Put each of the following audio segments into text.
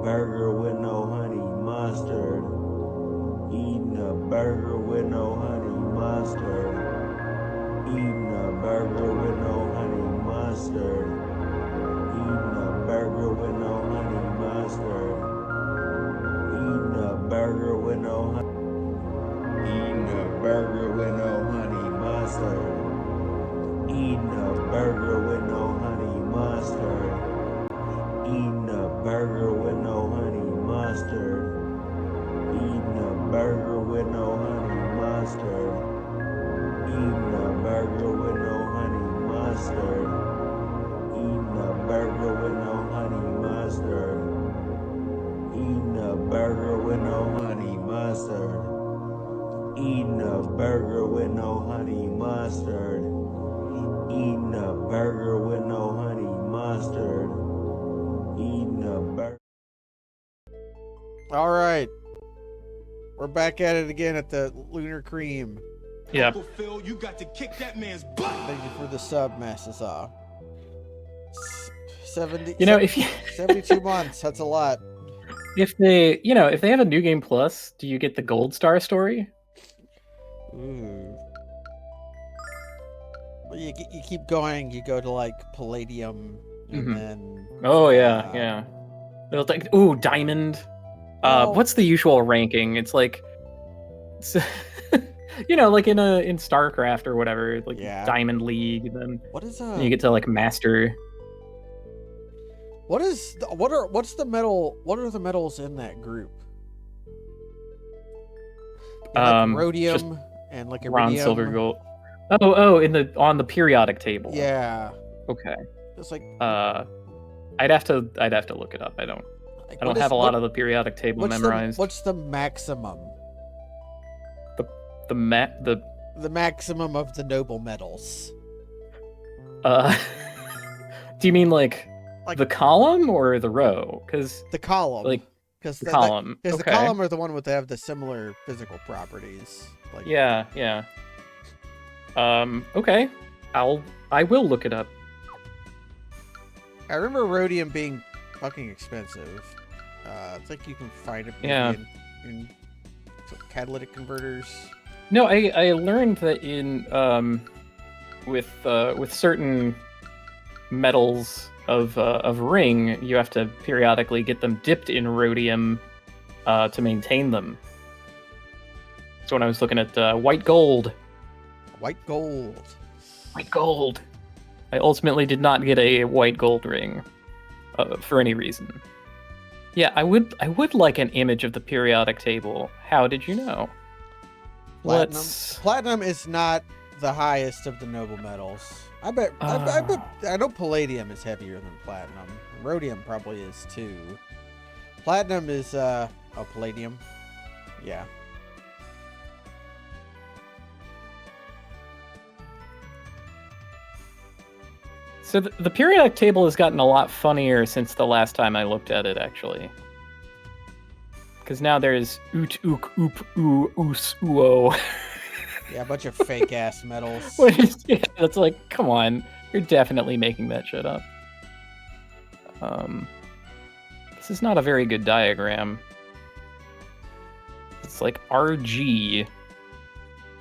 burger with no honey mustard. Eating a burger with no honey mustard. Eating a burger with no honey mustard. Eating a burger with no honey mustard. Eating a burger with no honey. Eating a burger with no honey mustard. Eating a burger with no honey mustard. Eating a burger with no honey mustard. Eating a burger with no honey mustard. Eating a burger with no honey mustard. Eating a burger with no honey mustard. Eating a burger with no honey mustard. Eating a burger with no honey mustard. Eating a burger with no honey mustard. Eating a burger. All right. We're back at it again at the Lunar Cream. Yeah. Uncle Phil, you got to kick that man's butt. Thank you for the sub, Master Saw. 70. You know, if you 72 months. That's a lot. if they have a New Game Plus, do you get the Gold Star Story? Ooh. Well, you keep going. You go to like Palladium, and then. Oh yeah. It'll take Diamond. What's the usual ranking? It's like, like in StarCraft or whatever, like Diamond League. Then what you get to like Master. What's the medal? What are the medals in that group? Like rhodium and like bronze, silver, gold. On the periodic table. Yeah. Okay. It's like I'd have to look it up. I don't have a lot of the periodic table memorized. What's the maximum? The maximum of the noble medals. Do you mean like the column or the row? Because the column. Because the column. Because the column are the one with have the similar physical properties. Like yeah. Okay. I will look it up. I remember rhodium being fucking expensive. It's like you can find it in catalytic converters. No, I learned that in with certain metals of ring, you have to periodically get them dipped in rhodium to maintain them. So when I was looking at white gold, I ultimately did not get a white gold ring for any reason. Yeah, I would like an image of the periodic table. How did you know? Platinum is not the highest of the noble metals. I know palladium is heavier than platinum. Rhodium probably is too. Platinum is palladium. Yeah. So the periodic table has gotten a lot funnier since the last time I looked at it, actually. Because now there's oot, ook, oop, oo, oos, uo. Yeah, a bunch of fake ass metals. That's like, come on, you're definitely making that shit up. This is not a very good diagram. It's like RG.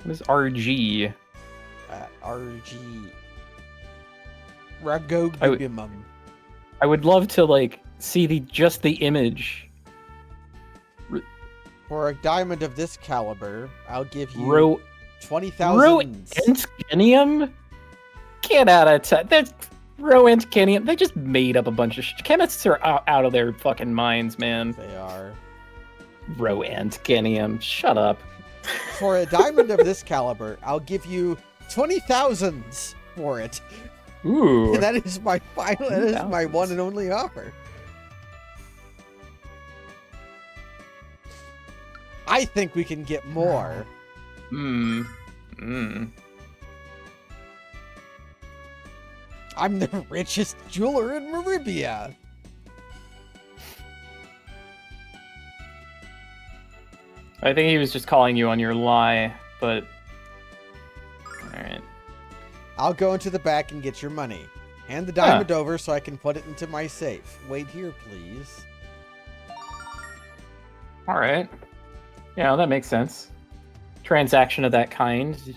What is RG? RG. Ragogium. I would love to see just the image. For a diamond of this caliber, I'll give you 20,000. Roentgenium? Get out of town. That's Roentgenium. They just made up a bunch of chemists are out of their fucking minds, man. They are. Roentgenium. Shut up. For a diamond of this caliber, I'll give you 20,000 for it. Ooh. And that is my final. That is my one and only offer. I think we can get more. I'm the richest jeweler in Maribia. I think he was just calling you on your lie, but... Alright. I'll go into the back and get your money. Hand the diamond over so I can put it into my safe. Wait here, please. All right. Yeah, that makes sense. Transaction of that kind, you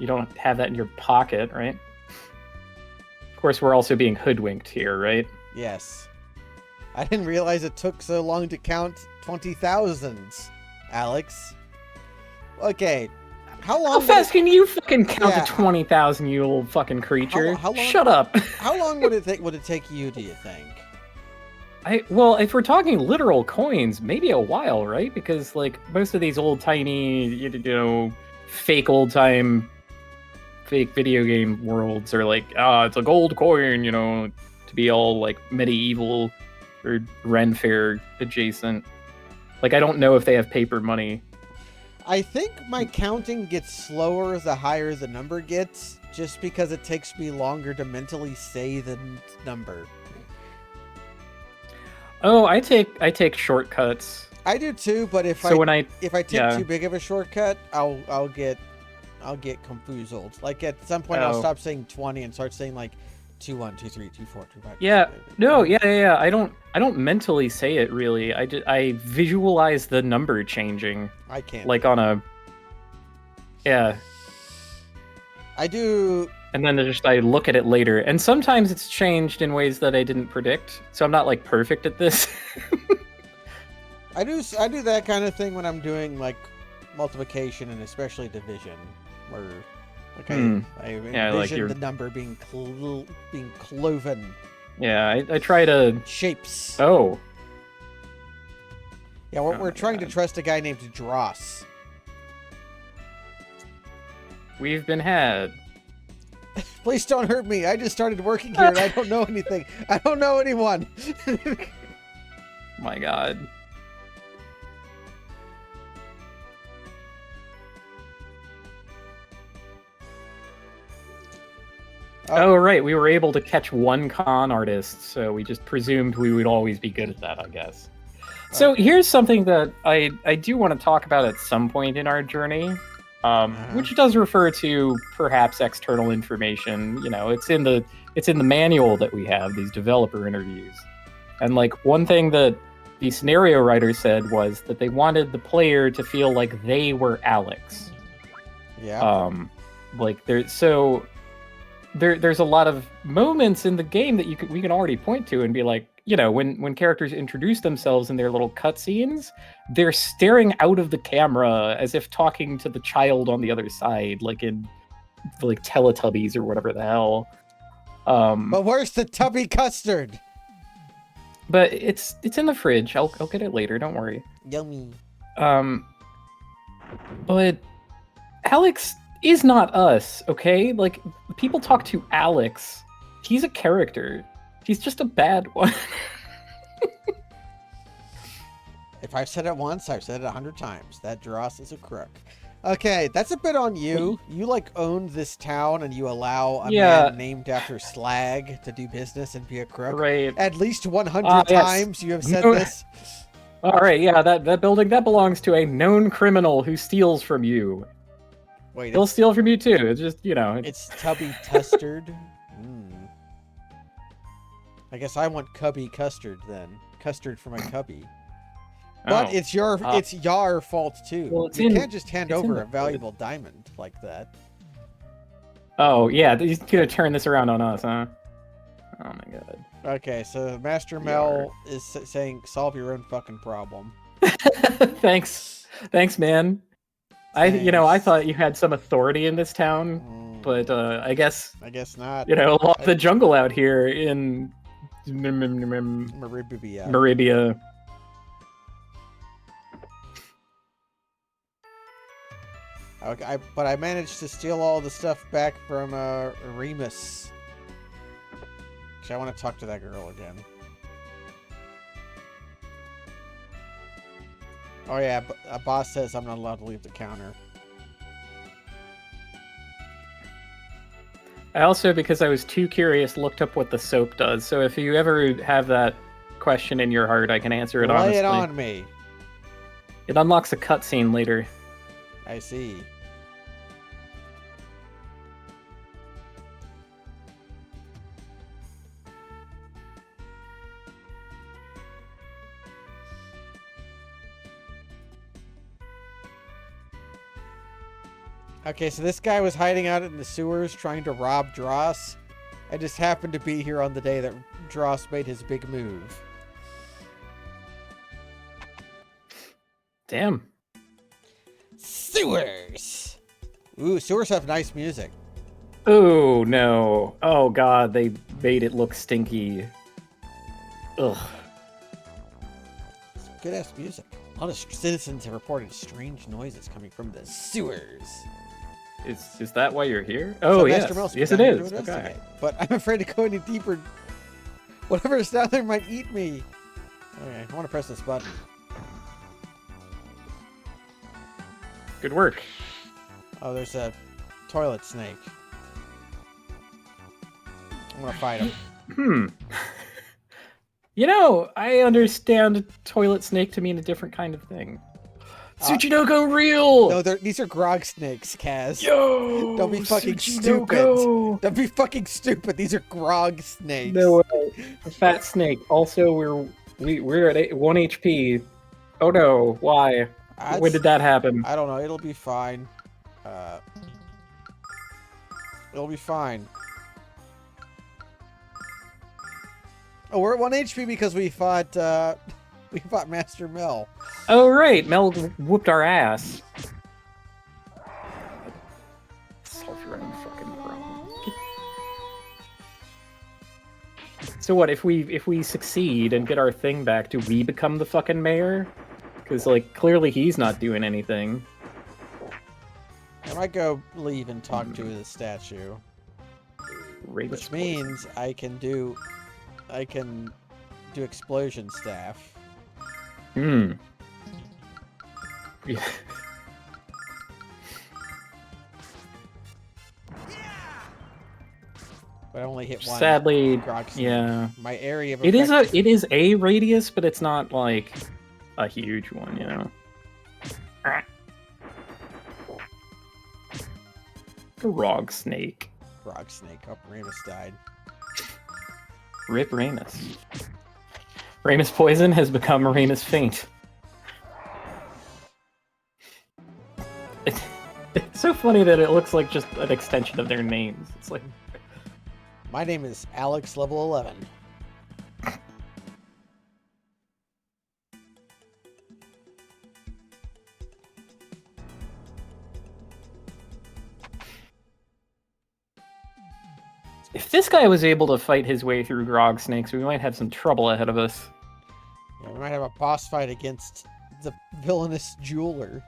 don't have that in your pocket, right? Of course, we're also being hoodwinked here, right? Yes. I didn't realize it took so long to count 20,000s, Alex. Okay. How long How fast can you fucking count Yeah. to 20,000, you old fucking creature? How long- Shut up. How long would it take you, do you think? Well, if we're talking literal coins, maybe a while, right? Because like most of these old tiny, fake old time, fake video game worlds are like, it's a gold coin, to be all like medieval or Ren Fair adjacent. Like I don't know if they have paper money. I think my counting gets slower the higher the number gets, just because it takes me longer to mentally say the number. Oh, I take shortcuts. I do too, but if I take too big of a shortcut, I'll get confused. Like at some point, I'll stop saying 20 and start saying like 2 1 2 3 2 4 2 5. Yeah, no, yeah. I don't mentally say it really. I visualize the number changing. I can't. Like on a. Yeah. I do. And then I look at it later, and sometimes it's changed in ways that I didn't predict. So I'm not like perfect at this. I do that kind of thing when I'm doing like multiplication and especially division, where I envision the number being cloven. Yeah, I try to shapes. Oh. Yeah, we're trying to trust a guy named Dross. We've been had. Please don't hurt me. I just started working here and I don't know anything. I don't know anyone. My God. Oh, right. We were able to catch one con artist, so we just presumed we would always be good at that, I guess. So here's something that I do want to talk about at some point in our journey, which does refer to perhaps external information. It's in the manual that we have, these developer interviews. And like one thing that the scenario writer said was that they wanted the player to feel like they were Alex. Yeah. There's a lot of moments in the game that we can already point to and be like, when characters introduce themselves in their little cutscenes, they're staring out of the camera as if talking to the child on the other side, like in like Teletubbies or whatever the hell. But where's the tubby custard? But it's in the fridge. I'll get it later. Don't worry. Yummy. But Alex is not us, okay? Like, people talk to Alex. He's a character. He's just a bad one. If I've said it once, I've said it 100 times. That Dross is a crook. Okay, that's a bit on you. You, like, own this town and you allow a man named after Slag to do business and be a crook. Right. At least 100 times you have said this. All right, yeah, that building, that belongs to a known criminal who steals from you. Wait, he'll steal from you too. It's just, It's Tubby Custard. I guess I want Cubby Custard then. Custard for my cubby. But it's your fault too. Well, you can't just hand over a valuable diamond like that. Oh yeah, he's gonna turn this around on us, huh? Oh my God. Okay, so Master Mel is saying, "Solve your own fucking problem." Thanks, man. Thanks. I thought you had some authority in this town, but I guess not. Along the jungle out here in Maribia. Okay, but I managed to steal all the stuff back from Remus. Actually, I want to talk to that girl again. Oh yeah, a boss says I'm not allowed to leave the counter. I also, because I was too curious, looked up what the soap does. So if you ever have that question in your heart, I can answer it honestly. Lay it on me. It unlocks a cutscene later. I see. Okay, so this guy was hiding out in the sewers trying to rob Dross. I just happened to be here on the day that Dross made his big move. Damn. Sewers! Ooh, sewers have nice music. Oh, no. Oh, God, they made it look stinky. Ugh. It's good-ass music. A lot of citizens have reported strange noises coming from the sewers. Is that why you're here? Oh, yes. Yes, it is. Okay. But I'm afraid to go any deeper. Whatever is down there might eat me. Okay, I want to press this button. Good work. Oh, there's a toilet snake. I'm gonna fight him. You know, I understand toilet snake to mean a different kind of thing. Tsuchinoko real! No, these are grog snakes, Kaz. Yo! Don't be fucking Tsuchinoko! stupid. Don't be fucking stupid. These are grog snakes. No way. A fat snake. Also, we're at 1 HP. Oh no, why? When did that happen? I don't know. It'll be fine. It'll be fine. Oh, we're at 1 HP because we fought Master Mel. Oh right, Mel whooped our ass. Solve your own fucking problem. So what if we succeed and get our thing back? Do we become the fucking mayor? Because like clearly he's not doing anything. I might go leave and talk to the statue, which means I can do explosion staff. Yeah. But I only hit one. Sadly, grog snake. yeah. My area of It effect... is a radius, but it's not like a huge one, you know. Grog snake. Grog snake. Oh, Ramus died. Rip Ramus. Ramus poison has become Ramus faint. It's so funny that it looks like just an extension of their names. It's like... My name is Alex Level 11. If this guy was able to fight his way through grog snakes, we might have some trouble ahead of us. Yeah, we might have a boss fight against the villainous jeweler.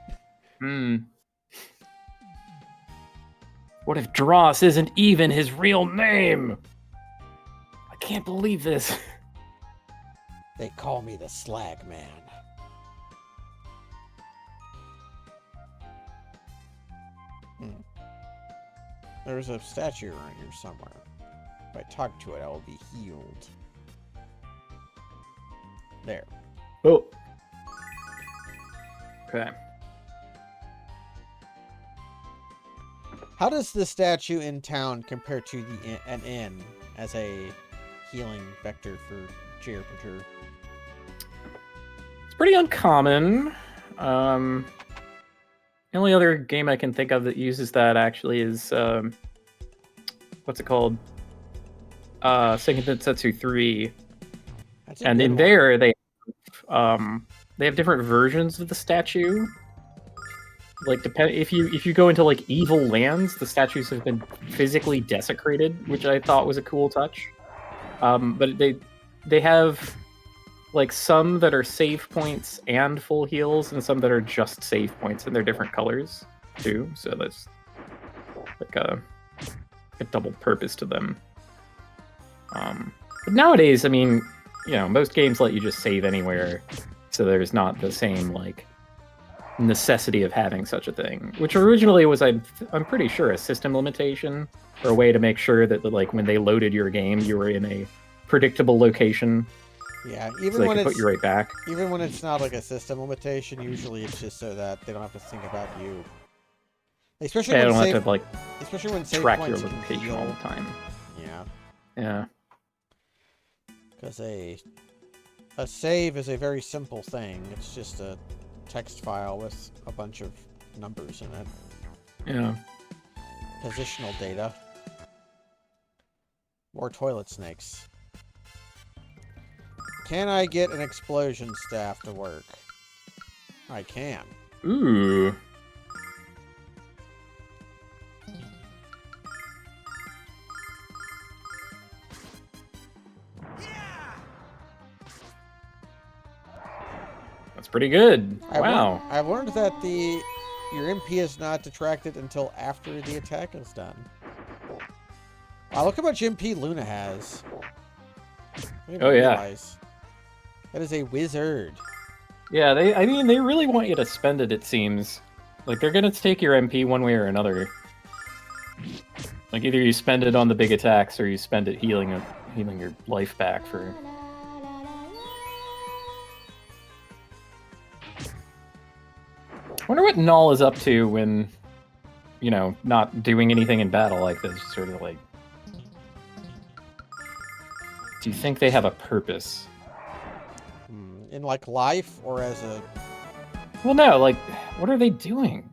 What if Dross isn't even his real name? I can't believe this. They call me the Slag Man. There's a statue around here somewhere. If I talk to it, I will be healed. There. Oh. Okay. How does the statue in town compare to an inn as a healing vector for Jeripatur? It's pretty uncommon. The only other game I can think of that uses that actually is what's it called? Seiken Densetsu 3. And in there they have different versions of the statue. Like if you go into like evil lands, the statues have been physically desecrated, which I thought was a cool touch. But they have like some that are save points and full heals, and some that are just save points, and they're different colors too. So that's like a double purpose to them. But nowadays, I mean, you know, most games let you just save anywhere, so there's not the same like necessity of having such a thing, which originally was I'm pretty sure a system limitation or a way to make sure that like when they loaded your game, you were in a predictable location. Yeah, so even they when can it's put you right back. Even when it's not like a system limitation, usually it's just so that they don't have to think about you. Especially Yeah, when I don't save, have to like especially when save track your points can location heal. all the time. Yeah, Yeah. because a save is a very simple thing. It's just a text file with a bunch of numbers in it. Yeah. Positional data. More toilet snakes. Can I get an explosion staff to work? I can. Ooh. That's pretty good. Wow. I've learned that your MP is not detracted until after the attack is done. Wow, look how much MP Luna has. I didn't Oh, yeah. realize. That is a wizard. Yeah, I mean, they really want you to spend it, it seems. Like, they're gonna take your MP one way or another. Like, either you spend it on the big attacks, or you spend it healing your life back for... I wonder what Null is up to when, you know, not doing anything in battle like this. Sort of like... Do you think they have a purpose? In, like, life or as a... Well, no, like, what are they doing?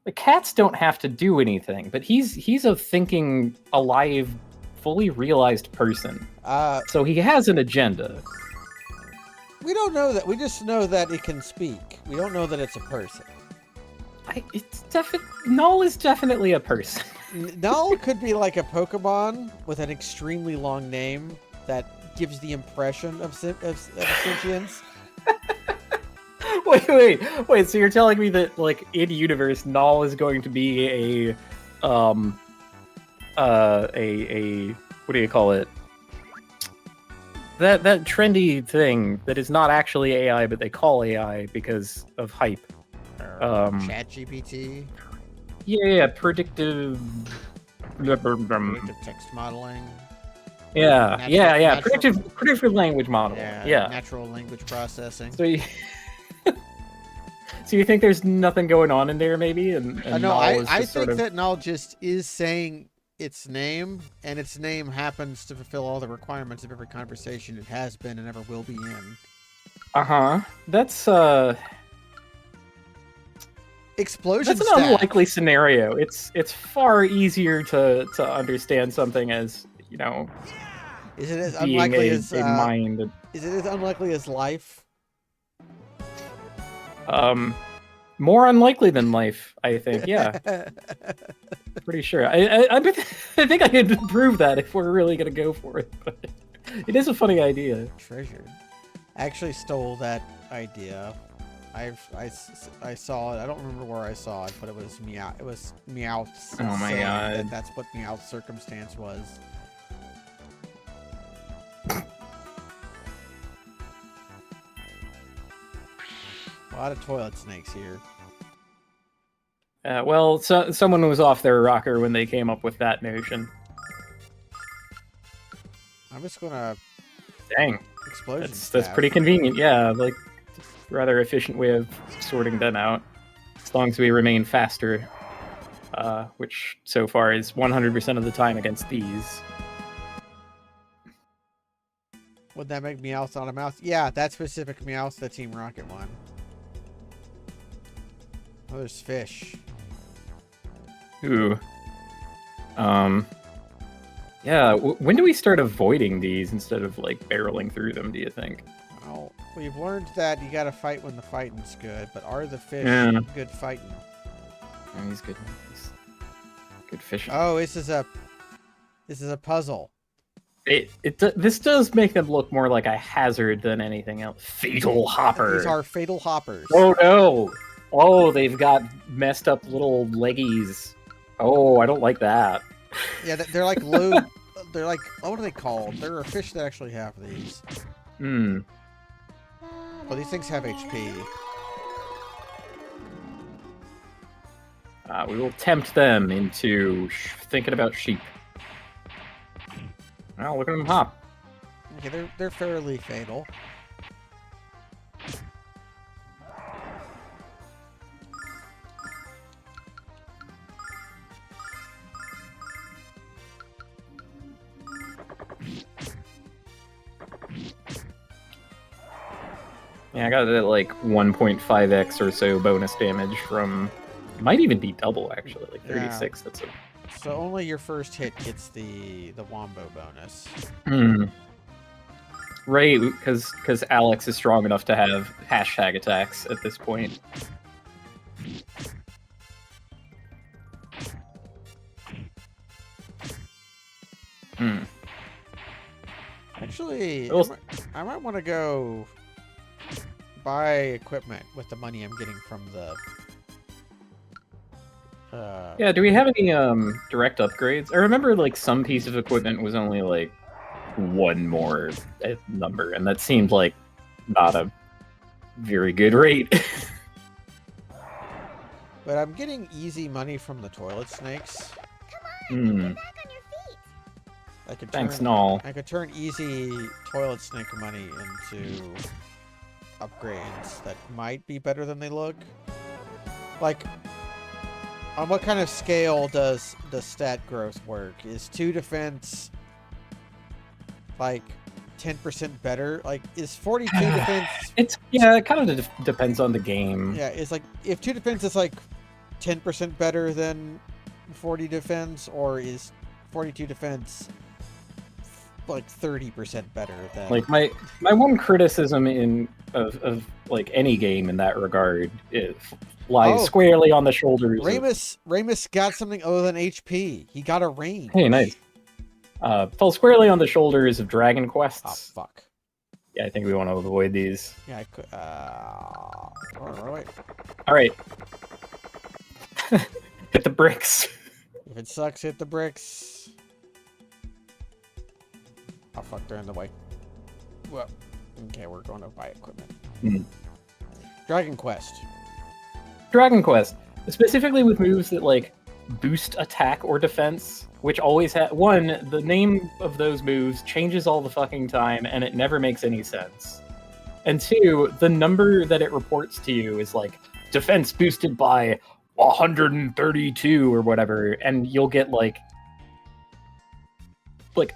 The cats don't have to do anything, but he's a thinking, alive, fully realized person. So he has an agenda. We don't know that. We just know that it can speak. We don't know that it's a person. Null is definitely a person. Null could be like a Pokemon with an extremely long name that gives the impression of sentience. Wait, so you're telling me that, like, in universe, Null is going to be a what do you call it? That trendy thing that is not actually AI, but they call AI because of hype. ChatGPT. Yeah, predictive Text modeling. Predictive language model. Yeah. Natural language processing. So you think there's nothing going on in there, maybe? No, I think that Null just is saying its name, and its name happens to fulfill all the requirements of every conversation it has been and ever will be in. That's Explosion That's an staff. unlikely scenario. It's far easier to understand something as, you know, Is it as being unlikely a as mind. Is it as unlikely as life? More unlikely than life, I think. Yeah, pretty sure. I think I could prove that if we're really gonna go for it. But it is a funny idea. Treasure. I actually stole that idea. I saw it. I don't remember where I saw it, but it was Meow. It was Meowth's. Oh my god! That's what Meowth's circumstance was. A lot of toilet snakes here. Well, someone was off their rocker when they came up with that notion. I'm just gonna. Dang. Explosion. That's pretty convenient. Yeah, like rather efficient way of sorting them out. As long as we remain faster, which so far is 100% of the time against these. Would that make Meowth not a mouse? Yeah, that specific Meowth, the Team Rocket one. Oh, there's fish. Ooh. Yeah, when do we start avoiding these instead of, like, barreling through them, do you think? Well, we've learned that you gotta fight when the fighting's good, but are the fish good fighting? Oh, he's good. He's good fishing. Oh, this is a puzzle. This does make them look more like a hazard than anything else. Fatal hopper. These are fatal hoppers. Oh no! Oh, they've got messed up little leggies. Oh, I don't like that. Yeah, they're like low. They're like, what are they called? There are fish that actually have these. Hmm. Well, these things have HP. We will tempt them into thinking about sheep. Well, look at them hop. Okay, they're fairly fatal. Yeah, I got that like 1.5x or so bonus damage from It might even be double, actually, like Yeah. 36. That's a... So only your first hit gets the wombo bonus. Right, because Alex is strong enough to have hashtag attacks at this point. Actually, Well- I might want to go buy equipment with the money I'm getting from the. Yeah, do we have any direct upgrades? I remember like some piece of equipment was only like one more number, and that seemed like not a very good rate. But I'm getting easy money from the toilet snakes. I could Thanks, turn, Null. I could turn easy toilet snake money into upgrades that might be better than they look. Like, on what kind of scale does the stat growth work? Is 2 defense like 10% better? Like, is 42 defense? It kind of depends on the game. Yeah, it's like if 2 defense is like 10% better than 40 defense, or is 42 defense like 30% better than... Like my one criticism of like any game in that regard lies squarely on the shoulders. Ramus got something other than HP. He got a range. Hey, nice. Fell squarely on the shoulders of Dragon Quests. Oh fuck. Yeah, I think we want to avoid these. Yeah, I could. Wait. All right. Hit the bricks. If it sucks, hit the bricks. Oh fuck, they're in the way. Well, okay, we're going to buy equipment. Dragon Quest. Dragon Quest, specifically with moves that like boost attack or defense, which always the name of those moves changes all the fucking time, and it never makes any sense. And 2, the number that it reports to you is like defense boosted by 132 or whatever, and you'll get like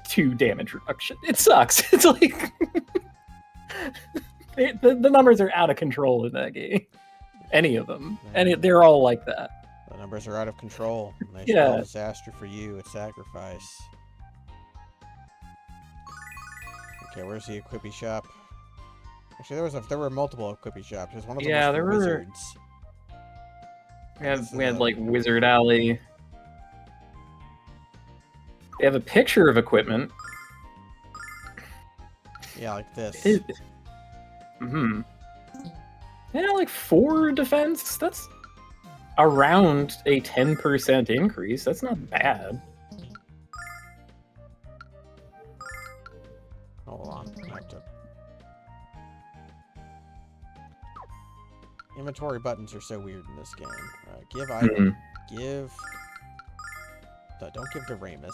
2 damage reduction. It sucks. It's like the numbers are out of control in that game. Any of them, they're all like that. The numbers are out of control. They spell disaster for you. It's sacrifice. Okay, where's the equippy shop? Actually, there were multiple equippy shops. There's one of them was there for were wizards. We had like Wizard Alley. They have a picture of equipment. Yeah, like this. Yeah, like 4 defense. That's around a 10% increase. That's not bad. Hold on. I have to... Inventory buttons are so weird in this game. Give item. Give... No, don't give to Ramus.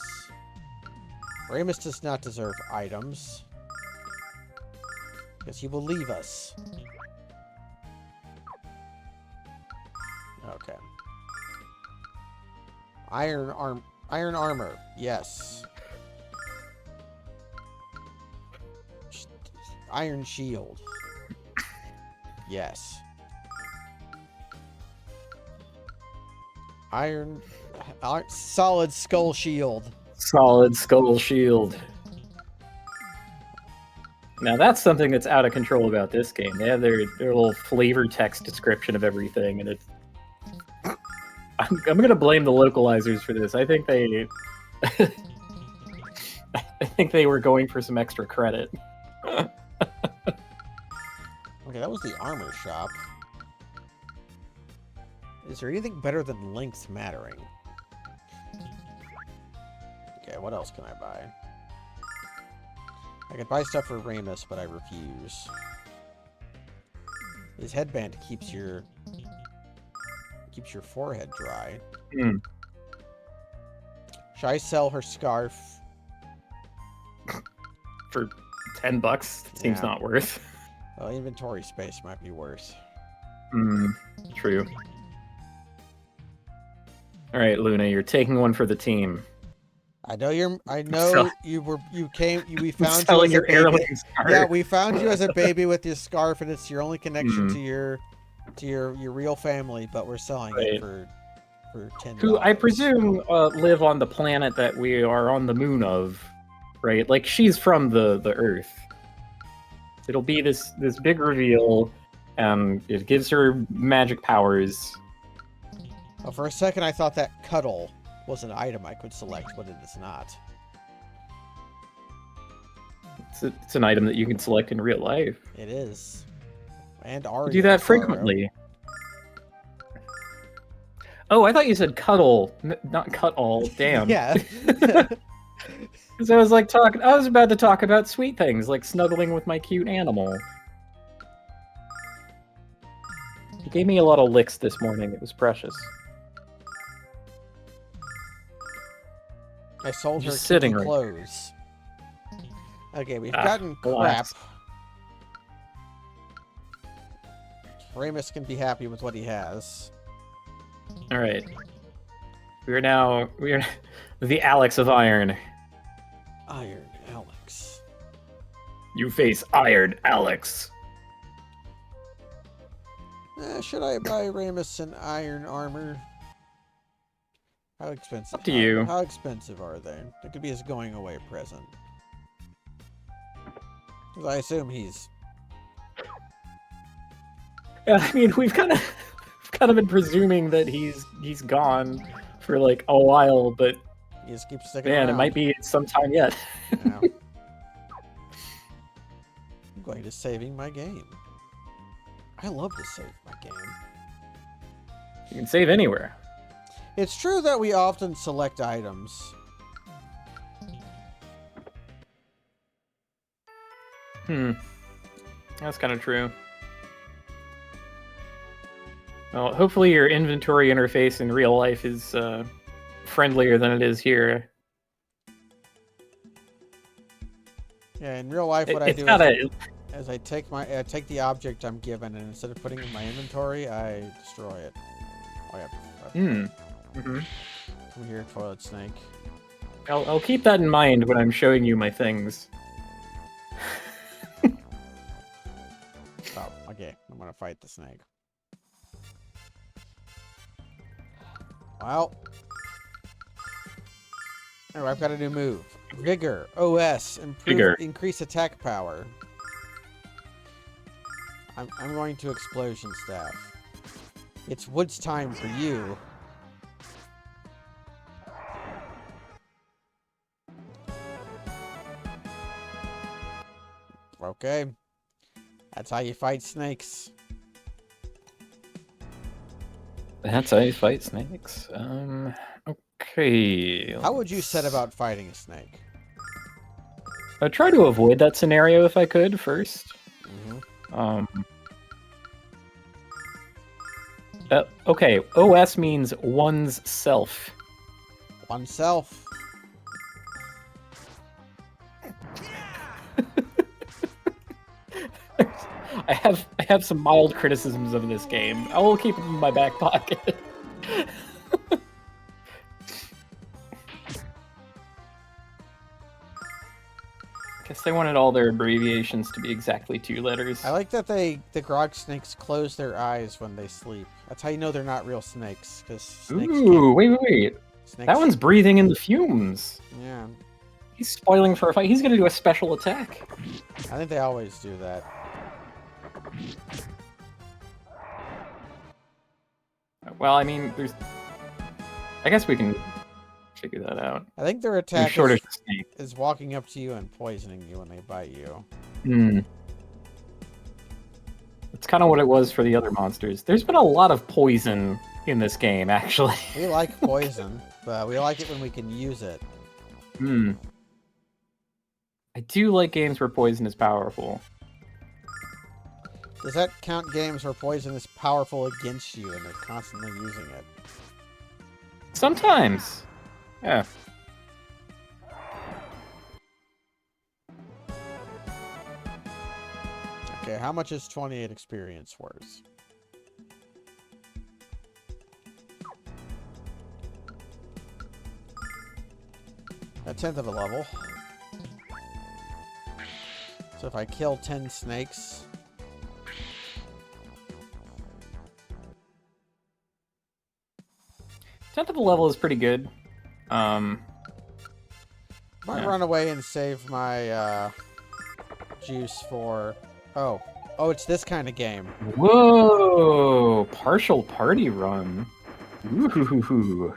Ramus does not deserve items. Because he will leave us. Okay. Iron armor. Yes. Iron shield. Yes. Solid skull shield. Solid skull shield. Now that's something that's out of control about this game. They have their little flavor text description of everything, and it's... I'm gonna blame the localizers for this. I think they... I think they were going for some extra credit. Okay, that was the armor shop. Is there anything better than length mattering? Okay, what else can I buy? I could buy stuff for Ramus, but I refuse. His headband keeps your forehead dry. Should I sell her scarf? For $10? Seems not worth. Well, inventory space might be worse. True. All right, Luna, you're taking one for the team. I know we found selling you as your a baby. heirloom scarf. Yeah, we found you as a baby with your scarf, and it's your only connection to your to your real family, but we're selling Right. it for $10. Who I presume live on the planet that we are on the moon of, right? Like she's from the Earth. It'll be this big reveal, and it gives her magic powers. Well, for a second, I thought that cuddle was an item I could select, but it is not. It's an item that you can select in real life. It is. And You Aria do that Sorrow. frequently. Oh, I thought you said cuddle, not cut all. Damn. Yeah. Because I was about to talk about sweet things like snuggling with my cute animal. He gave me a lot of licks this morning. It was precious. I sold her Just sitting kitty right clothes. Okay, we've gotten crap. relax. Ramus can be happy with what he has. All right. We are the Alex of Iron. Iron Alex. You face Iron Alex. Should I buy Ramus an iron armor? How expensive? Up to you. How expensive are they? It could be his going away present. 'Cause I assume he's. Yeah, I mean, we've kind of been presuming that he's gone for like a while, but He just keeps sticking man, around. it might be sometime yet. Yeah. I'm going to saving my game. I love to save my game. You can save anywhere. It's true that we often select items. That's kind of true. Well, hopefully your inventory interface in real life is friendlier than it is here. Yeah, in real life, what I It's do not is I take the object I'm given, and instead of putting it in my inventory, I destroy it. Oh yeah. Mm-hmm. Come here, toilet snake. I'll keep that in mind when I'm showing you my things. Stop. Okay, I'm gonna fight the snake. Well. Oh, I've got a new move. Vigor. OS. Increase attack power. I'm going to Explosion Staff. It's Wood's time for you. Okay. That's how you fight snakes. That's how you fight snakes. Okay. How would you set about fighting a snake? I'd try to avoid that scenario if I could first. Okay, OS means one's self. Oneself. I have some mild criticisms of this game. I will keep them in my back pocket. Guess they wanted all their abbreviations to be exactly 2 letters. I like that the grog snakes close their eyes when they sleep. That's how you know they're not real snakes, because snakes Ooh, wait. snakes, That one's breathing in the fumes. Yeah, He's spoiling for a fight. He's gonna do a special attack. I think they always do that. Well, I mean, I guess we can figure that out. I think their You're attack short as a snake. is walking up to you and poisoning you when they bite you. That's kind of what it was for the other monsters. There's been a lot of poison in this game, actually. We like poison, but we like it when we can use it. I do like games where poison is powerful. Does that count games where poison is powerful against you and they're constantly using it? Sometimes. Yeah. Okay, how much is 28 experience worth? A 10th of a level. So if I kill 10 snakes... 10th of the level is pretty good. Might Yeah. run away and save my juice for. Oh, it's this kind of game. Whoa! Partial party run. Ooh.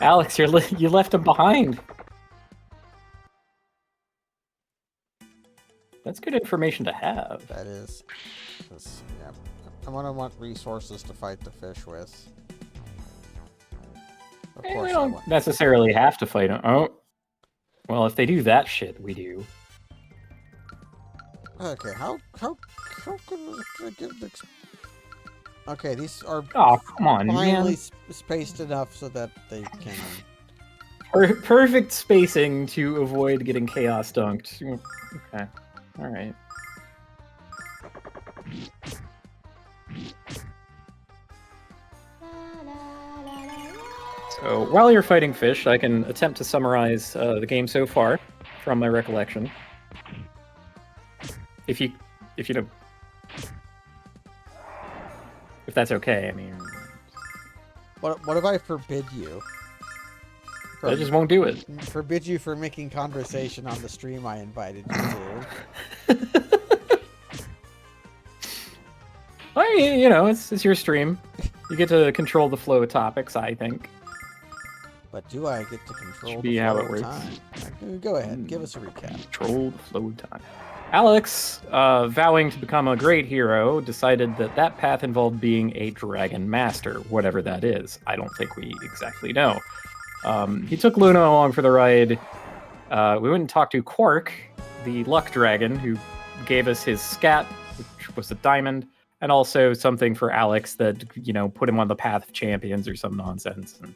Alex, you left him behind. That's good information to have. That is. Yeah. I'm gonna want resources to fight the fish with. Of course, We I don't want. necessarily have to fight him. Oh. Well, if they do that shit, we do. Okay, how can I give the... Okay, these are Oh, come on, finally man. spaced enough so that they can... Perfect spacing to avoid getting chaos dunked. Okay. Alright. So, while you're fighting fish, I can attempt to summarize the game so far, from my recollection. If you don't... If that's okay, I mean... What if I forbid you? I just won't do it. Forbid you from making conversation on the stream I invited you to. Well, you know, it's your stream. You get to control the flow of topics, I think. But do I get to control Should the be how flow it of works. time? Go ahead, give us a recap. Control the flow of time. Alex, vowing to become a great hero, decided that that path involved being a dragon master, whatever that is. I don't think we exactly know. He took Luna along for the ride. We went and talked to Quark, the luck dragon, who gave us his scat, which was a diamond, and also something for Alex that, you know, put him on the path of champions or some nonsense. And,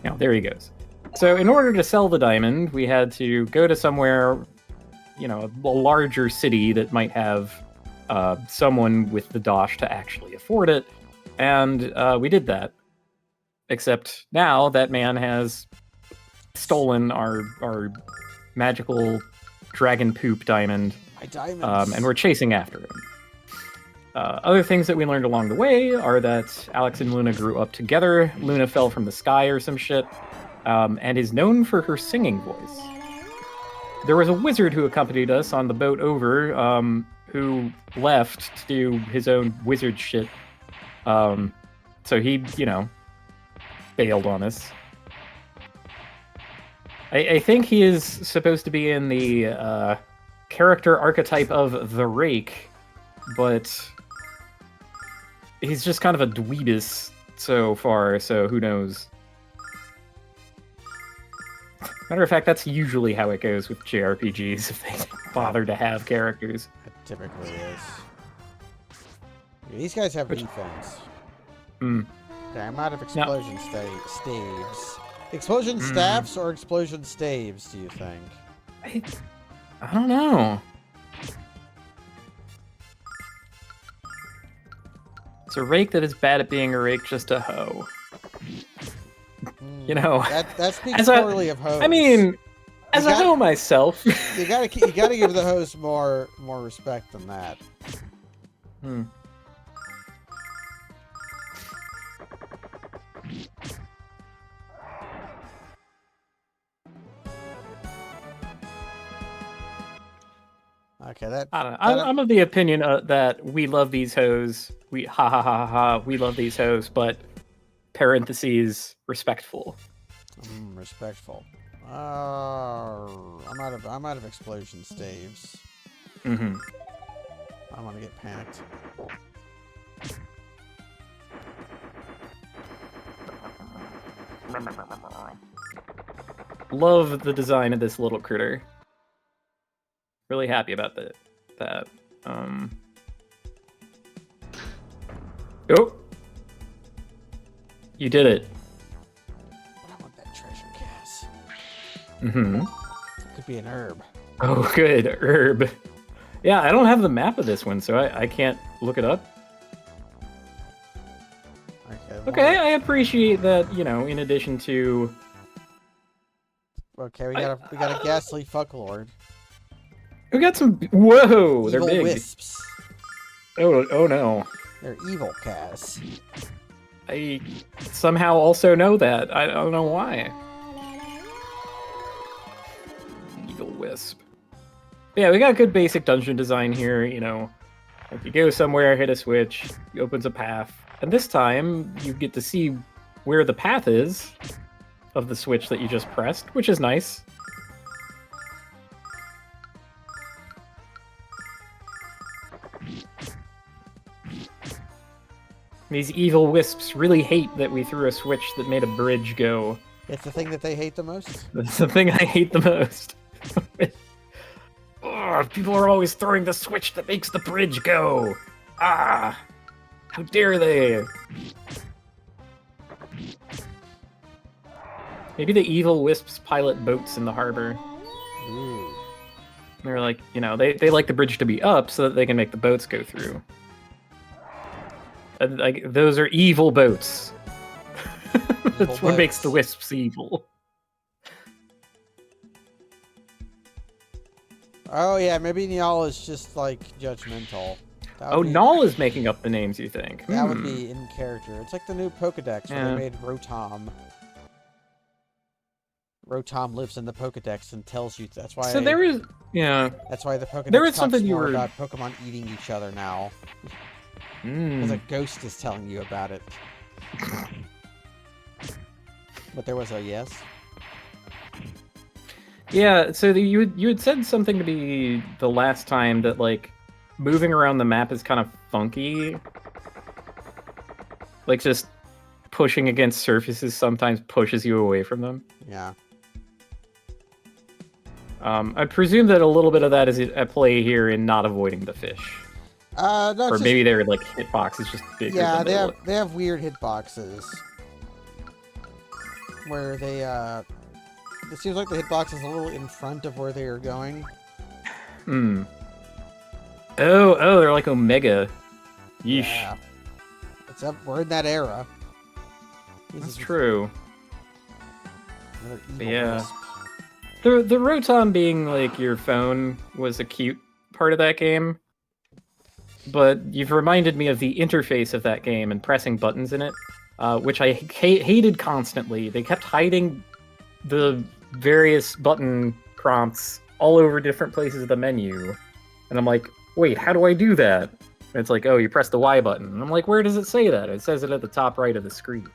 you know, there he goes. So in order to sell the diamond, we had to go to somewhere, you know, a larger city that might have someone with the dosh to actually afford it. And we did that. Except now that man has stolen our magical dragon poop diamond. My diamonds. And we're chasing after him. Other things that we learned along the way are that Alex and Luna grew up together. Luna fell from the sky or some shit, and is known for her singing voice. There was a wizard who accompanied us on the boat over, who left to do his own wizard shit. So he, you know, bailed on us. I think he is supposed to be in the character archetype of the Rake, but he's just kind of a dweebus so far, so who knows. Matter of fact, that's usually how it goes with JRPGs, if they bother to have characters. It typically is. These guys have defense. Hmm. Okay, I'm out of explosion staves. Explosion staffs or explosion staves, do you think? I don't know. It's a rake that is bad at being a rake, just a hoe. You know, that speaks poorly of hoes. I mean, as a hoe myself, you gotta give the hoes more respect than that. Hmm. Okay, that. I don't know. I'm of the opinion that we love these hoes. We we love these hoes, but parentheses respectful. Respectful. I'm out of explosion staves. Mm-hmm. I'm gonna get panicked. Love the design of this little critter. Really happy about that. Oh! You did it. But I want that treasure gas. Mm-hmm. It could be an herb. Oh, good. Herb. Yeah, I don't have the map of this one, so I can't look it up. Okay, I appreciate that, you know, in addition to... Okay, we got a ghastly fucklord. We got some... Whoa! They're Evil big. wisps. Oh no. They're evil, Cass. I somehow also know that. I don't know why. Evil Wisp. Yeah, we got good basic dungeon design here, you know. Like you go somewhere, hit a switch, it opens a path. And this time, you get to see where the path is of the switch that you just pressed, which is nice. These evil wisps really hate that we threw a switch that made a bridge go. It's the thing that they hate the most? That's the thing I hate the most. Oh, people are always throwing the switch that makes the bridge go. Ah, how dare they? Maybe the evil wisps pilot boats in the harbor. Ooh. They're like, you know, they like the bridge to be up so that they can make the boats go through. Like, those are evil boats. That's what makes the wisps evil. Oh yeah, maybe Niall is just like judgmental. Oh, Null is making up the names, you think? That would be in character. It's like the new Pokedex where they made Rotom. Rotom lives in the Pokedex and tells you that's why. So there is, yeah. That's why the Pokedex there is talks something you more were about Pokemon eating each other now. Because a ghost is telling you about it. But there was a yes. Yeah, so you had said something to me the last time that, like, moving around the map is kind of funky. Like, just pushing against surfaces sometimes pushes you away from them. Yeah. I presume that a little bit of that is at play here in not avoiding the fish. No, or just, maybe their, like, hitbox is just bigger. Yeah, than they have weird hitboxes. Where they, it seems like the hitbox is a little in front of where they are going. Hmm. Oh, they're like Omega. Yeesh. Yeah. We're in that era. That's true. Yeah. Wisp. The Rotom being like your phone was a cute part of that game. But you've reminded me of the interface of that game and pressing buttons in it, which I hated constantly. They kept hiding the various button prompts all over different places of the menu. And I'm like, wait, how do I do that? And it's like, oh, you press the Y button. And I'm like, where does it say that? It says it at the top right of the screen.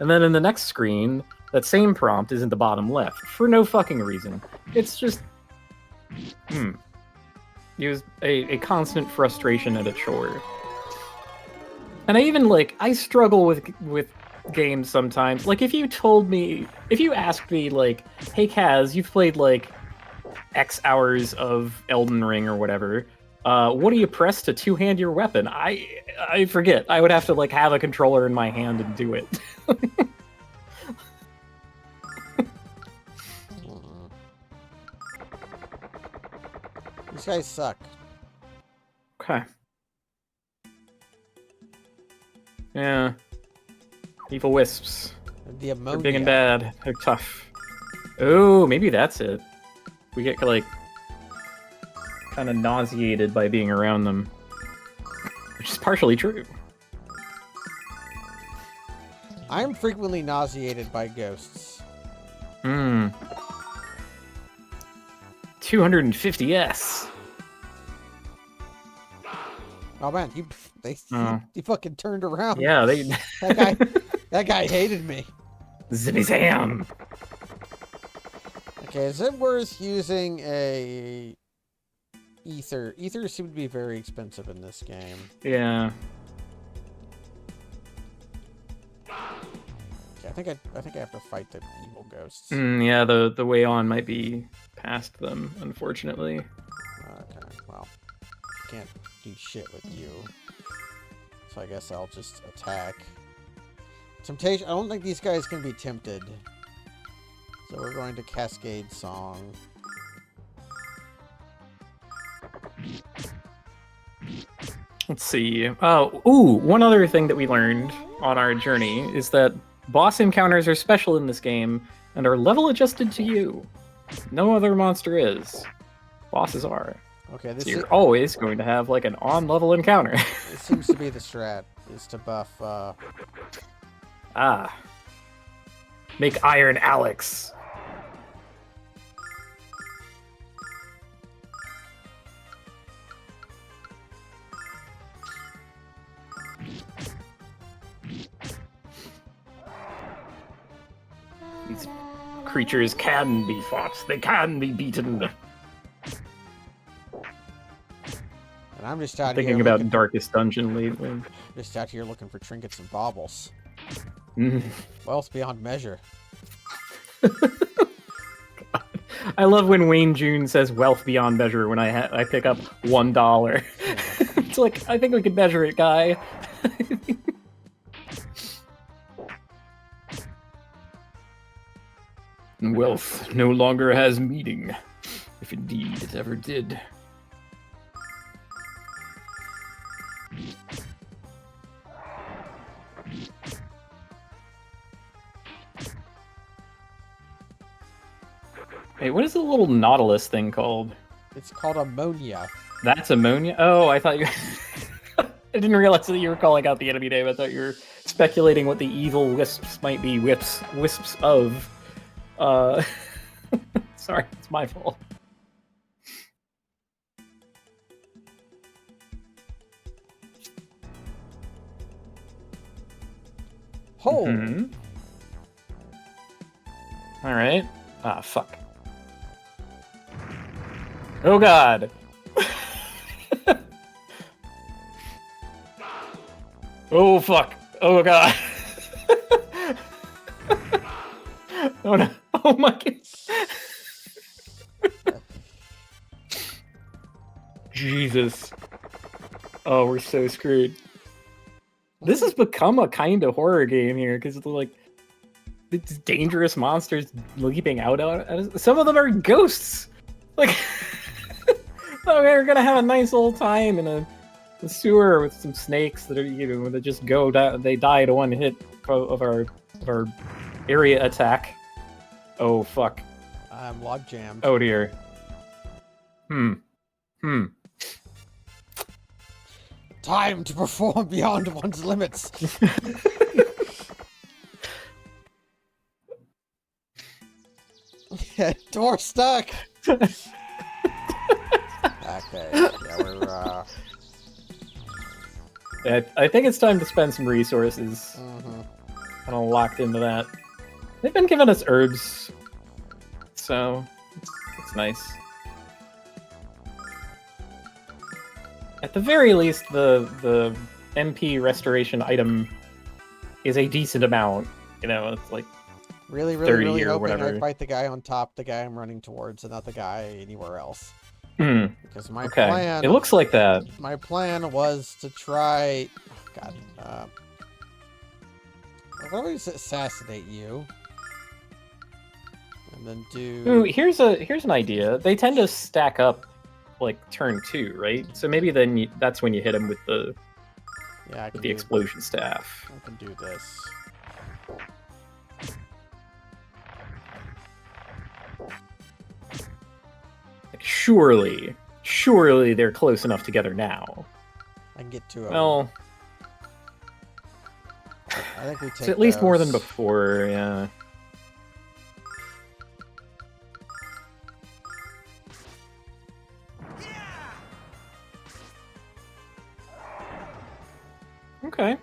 And then in the next screen, that same prompt is in the bottom left, for no fucking reason. It's just... It was a constant frustration and a chore. And I even, like, I struggle with games sometimes. Like, if you asked me, like, hey Kaz, you've played, like, X hours of Elden Ring or whatever, what do you press to two-hand your weapon? I forget. I would have to, like, have a controller in my hand and do it. These guys suck. Okay. Yeah. Evil wisps. The ammonia. They're big and bad. They're tough. Oh, maybe that's it. We get, like, kind of nauseated by being around them. Which is partially true. I'm frequently nauseated by ghosts. 250S. Oh man, he fucking turned around. Yeah, that guy hated me. Zippy Sam. Okay, is it worth using a ether? Ether seem to be very expensive in this game. Yeah. Okay, I think I have to fight the evil ghosts. Yeah, the way on might be past them, unfortunately. Okay, well, can't do shit with you. So I guess I'll just attack. Temptation. I don't think these guys can be tempted. So we're going to Cascade Song. Let's see. One other thing that we learned on our journey is that boss encounters are special in this game and are level adjusted to you. No other monster is. Bosses are. Okay, so you're always going to have like an on-level encounter. It seems to be the strat, is to buff Ah. Make Iron Alex. These creatures can be fought. They can be beaten. And I'm just out Thinking here about looking, Darkest Dungeon lately. just out here looking for trinkets and baubles. Mm. Wealth beyond measure. I love when Wayne June says wealth beyond measure when I pick up $1. It's like, I think we could measure it, guy. Wealth no longer has meaning, if indeed it ever did. Hey, what is the little Nautilus thing called? It's called ammonia. That's ammonia? Oh, I thought you... I didn't realize that you were calling out the enemy name. I thought you were speculating what the evil wisps might be wisps of. Sorry, it's my fault. Oh! Mhm. Alright. Ah, fuck. Oh god! Oh fuck! Oh god! Oh no! Oh my god! Jesus! Oh, we're so screwed. This has become a kind of horror game here because it's like these dangerous monsters leaping out at us. Some of them are ghosts. Like, oh, we're gonna have a nice old time in a sewer with some snakes that are, you know, that just go down. They die to one hit of our area attack. Oh fuck. I'm log jammed. Oh dear. Hmm. Time to perform beyond one's limits. Door stuck. Okay. Yeah, we're I think it's time to spend some resources. mhm. Kind of locked into that. They've been giving us herbs, so it's nice. At the very least, the MP restoration item is a decent amount. You know, it's like Really, 30 really or hoping whatever. I fight the guy on top, the guy I'm running towards, and not the guy anywhere else. hmm, Because my okay. plan, It looks like that. my plan was to try. Oh, God. What if I assassinate you? And then do. Ooh, here's an idea. They tend to stack up like turn 2, right? So maybe then that's when you hit him with the Yeah, I can the do. explosion staff. I can do this. Like, surely they're close enough together now. I can get to him. Well, I think we take it's at least more than those. before. Yeah. Okay.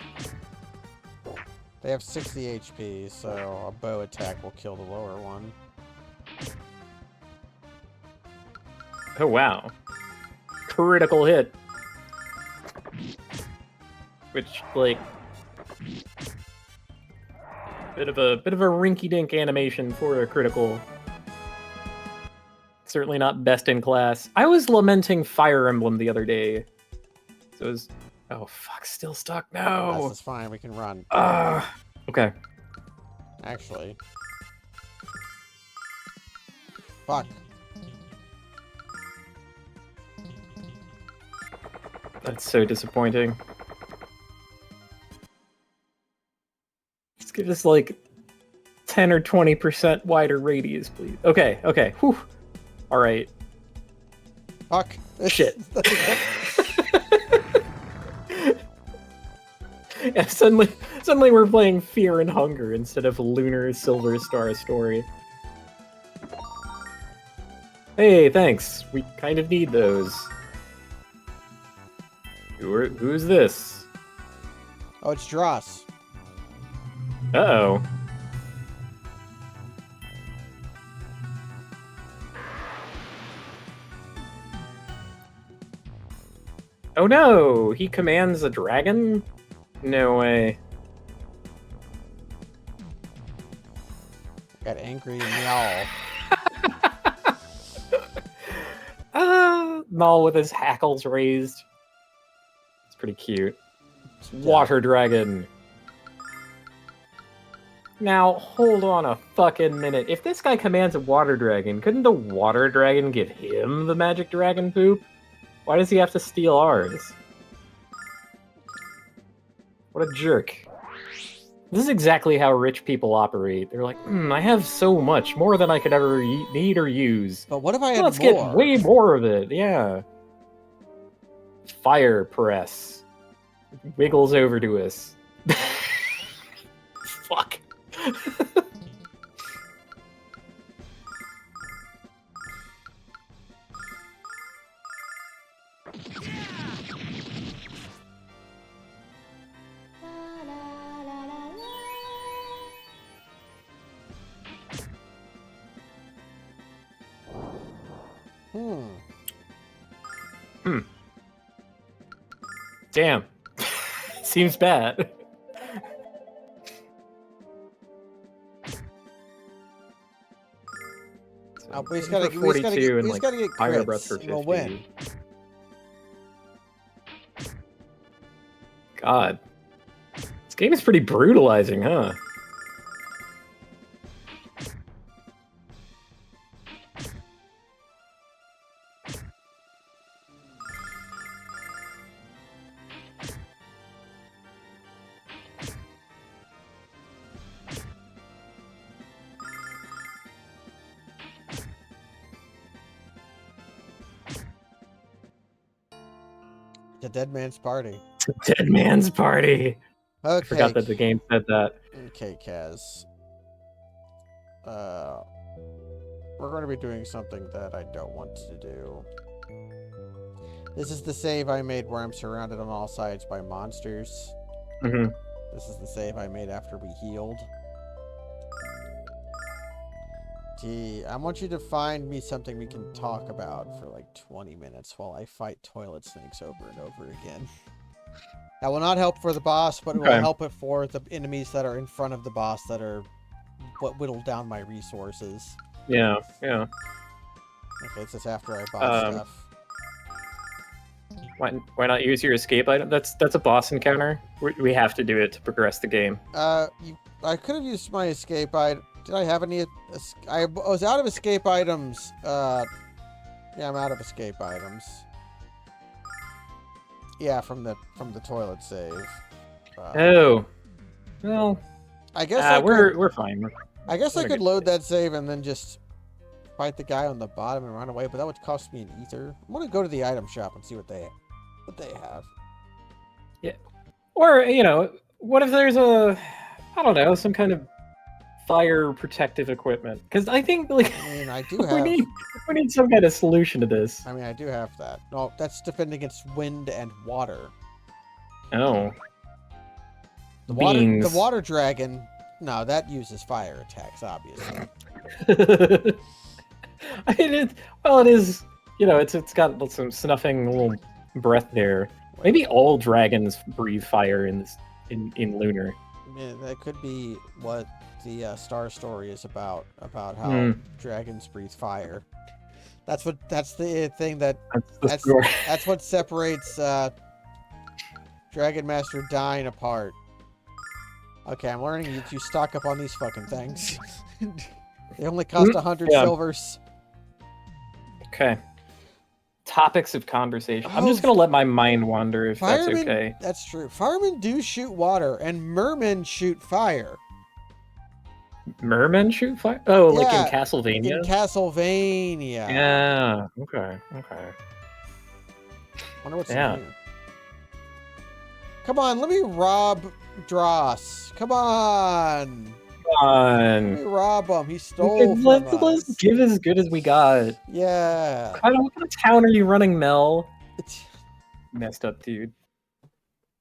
They have 60 HP, so a bow attack will kill the lower one. Oh wow. Critical hit. Which, like, bit of a rinky-dink animation for a critical. Certainly not best in class. I was lamenting Fire Emblem the other day. So it was, oh fuck, still stuck. No. This is fine. We can run. Okay. Actually. Fuck. That's so disappointing. Just give us like 10 or 20% wider radius, please. Okay, okay. Whew. All right. Fuck. Shit. Yeah, suddenly we're playing Fear and Hunger instead of Lunar Silver Star Story. Hey, thanks. We kind of need those. Who's this? Oh, it's Dross. Uh-oh. Oh no! He commands a dragon? No way. Got angry and meow. Maul with his hackles raised. It's pretty cute. Water dragon. Now, hold on a fucking minute. If this guy commands a water dragon, couldn't the water dragon give him the magic dragon poop? Why does he have to steal ours? What a jerk. This is exactly how rich people operate. They're like, I have so much, more than I could ever need or use. But what if I had Let's more? get way more of it, yeah. Fire press. Wiggles over to us. Fuck. Damn. Seems bad. We just gotta get Fire breath crits for and 50. we'll win. God. This game is pretty brutalizing, huh? The dead man's party. Dead man's party. Okay. I forgot that the game said that. Okay, Kaz. We're going to be doing something that I don't want to do. This is the save I made where I'm surrounded on all sides by monsters. Mm-hmm. This is the save I made after we healed. Gee, I want you to find me something we can talk about for like 20 minutes while I fight toilet snakes over and over again. That will not help for the boss, but it will help it for the enemies that are in front of the boss that are what whittle down my resources. Yeah, yeah. Okay, it's just after I bought stuff. Why not use your escape item? That's a boss encounter. We have to do it to progress the game. I could have used my escape item. Did I have any? I was out of escape items. Yeah, I'm out of escape items. Yeah, from the toilet save. Oh, well. I guess we're fine. I guess I could load that save and then just fight the guy on the bottom and run away, but that would cost me an ether. I'm gonna go to the item shop and see what they have. Yeah, or what if there's some kind of fire protective equipment? Because I think I do have. we need some kind of solution to this. I mean, I do have that. No, that's defending against wind and water. Oh. The water dragon. No, that uses fire attacks, obviously. I mean, it is. It's got some snuffing little breath there. Maybe all dragons breathe fire in Lunar. Yeah, that could be what the Star Story is about how dragons breathe fire. That's the thing that's what separates Dragon Master Dine apart. Okay, I'm learning you to stock up on these fucking things. They only cost 100 silvers. Okay. Topics of conversation. I'm just gonna let my mind wander if that's okay. That's true. Firemen do shoot water, and mermen shoot fire. Mermen shoot fire? Oh, yeah, like in Castlevania? In Castlevania. Yeah. Okay. Wonder what's in here. Come on, let me rob Dross. Come on. Come Let me on. rob him. He stole from Let's us. give as good as we got. Yeah. What kind of town are you running, Mel? It's- Messed up, dude.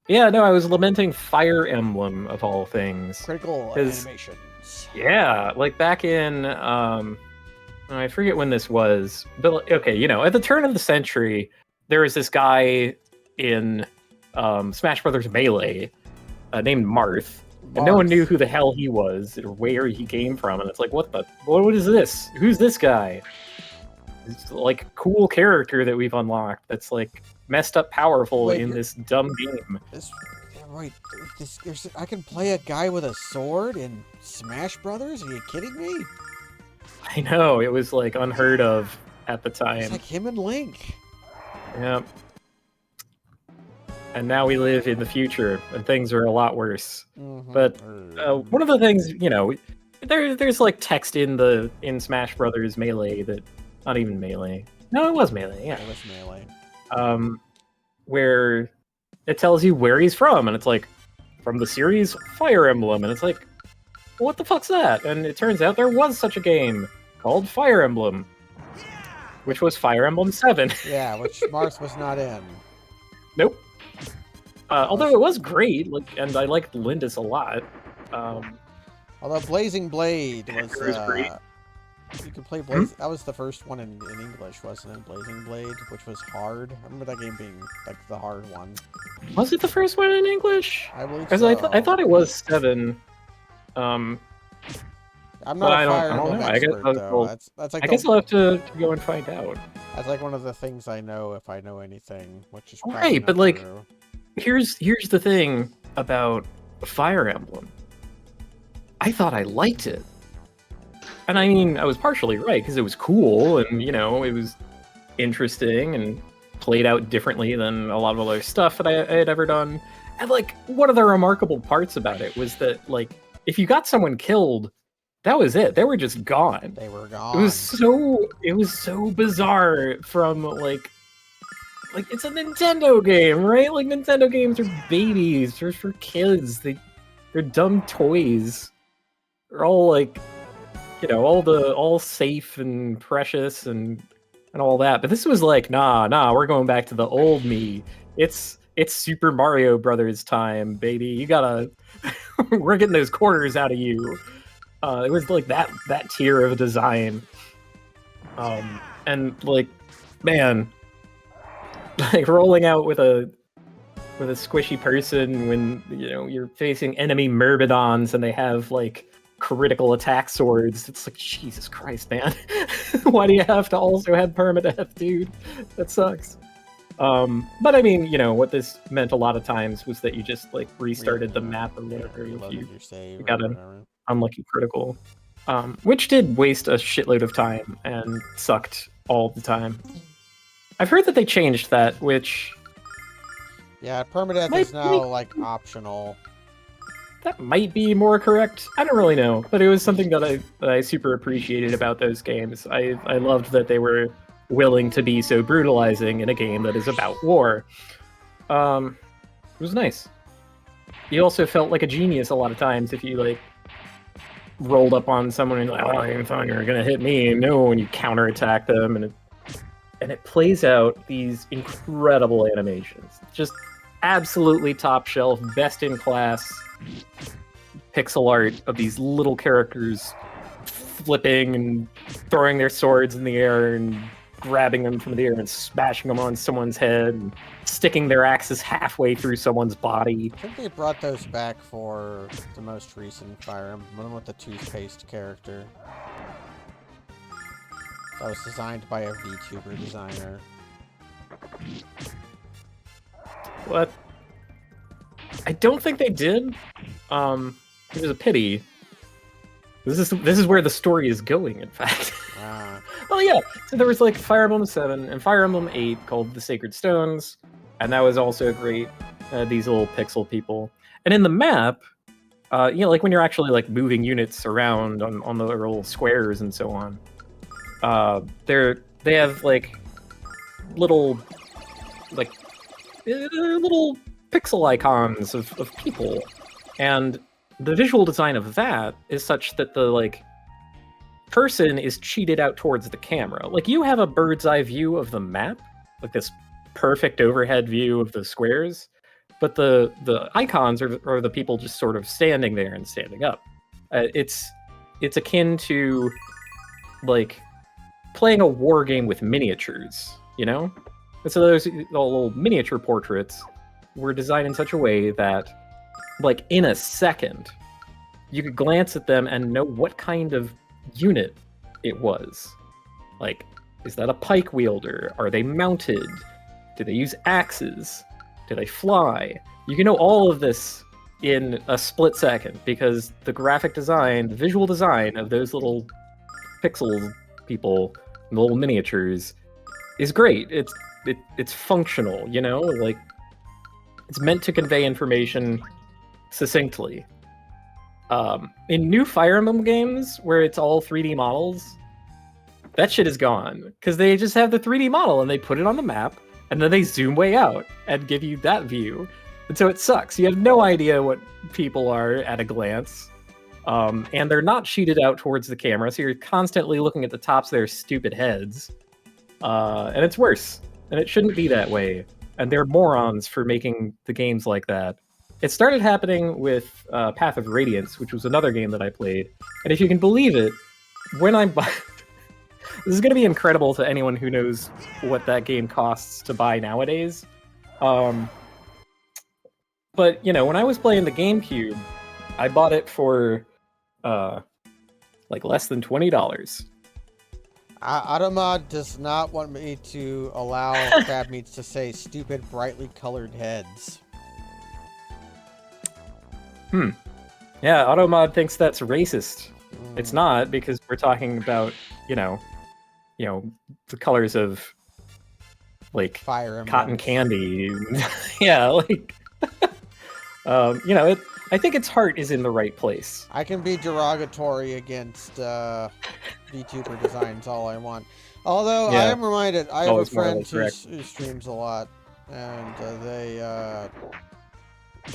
Yeah, no, I was lamenting Fire Emblem of all things. Critical 'Cause- animations. Yeah, like back in I forget when this was, but okay, you know, at the turn of the century, there was this guy in Smash Brothers Melee named Marth, and no one knew who the hell he was or where he came from, and it's like, what is this? Who's this guy? It's like a cool character that we've unlocked that's like messed up powerful Wait, in this dumb game. I can play a guy with a sword in Smash Brothers? Are you kidding me? I know, it was like unheard of at the time. It's like him and Link. Yep. And now we live in the future, and things are a lot worse. Mhm. But one of the things, you know, there's like text in Smash Brothers Melee that, not even Melee. No, it was Melee. Yeah, it was Melee. Where it tells you where he's from, and it's like from the series Fire Emblem, and it's like, what the fuck's that? And it turns out there was such a game called Fire Emblem, which was Fire Emblem 7. Yeah, which Marth was not in. Nope. Although it was great, like, and I liked Lindis a lot. Although Blazing Blade was great. you could play Blaze. That was the first one in English, wasn't it? Blazing Blade, which was hard. I remember that game being like the hard one. Was it the first one in English? I believe Because so. I thought it was 7. I'm but not I a don't- Fire I don't Emblem know. I guess expert, though. I'll- That's like I guess I'll have to go and find out. that's like one of the things I know if I know anything, which is probably Right, not but like, true. here's the thing about Fire Emblem. I thought I liked it. And I mean, I was partially right, because it was cool, and, you know, it was interesting, and played out differently than a lot of other stuff that I had ever done. And, like, one of the remarkable parts about it was that, like, if you got someone killed, that was it. They were just gone. They were gone. It was so bizarre from, like, it's a Nintendo game, right? Like, Nintendo games are babies. They're for kids. They're dumb toys. They're all, like, you know, all safe and precious and all that. But this was like, nah, we're going back to the old me. It's Super Mario Brothers time, baby. You gotta, we're getting those quarters out of you. It was like that tier of design. And like, man, like rolling out with a squishy person when, you know, you're facing enemy Myrmidons and they have like critical attack swords. It's like, Jesus Christ, man. Why do you have to also have permadeath, dude? That sucks. But I mean, you know, what this meant a lot of times was that you just like restarted the map or whatever if you got an unlucky critical. Which did waste a shitload of time and sucked all the time. I've heard that they changed that, which... Yeah, permadeath is now like optional. That might be more correct. I don't really know, but it was something that I super appreciated about those games. I loved that they were willing to be so brutalizing in a game that is about war. It was nice. You also felt like a genius a lot of times if you like rolled up on someone and like, oh, you thought you were gonna hit me. No, and you counterattack them, and it plays out these incredible animations. Just absolutely top shelf, best in class pixel art of these little characters flipping and throwing their swords in the air and grabbing them from the air and smashing them on someone's head and sticking their axes halfway through someone's body. I think they brought those back for the most recent Fire Emblem, one with the toothpaste character. That was designed by a VTuber designer. What? I don't think they did. It was a pity. This is where the story is going, in fact. Well, yeah. So there was like Fire Emblem 7 and Fire Emblem 8 called The Sacred Stones, and that was also great. These little pixel people, and in the map, you know, like when you're actually like moving units around on the little squares and so on. They have like little pixel icons of people, and the visual design of that is such that the like person is cheated out towards the camera. Like you have a bird's eye view of the map, like this perfect overhead view of the squares, but the icons are the people just sort of standing there and standing up. It's akin to like playing a war game with miniatures, you know? And so those little miniature portraits were designed in such a way that, like, in a second, you could glance at them and know what kind of unit it was. Like, is that a pike wielder? Are they mounted? Do they use axes? Do they fly? You can know all of this in a split second because the graphic design, the visual design of those little pixel people, the little miniatures, is great. It's functional, you know? Like, it's meant to convey information succinctly. In new Fire Emblem games, where it's all 3D models, that shit is gone. Because they just have the 3D model, and they put it on the map, and then they zoom way out, and give you that view. And so it sucks. You have no idea what people are at a glance. And they're not cheated out towards the camera, so you're constantly looking at the tops of their stupid heads. And it's worse. And it shouldn't be that way. And they're morons for making the games like that. It started happening with Path of Radiance, which was another game that I played. And if you can believe it, when I buy... This is going to be incredible to anyone who knows what that game costs to buy nowadays. But, you know, when I was playing the GameCube, I bought it for, like, less than $20. Automod does not want me to allow crab meats to say stupid, brightly colored heads. Yeah, Automod thinks that's racist. It's not, because we're talking about, you know, the colors of, like, Fire Emblem. cotton candy. Yeah, like, you know, I think its heart is in the right place. I can be derogatory against VTuber designs all I want. Although, Yeah. I am reminded, I have a Always friend morally who streams a lot, and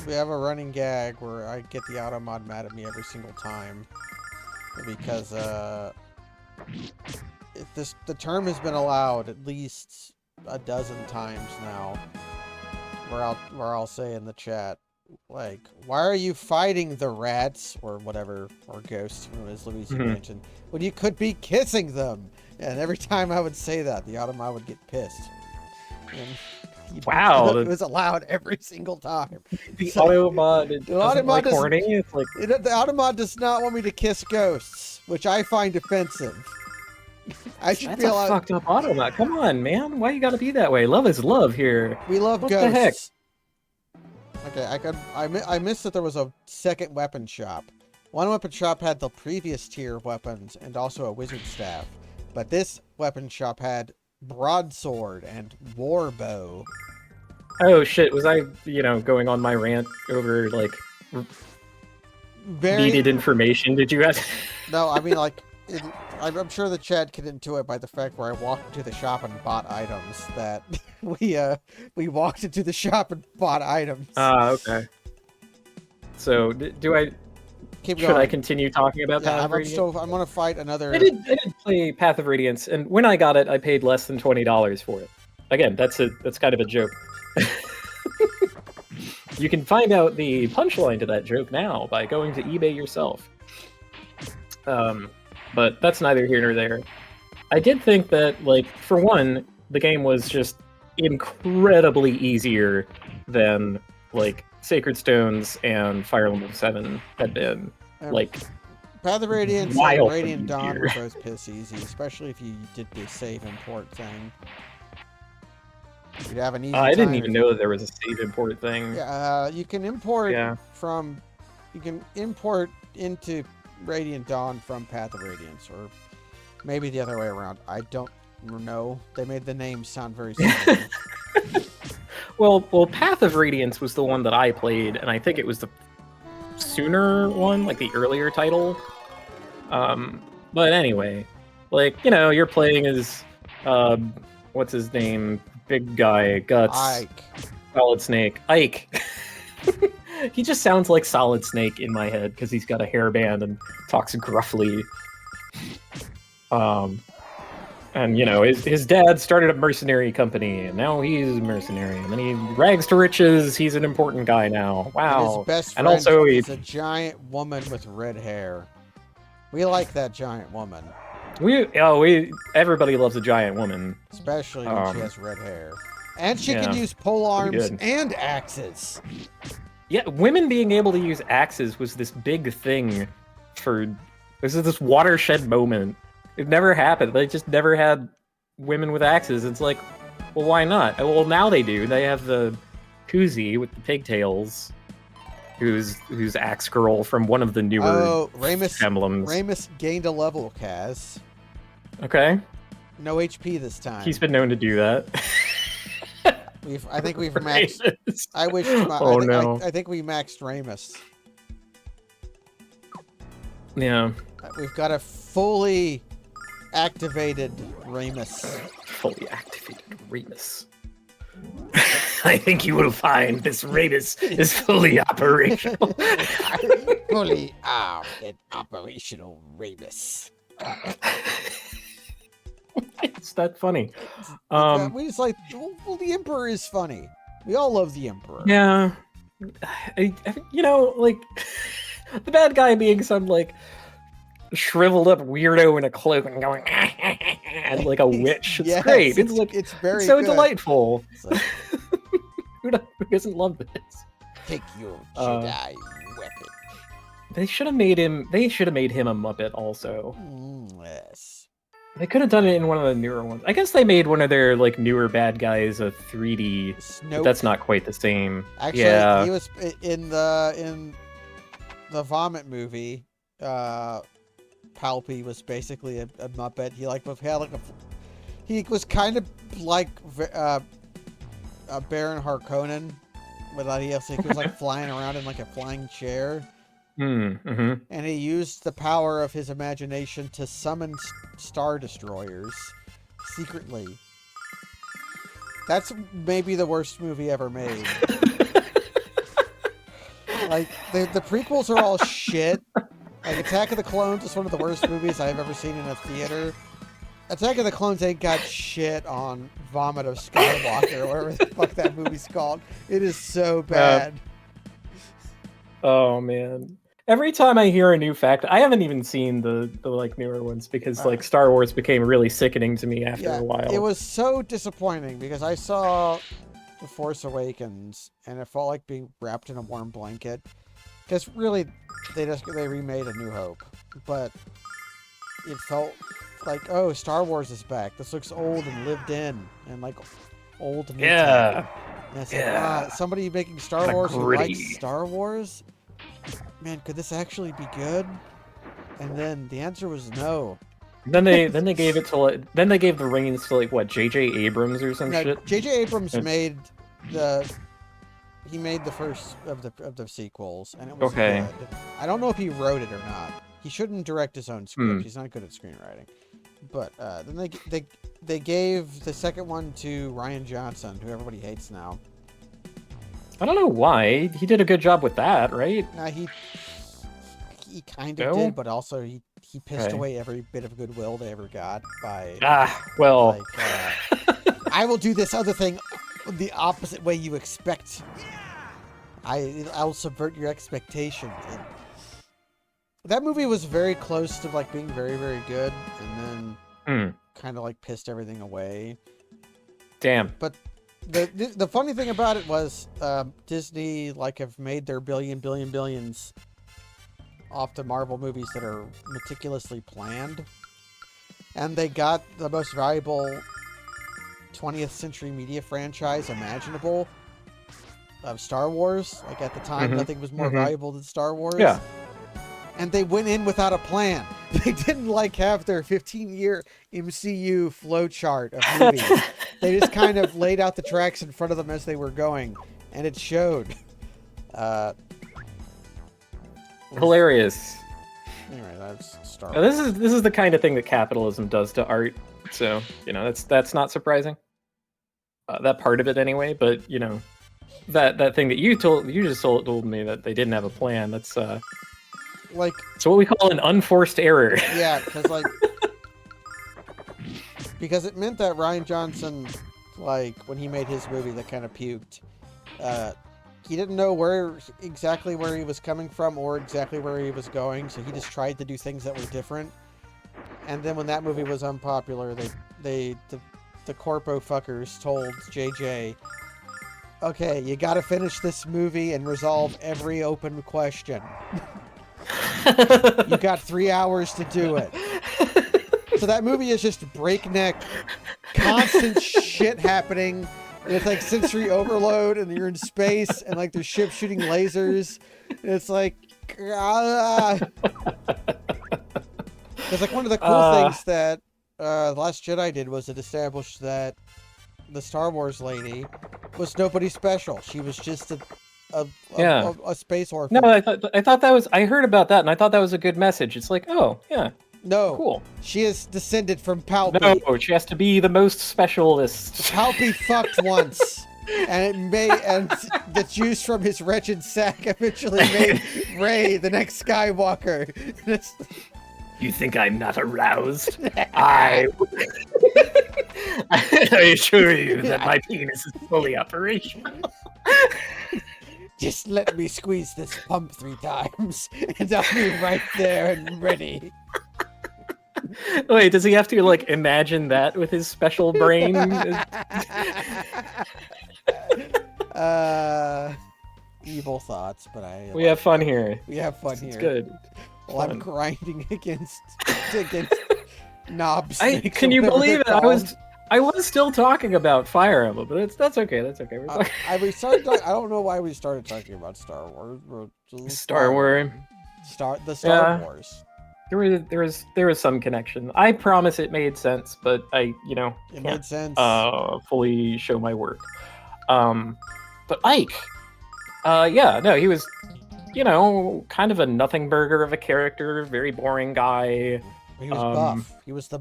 we have a running gag where I get the Automod mad at me every single time. Because, the term has been allowed at least a dozen times now, where I'll say in the chat, like, why are you fighting the rats, or whatever, or ghosts, as Louise mentioned, when you could be kissing them? And every time I would say that, the Automod would get pissed. And Wow. it was allowed every single time. The Automod The doesn't Automod like doesn't- horny. It's like, The Automod does not want me to kiss ghosts, which I find offensive. I should that's be a allowed. fucked up Automod. Come on, man. Why you gotta be that way? Love is love here. We love What the heck? ghosts. Okay, I missed that there was a second weapon shop. One weapon shop had the previous tier of weapons and also a wizard staff, but this weapon shop had broadsword and war bow. Oh shit, was I, going on my rant over, like, needed information? Did you guys? No, I mean, like, I'm sure the chat get into it by the fact where I walked into the shop and bought items that we walked into the shop and bought items. Okay. So, should I continue talking about Path of Radiance? I'm gonna fight another. I did play Path of Radiance, and when I got it, I paid less than $20 for it. Again, that's kind of a joke. You can find out the punchline to that joke now by going to eBay yourself. But that's neither here nor there. I did think that, like, for one, the game was just incredibly easier than, like, Sacred Stones and Fire Emblem 7 had been. Like, Path of Radiance and wildly Radiant Dawn were easier. both piss easy, especially if you did the save import thing. You'd have an easy I didn't time even if know that there was a save import thing. Yeah, you can import Yeah. you can import into Radiant Dawn from Path of Radiance, or maybe the other way around. I don't know. They made the name sound very similar. Well, Path of Radiance was the one that I played, and I think it was the sooner one, like the earlier title. But anyway, like, you're playing as, what's his name? Big guy, Guts. Ike. Solid Snake. Ike. He just sounds like Solid Snake in my head because he's got a hairband and talks gruffly. And his dad started a mercenary company, and now he's a mercenary. And then he rags to riches. He's an important guy now. Wow. And his best and friend also is a giant woman with red hair. We like that giant woman, everybody loves a giant woman, especially when she has red hair, and she can use pole arms and axes. Yeah, women being able to use axes was this big thing this is this watershed moment. It never happened. They just never had women with axes. It's like, well, why not? Well, now they do. They have the koozie with the pigtails, who's Axe Girl from one of the newer emblems. Ramus gained a level, Kaz. Okay. No HP this time. He's been known to do that. I think we've maxed. I wish. No. I think we maxed Ramus. Yeah. We've got a fully activated Ramus. Fully activated Ramus. I think you will find this Ramus is fully operational. Fully armed and operational Ramus. It's that funny. We just like, well, the Emperor is funny. We all love the Emperor. Yeah. Like, the bad guy being some, like, shriveled up weirdo in a cloak and going, and like a witch. It's great. It's very so good. Delightful. Like, who doesn't love this? Take your Jedi weapon. They should have made him a Muppet also. Yes. They could have done it in one of the newer ones. I guess they made one of their like newer bad guys a 3D. But that's not quite the same. Actually, he was in the Vomit movie. Palpy was basically a Muppet. He was kind of like Baron Harkonnen, without he was like flying around in like a flying chair. Mm-hmm. And he used the power of his imagination to summon Star Destroyers secretly. That's maybe the worst movie ever made. Like, the prequels are all shit. Like, Attack of the Clones is one of the worst movies I've ever seen in a theater. Attack of the Clones ain't got shit on Vomit of Skywalker, or whatever the fuck that movie's called. It is so bad. Oh, man. Every time I hear a new fact, I haven't even seen the like newer ones because like Star Wars became really sickening to me after a while. It was so disappointing because I saw The Force Awakens and it felt like being wrapped in a warm blanket. Because really, they remade A New Hope, but it felt like, oh, Star Wars is back. This looks old and lived in and like old and yeah. And it's like, somebody making Star Wars who likes Star Wars. Man, could this actually be good? And then the answer was no. Then they gave it to they gave the reins to like what, J.J. Abrams or some shit. J.J. Abrams made the first of the sequels, and it was good. I don't know if he wrote it or not. He shouldn't direct his own script. He's not good at screenwriting. But then they gave the second one to Rian Johnson, who everybody hates now. I don't know why. He did a good job with that, right? He kind of did, but also he pissed away every bit of goodwill they ever got by I will do this other thing the opposite way you expect. I'll subvert your expectations. And that movie was very close to like being very, very good, and then kind of like pissed everything away. Damn. But the funny thing about it was Disney like have made their billions off the Marvel movies that are meticulously planned, and they got the most valuable 20th century media franchise imaginable of Star Wars. Like at the time, nothing was more valuable than Star Wars. Yeah. And they went in without a plan. They didn't like have their 15-year MCU flowchart of movies. They just kind of laid out the tracks in front of them as they were going, and it showed. Hilarious. Anyway, that's Star Wars. This is the kind of thing that capitalism does to art. So that's not surprising. That part of it anyway. But that thing that you just told me that they didn't have a plan. That's Like, so what we call an unforced error. yeah, because it meant that Ryan Johnson, like, when he made his movie that kind of puked, he didn't know exactly where he was coming from or exactly where he was going, so he just tried to do things that were different. And then when that movie was unpopular, the corpo fuckers told JJ, okay, you gotta finish this movie and resolve every open question. You got 3 hours to do it. So that movie is just breakneck, constant shit happening. And it's like sensory overload, and you're in space, and like there's ships shooting lasers. And it's like, it's like one of the cool things that The Last Jedi did was it established that the Star Wars lady was nobody special. She was just a space orphan. No, I thought that was. I heard about that, and I thought that was a good message. It's like, oh yeah, no, cool. She is descended from Palpy. No, she has to be the most specialist. Palpy fucked once, and the juice from his wretched sack eventually made Rey the next Skywalker. You think I'm not aroused? I assure you that my penis is fully operational. Just let me squeeze this pump 3 times, and I'll be right there and ready. Wait, does he have to, like, imagine that with his special brain? Evil thoughts, but we have fun here. We have fun here. It's good. Well, I'm grinding against knobs. Can you believe it? I was still talking about Fire Emblem, but that's okay. That's okay. We started. I don't know why we started talking about Star Wars. Star Wars. Star Wars. There was some connection. I promise it made sense, but it made sense. Fully show my work. But Ike, he was, kind of a nothing burger of a character, very boring guy. He was buff. He was the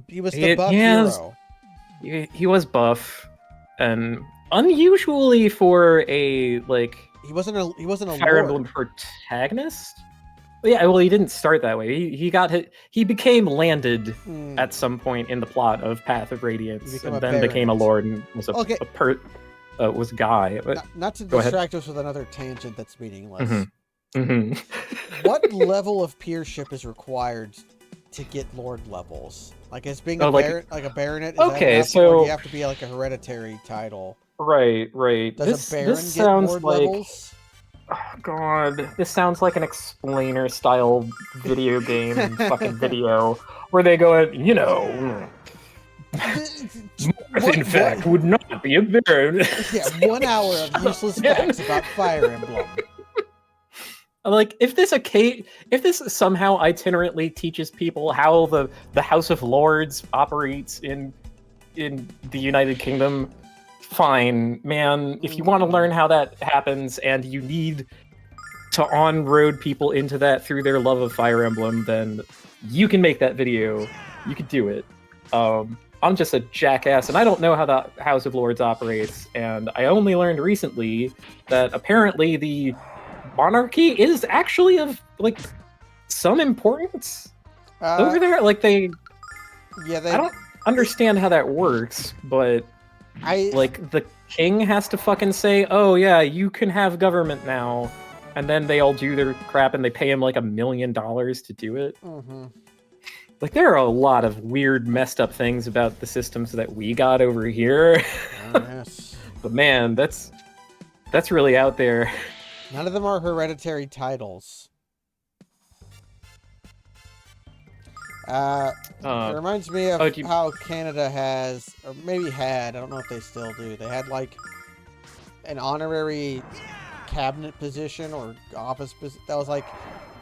buff hero. He was buff, and unusually for a he wasn't a Fire Emblem protagonist. Yeah, well, he didn't start that way. He became landed at some point in the plot of Path of Radiance, and then became a lord and was was a guy. But not to distract us with another tangent that's meaningless. What level of peership is required to get lord levels? Like, as being a baronet? Okay, so or do you have to be like a hereditary title? Right. Does a baron get lord levels? Oh god, this sounds like an explainer style video game fucking video where they go, in fact, would not be a baron. Yeah, 1 hour of useless facts about Fire Emblem. Like, if this somehow itinerantly teaches people how the House of Lords operates in the United Kingdom, fine, man. If you want to learn how that happens and you need to on-road people into that through their love of Fire Emblem, then you can make that video. You could do it. I'm just a jackass, and I don't know how the House of Lords operates, and I only learned recently that apparently the monarchy is actually of, some importance over there. I don't understand how that works, but the king has to fucking say, oh yeah, you can have government now, and then they all do their crap and they pay him $1 million to do it. There are a lot of weird, messed up things about the systems that we got over here. Oh, yes. But man, that's really out there. None of them are hereditary titles. It reminds me of how Canada has, or maybe had, I don't know if they still do, they had an honorary cabinet position or office position that was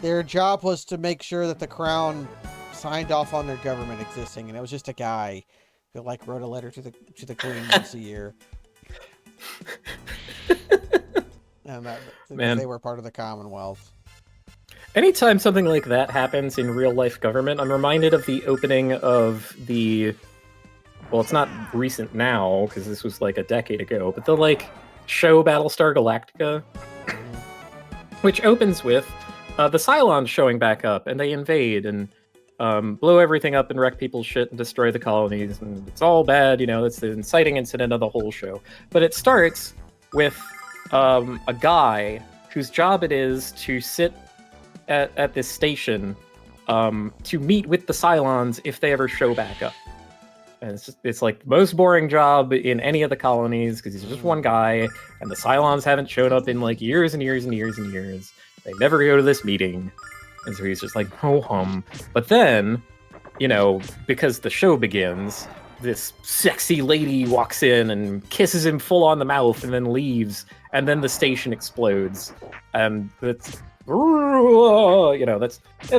their job was to make sure that the crown signed off on their government existing, and it was just a guy who wrote a letter to the queen once a year. And they were part of the Commonwealth. Anytime something like that happens in real life government, I'm reminded of the opening of well, it's not recent now because this was a decade ago, but show Battlestar Galactica, which opens with the Cylons showing back up, and they invade and blow everything up and wreck people's shit and destroy the colonies, and it's all bad. It's the inciting incident of the whole show. But it starts with a guy whose job it is to sit at this station to meet with the Cylons if they ever show back up. And it's like the most boring job in any of the colonies because he's just one guy, and the Cylons haven't shown up in like years and years and years and years. They never go to this meeting. And so he's just like, ho hum. But then, because the show begins, this sexy lady walks in and kisses him full on the mouth and then leaves. And then the station explodes. And that's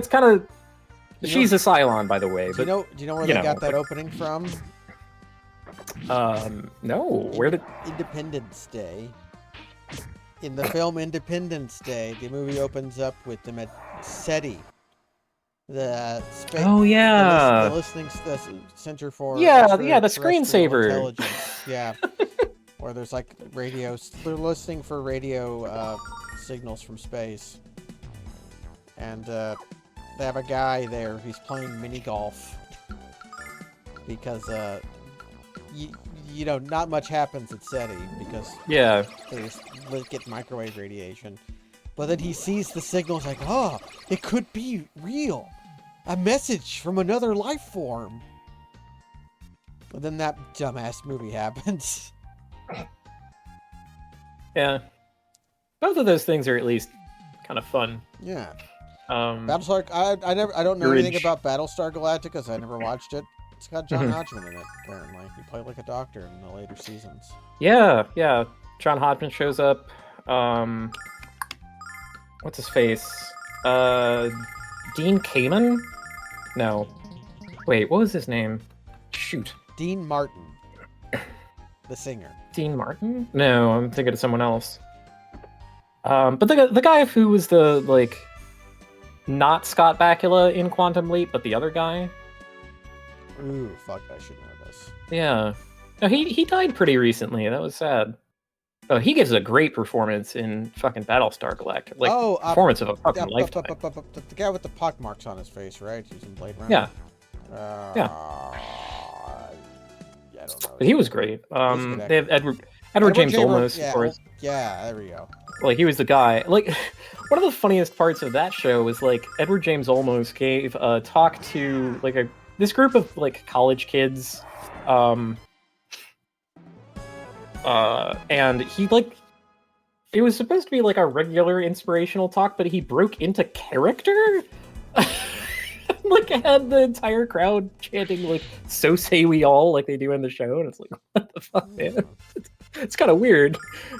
kind of... She's a Cylon, by the way. But, do you know where they got that opening from? No. Where did... Independence Day. In the film Independence Day, the movie opens up with them at SETI. The Center for the screensaver Intelligence. Yeah. Where there's like radios. They're listening for radio signals from space. And they have a guy there who's playing mini golf because not much happens at SETI because they just get microwave radiation. But then he sees the signals like, oh, it could be real, a message from another life form. But then that dumbass movie happens. Yeah, both of those things are at least kind of fun. Yeah. Battlestar. I don't know anything about Battlestar Galactica because I never watched it. It's got John Hodgman in it. Apparently, he played like a doctor in the later seasons. Yeah. John Hodgman shows up. What's his face? Dean Kamen? No. Wait, what was his name? Shoot. Dean Martin, the singer. Dean Martin? No, I'm thinking of someone else. But the guy who was the not Scott Bakula in Quantum Leap, but the other guy. Ooh, fuck! I should know this. Yeah. No, he died pretty recently. That was sad. Oh, he gives a great performance in fucking Battlestar Galactica. Performance of a fucking lifetime. The guy with the pock marks on his face, right? He's in Blade Runner. Yeah. I don't know. But he was great. They have Edward James Olmos, of course. Yeah, there we go. He was the guy. One of the funniest parts of that show was Edward James Olmos gave a talk to this group of college kids, and he it was supposed to be a regular inspirational talk, but he broke into character. Had the entire crowd chanting "So say we all" like they do in the show, and it's what the fuck, man? It's kind of weird.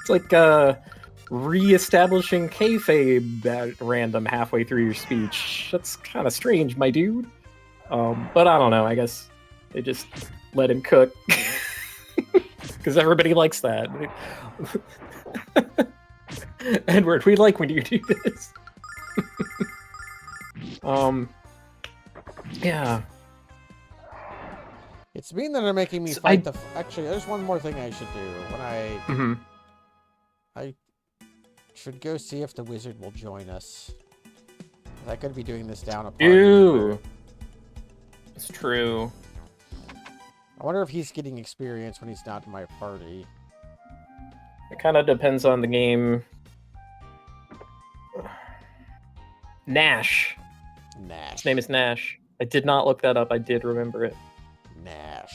It's re-establishing kayfabe at random halfway through your speech. That's kind of strange, my dude. But I don't know. I guess they just let him cook because everybody likes that. Edward, we like when you do this. Yeah. It's mean that they're making me fight Actually, there's one more thing I should do. When I should go see if the wizard will join us. I could be doing this down a party. Ew. It's true. I wonder if he's getting experience when he's not in my party. It kind of depends on the game. Nash. His name is Nash. I did not look that up. I did remember it. Nash.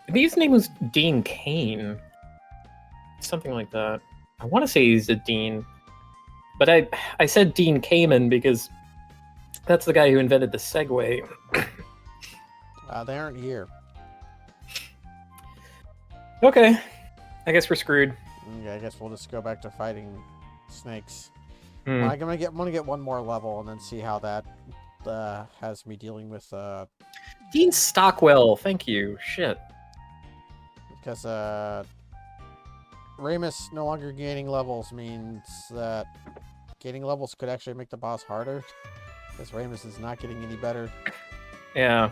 I think his name was Dean Cain. Something like that. I want to say he's a dean. But I said Dean Kamen because that's the guy who invented the Segway. They aren't here. Okay. I guess we're screwed. Yeah, I guess we'll just go back to fighting snakes. I'm gonna get one more level and then see how that has me dealing with Dean Stockwell. Thank you. Shit. Because Ramus no longer gaining levels means that gaining levels could actually make the boss harder. Because Ramus is not getting any better. Yeah.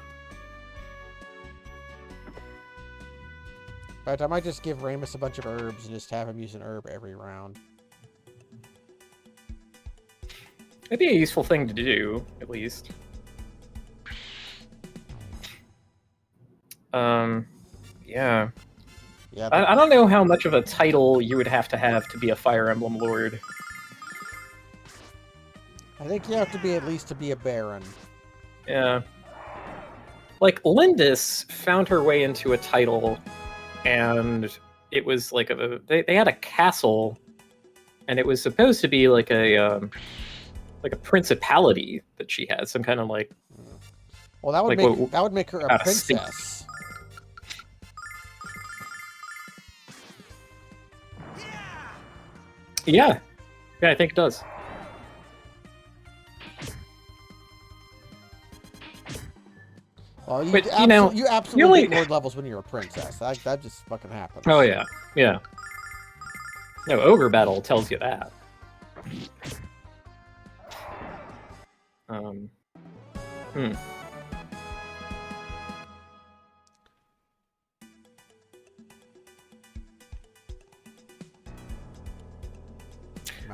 fact, I might just give Ramus a bunch of herbs and just have him use an herb every round. It'd be a useful thing to do, at least. Yeah. Yeah. I don't know how much of a title you would have to be a Fire Emblem Lord. I think you have to be at least to be a Baron. Yeah. Like, Lindis found her way into a title, and it was like they had a castle, and it was supposed to be like a principality that she had, some kind of like. Well, that would like that would make her a princess. Yeah, I think it does. Well, you, But, you absolutely only- get Lord levels when you're a princess. That just fucking happens. Oh yeah. No, Ogre Battle tells you that.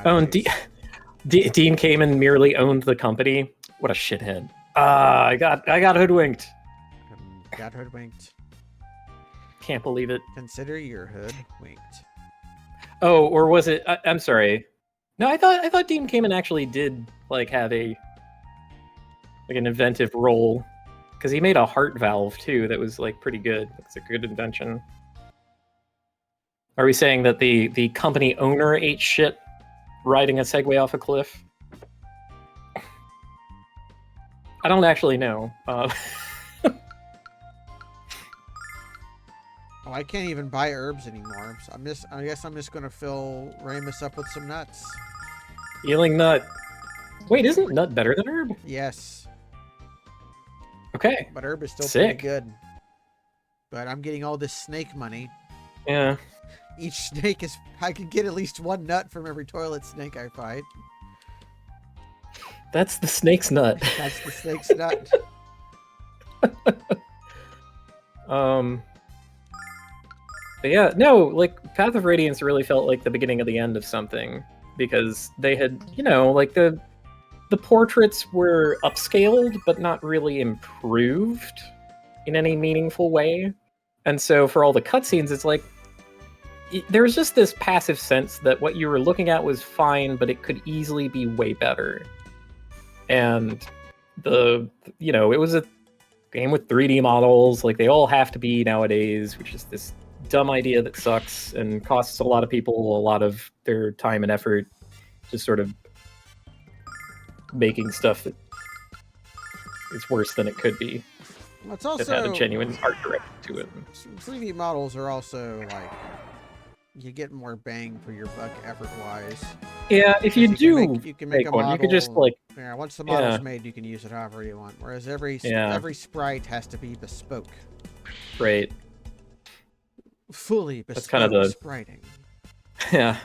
Oh, and Dean came and merely owned the company. What a shithead! I got hoodwinked. Got hoodwinked. Can't believe it. Consider your hoodwinked. Oh, or was it? I'm sorry. No, I thought Dean came and actually did like have an inventive role, because he made a heart valve too that was like pretty good. It's a good invention. Are we saying that the company owner ate shit riding a Segway off a cliff? I don't actually know. Oh, I can't even buy herbs anymore. So I guess I'm just gonna fill Ramus up with some nuts. Healing nut. Wait, isn't nut better than herb? Yes. Okay. But herb is still Sick. pretty good. But I'm getting all this snake money. Yeah. Each snake is... I can get at least one nut from every toilet snake I fight. That's the snake's nut. That's the snake's nut. But yeah, no, like Path of Radiance really felt like the beginning of the end of something, because they had, like the portraits were upscaled but not really improved in any meaningful way. And so for all the cutscenes, it's like there's just this passive sense that what you were looking at was fine, but it could easily be way better. And it was a game with 3D models, like they all have to be nowadays, which is this dumb idea that sucks and costs a lot of people a lot of their time and effort, just sort of making stuff that is worse than it could be. It's also... It had a genuine art direction to it. 3D models are also like... You get more bang for your buck effort-wise. Yeah, if you do you can make a one, model, you could just like... Yeah, once the model's made, you can use it however you want. Whereas every sprite has to be bespoke. Right. Fully bespoke That's kind of the... spriting. Yeah.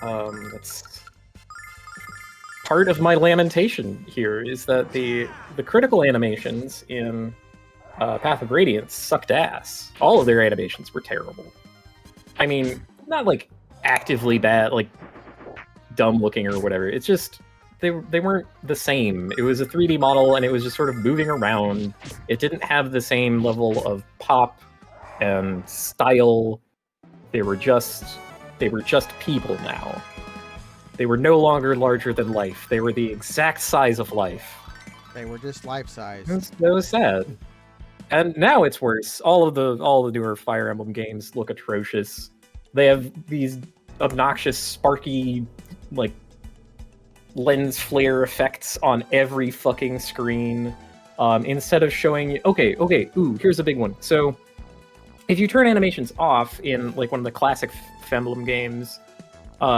That's... Part of my lamentation here is that the critical animations in Path of Radiance sucked ass. All of their animations were terrible. I mean, not like actively bad, like dumb looking or whatever. It's just they weren't the same. It was a 3D model and it was just sort of moving around. It didn't have the same level of pop and style. They were just people now. They were no longer larger than life. They were the exact size of life. They were just life size. That was sad. And now it's worse. All the newer Fire Emblem games look atrocious. They have these obnoxious, sparky, like, lens flare effects on every fucking screen. Instead of showing you, okay, ooh, here's a big one. So, if you turn animations off in like one of the classic Fire Emblem games,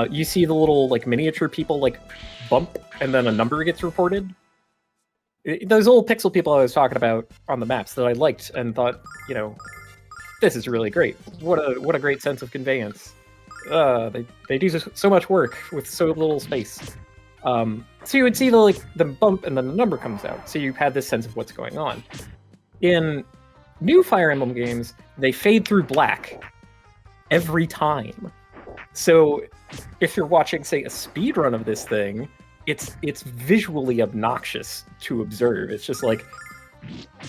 you see the little like miniature people like bump, and then a number gets reported. Those little pixel people I was talking about on the maps that I liked and thought, this is really great. What a great sense of conveyance. They do so much work with so little space. So you would see the bump and then the number comes out. So you had this sense of what's going on. In new Fire Emblem games, they fade through black every time. So if you're watching, say, a speed run of this thing, it's visually obnoxious to observe. It's just like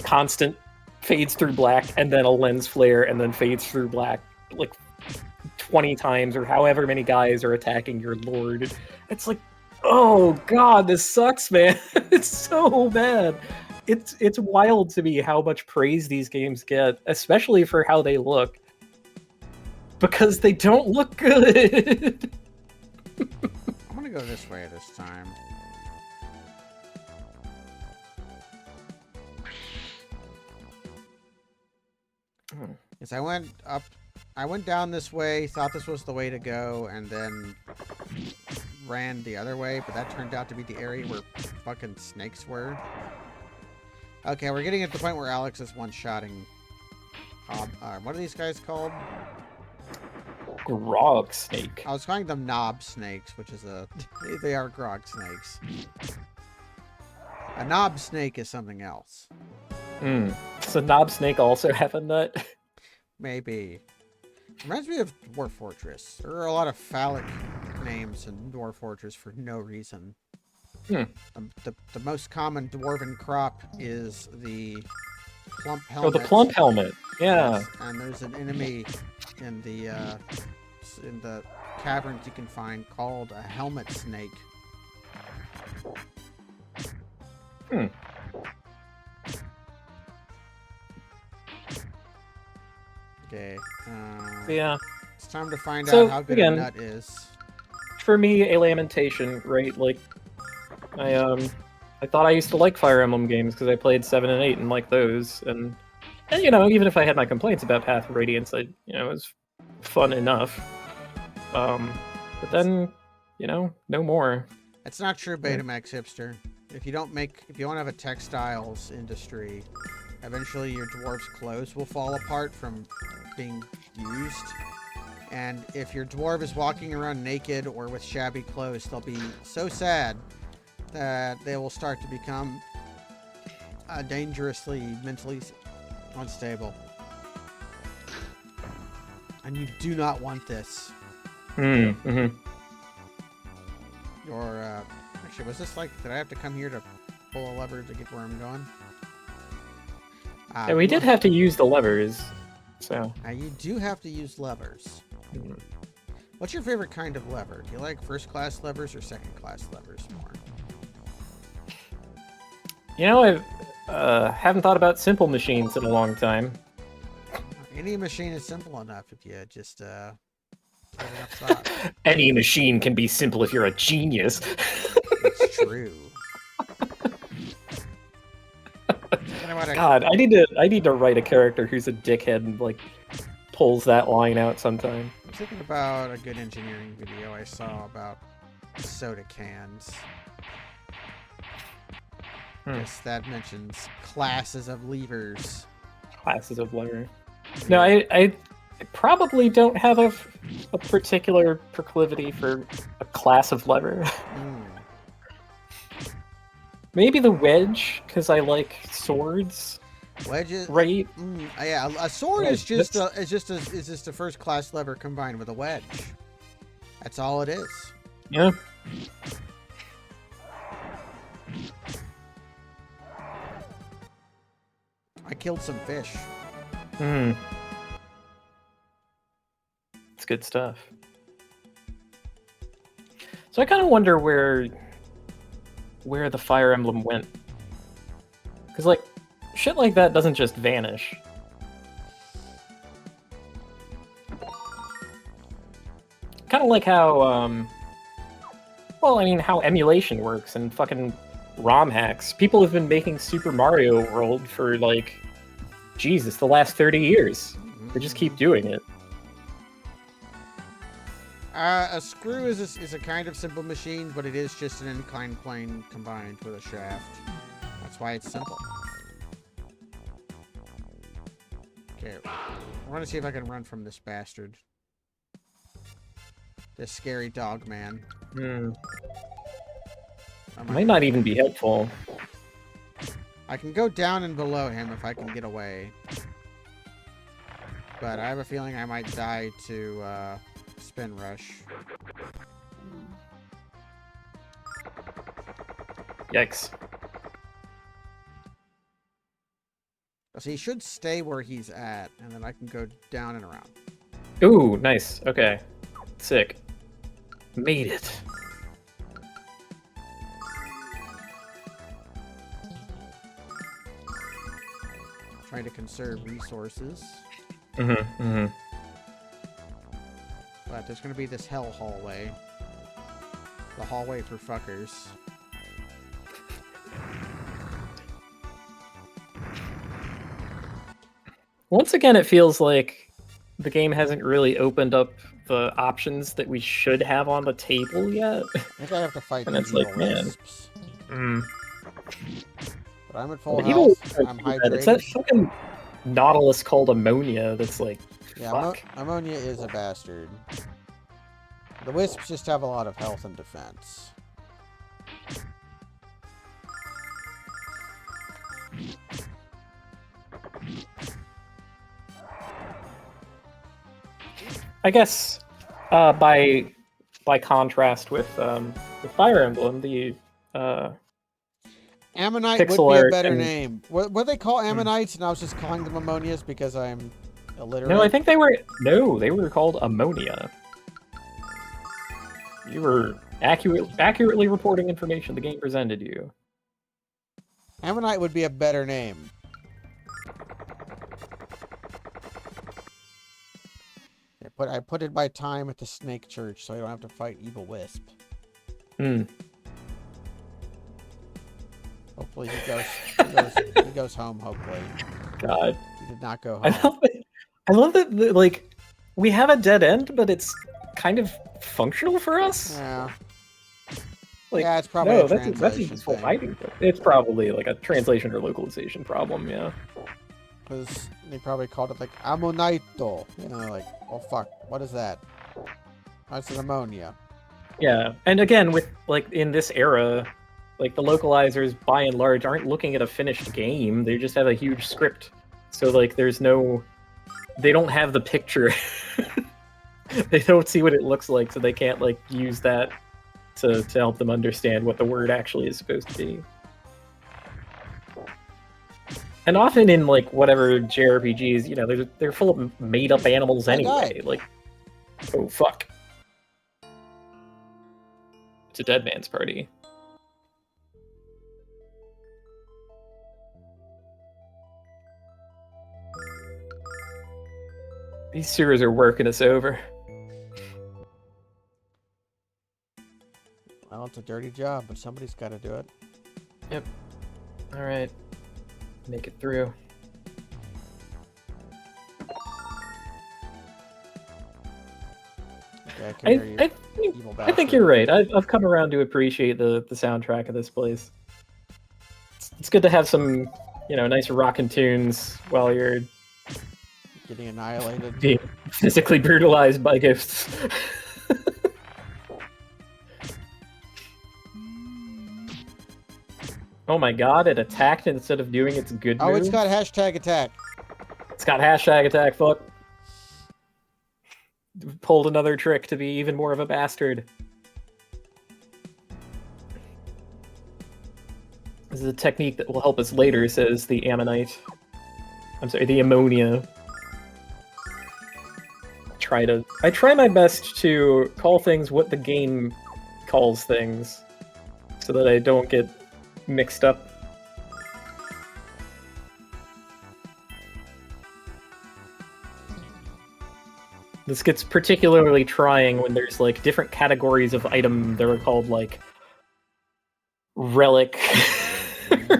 constant fades through black, and then a lens flare, and then fades through black like 20 times, or however many guys are attacking your lord. It's like, oh god, this sucks, man. It's so bad. It's wild to me how much praise these games get, especially for how they look, because they don't look good. I'm gonna go this way this time. Yes, I went down this way, thought this was the way to go, and then ran the other way, but that turned out to be the area where fucking snakes were. Okay, we're getting at the point where Alex is one-shotting what are these guys called? Grog snake. I was calling them knob snakes, which is they are grog snakes. A knob snake is something else. Does a knob snake also have a nut? Maybe. Reminds me of Dwarf Fortress. There are a lot of phallic names in Dwarf Fortress for no reason. The most common dwarven crop is the plump helmet. Oh, the plump helmet. Yeah. Yes, and there's an enemy in the caverns you can find called a helmet snake. Okay. Yeah. It's time to find So, out how good again, a nut is. For me, a lamentation, right? Like, I thought I used to like Fire Emblem games because I played 7 and 8 and liked those, and you know, even if I had my complaints about Path of Radiance, it was fun enough. But then, no more. It's not true, Betamax hipster. If you don't have a textiles industry, eventually your dwarf's clothes will fall apart from being used. And if your dwarf is walking around naked or with shabby clothes, they'll be so sad that they will start to become dangerously mentally unstable. And you do not want this. Or, actually, was this did I have to come here to pull a lever to get where I'm going? Yeah, we did have to use the levers, so. You do have to use levers. What's your favorite kind of lever? Do you like first-class levers or second-class levers more? I haven't thought about simple machines in a long time. Any machine is simple enough if you just give enough thought. Any machine can be simple if you're a genius. It's true. God, I need to write a character who's a dickhead and pulls that line out sometime. I'm thinking about a good engineering video I saw about soda cans. Yes, that mentions classes of levers. Classes of lever. No, I probably don't have a particular proclivity for a class of lever. Maybe the wedge, because I like swords. Wedges, right? Yeah, a sword is just a first class lever combined with a wedge. That's all it is. Yeah. I killed some fish. It's good stuff. So I kind of wonder where the Fire Emblem went. Because, shit like that doesn't just vanish. Kind of like how, how emulation works and fucking ROM hacks. People have been making Super Mario World for, Jesus, the last 30 years. They just keep doing it. A screw is a kind of simple machine, but it is just an inclined plane combined with a shaft. That's why it's simple. Okay, I want to see if I can run from this bastard. This scary dog man. Might not even be helpful. I can go down and below him if I can get away. but I have a feeling I might die to Spin Rush. Yikes. So he should stay where he's at, and then I can go down and around. Ooh, nice. Okay. Sick. Made it. Trying to conserve resources. Mm-hmm. But there's going to be this hell hallway. The hallway for fuckers. Once again, it feels like the game hasn't really opened up the options that we should have on the table yet. I think I have to fight And the it's evil like, man. wisps. Mm. But I'm at full The health. evil I'm it's that hydrated. fucking nautilus called ammonia that's like, Yeah, fuck. ammonia is a bastard. The wisps just have a lot of health and defense. I guess by contrast with Fire Emblem, the Ammonite Pixel would be a art better and- name. What they call ammonites, and I was just calling them ammonias because I'm illiterate. no, I think they were called ammonia. You were accurately reporting information the game presented you. Ammonite would be a better name. I put in my time at the Snake Church so I don't have to fight Evil Wisp. Hmm. Hopefully he goes home, hopefully. God. He did not go I home. love that like we have a dead end, but it's kind of functional for us. Yeah. Like, Yeah, it's probably no, a that's a translation useful thing. hiding place. It's probably like a translation or localization problem, yeah. Because they probably called it like ammonito. You know, like, oh fuck, what is that? Oh, it's an ammonia. Yeah, and again, with like in this era, like the localizers by and large aren't looking at a finished game. They just have a huge script. So like they don't have the picture. They don't see what it looks like, so they can't like use that to help them understand what the word actually is supposed to be. And often in like whatever JRPGs, you know, they're full of made up animals I anyway. died. Like, oh fuck. It's a dead man's party. These sewers are working us over. Well, it's a dirty job, but somebody's got to do it. Yep. All right. Make it through. Okay, I can hear you, evil I think bastard. you're right. I've come around to appreciate the soundtrack of this place. It's good to have some, you know, nice rockin' tunes while you're Getting annihilated. being physically brutalized by ghosts. Oh my god, it attacked instead of doing its good Oh, move. it's got hashtag attack. It's got hashtag attack, fuck. Pulled another trick to be even more of a bastard. This is a technique that will help us later, says the ammonite. I'm sorry, the ammonia. I try my best to call things what the game calls things, so that I don't get mixed up. This gets particularly trying when there's like different categories of item that are called like relic.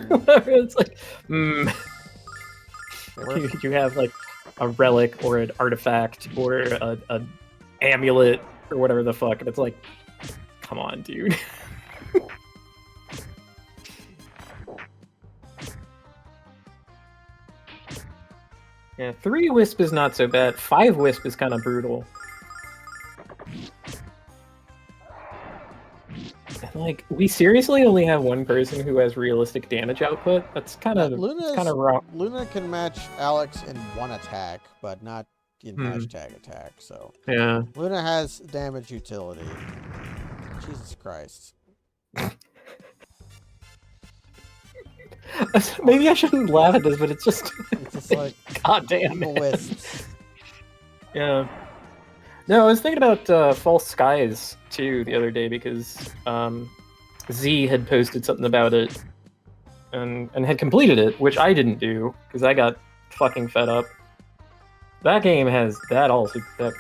Whatever. It's like, you have like a relic or an artifact or a amulet or whatever the fuck, and it's like, come on, dude. Yeah, 3 Wisp is not so bad. 5 Wisp is kind of brutal. And, like, we seriously only have one person who has realistic damage output? That's kind of wrong. Luna can match Alex in one attack, but not in Hmm. hashtag attack. So Yeah. Luna has damage utility. Jesus Christ. Maybe I shouldn't laugh at this, but it's just It's just like God damn evil it. wisps. Yeah. No, I was thinking about False Skies too the other day because Z had posted something about it and had completed it, which I didn't do because I got fucking fed up. That game has that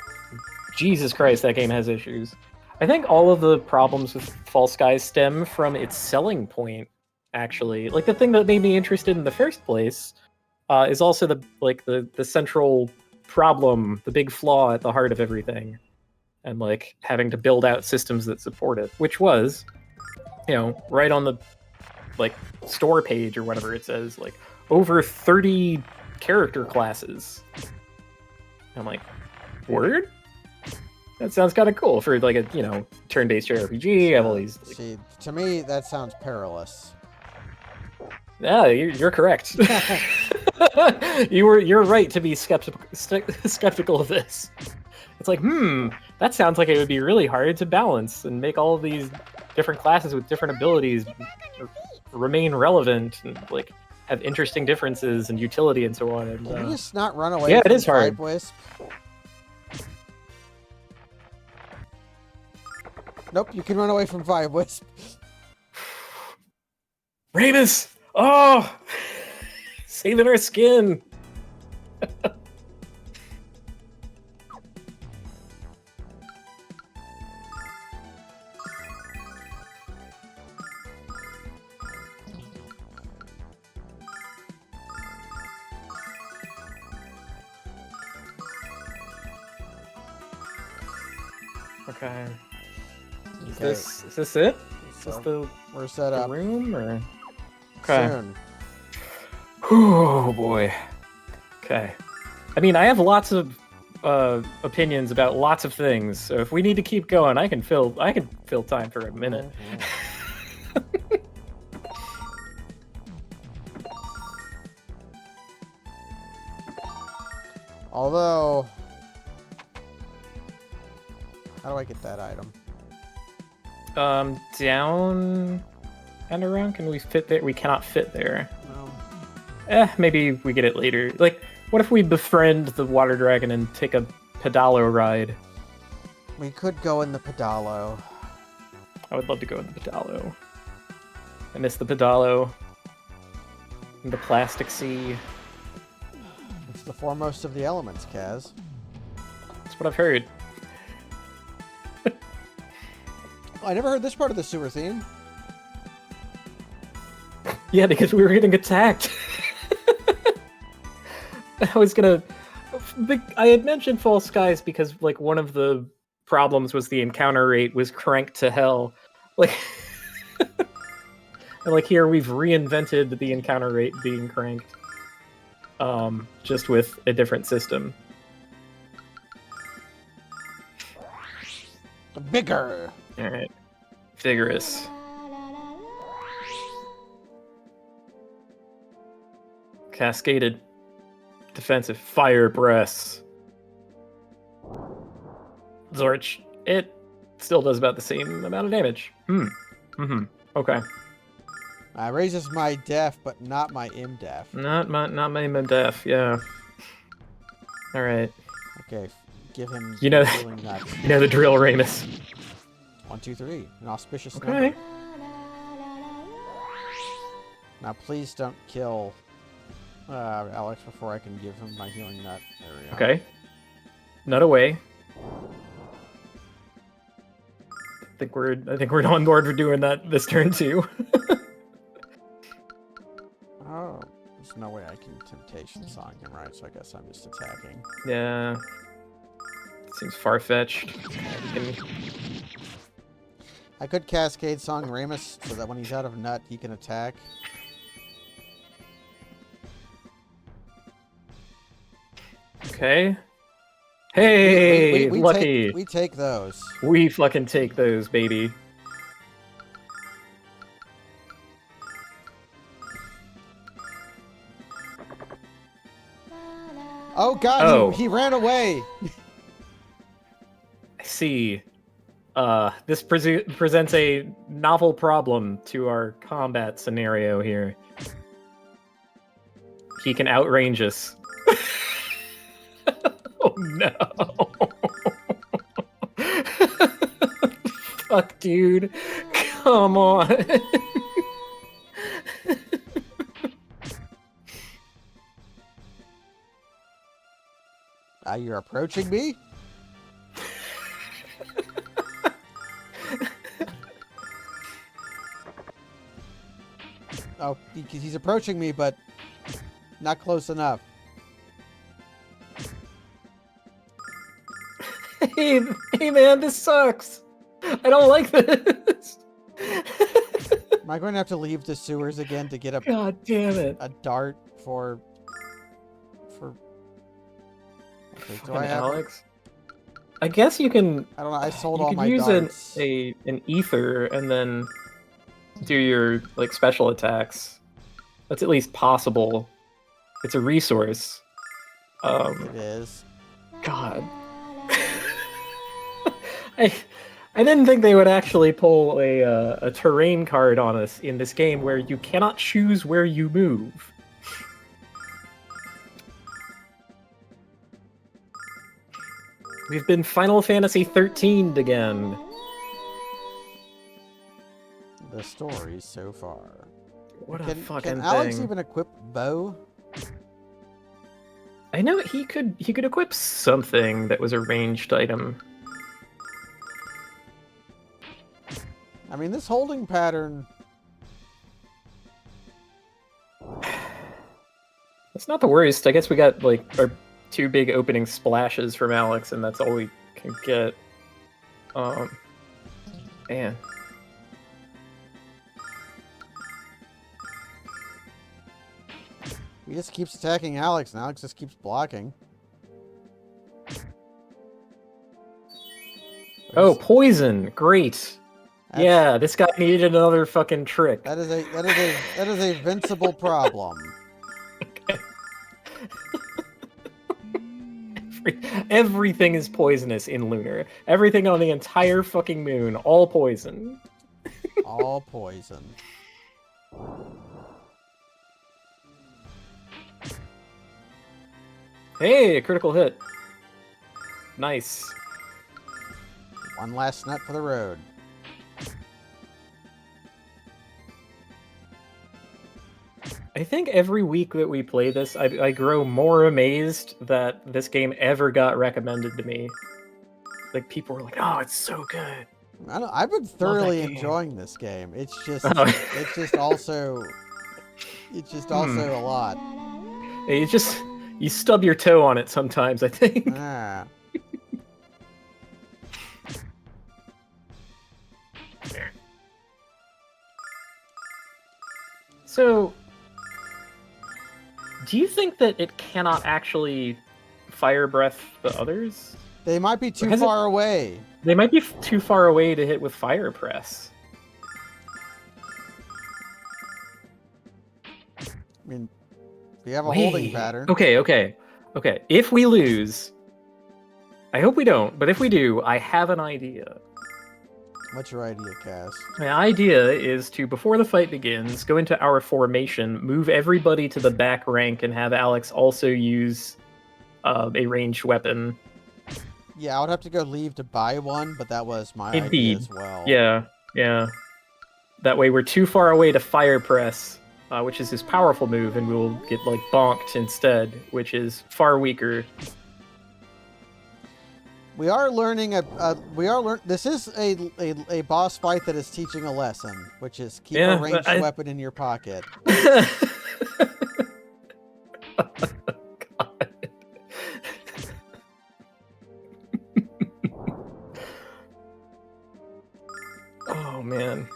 Jesus Christ, that game has issues. I think all of the problems with False Skies stem from its selling point, actually. Like the thing that made me interested in the first place is also the central problem, the big flaw at the heart of everything. And like having to build out systems that support it, which was, right on the like store page or whatever it says, like over 30 character classes. I'm like, word? That sounds kind of cool for like a turn-based JRPG. I have all these. Like... See, to me, that sounds perilous. Yeah, you're correct. You're right to be skeptical of this. It's like, that sounds like it would be really hard to balance and make all of these different classes with different abilities remain relevant and like have interesting differences and utility and so on. And, Can you just not run away yeah, from it is hard. Vibe Wisp? Nope, you can run away from Vibe Wisp. Ramus! Oh! Saving our skin! Okay. Is this it? Is this the We're set up. room or? Okay. Soon. Oh boy. Okay. I mean, I have lots of opinions about lots of things, so if we need to keep going, I can fill time for a minute. Although, how do I get that item? Down and around. Can we fit there? We cannot fit there. No. Maybe we get it later. Like, what if we befriend the water dragon and take a pedalo ride? We could go in the Pedalo. I would love to go in the pedalo. I miss the pedalo. And the plastic sea. It's the foremost of the elements, Kaz. That's what I've heard. I never heard this part of the sewer theme. Yeah, because we were getting attacked. I had mentioned False Skies because like one of the problems was the encounter rate was cranked to hell. Like, and like here we've reinvented the encounter rate being cranked, just with a different system. Bigger. All right, vigorous. Cascaded. Defensive fire breaths. Zorch. It still does about the same amount of damage. Okay. Raises my def, but not my im-def. Not my def, yeah. Alright. Okay, give him healing nuts. You know the drill, Ramus. 1, 2, 3. An auspicious Okay. number. Now please don't kill Alex before I can give him my healing nut. There we go. Okay. Nut away. I think we're on board for doing that this turn too. Oh, there's no way I can temptation song him, right? So I guess I'm just attacking. Yeah. Seems far-fetched. I could cascade song Ramus so that when he's out of nut, he can attack. Okay. Hey, lucky. We take those. We fucking take those, baby. Oh God, Oh. he ran away. I see. This presents a novel problem to our combat scenario here. He can outrange us. Oh no. Fuck, dude. Come on. You're approaching me? Oh, he's approaching me, but not close enough. Hey man, this sucks. I don't like this. Am I going to have to leave the sewers again to get God damn it. a dart for... Okay, do I have... Alex? I guess you can... I don't know, I sold you all could my use darts. an ether and then do your like special attacks. That's at least possible. It's a resource. It is. God. I didn't think they would actually pull a terrain card on us in this game where you cannot choose where you move. We've been Final Fantasy 13'd again. The stories so far. What a Can fucking thing. Alex even equip bow? I know he could equip something that was a ranged item. I mean, this holding pattern... It's not the worst. I guess we got like our 2 big opening splashes from Alex, and that's all we can get. Man. He just keeps attacking Alex, and Alex just keeps blocking. Oh, poison! Great. That's- Yeah, this guy needed another fucking trick. That is a vincible problem. Everything is poisonous in Lunar. Everything on the entire fucking moon, all poison. All poison. Hey, a critical hit. Nice. One last nut for the road. I think every week that we play this, I grow more amazed that this game ever got recommended to me. Like, people were like, oh, it's so good. I've been thoroughly game. enjoying this game. It's just, Oh. it's just also a lot. You you stub your toe on it sometimes, I think. Ah. So, do you think that it cannot actually fire breath the others? They might be too Has it- far away. They might be too far away to hit with fire press. I mean, we have a holding pattern. Okay. If we lose, I hope we don't, but if we do, I have an idea. What's your idea, Cass? My idea is to, before the fight begins, go into our formation, move everybody to the back rank, and have Alex also use a ranged weapon. Yeah, I would have to go leave to buy one, but that was my idea Indeed. as well. Yeah. That way we're too far away to fire press, which is his powerful move, and we'll get like bonked instead, which is far weaker. We are learning this is a boss fight that is teaching a lesson, which is keep a ranged weapon in your pocket. Oh man.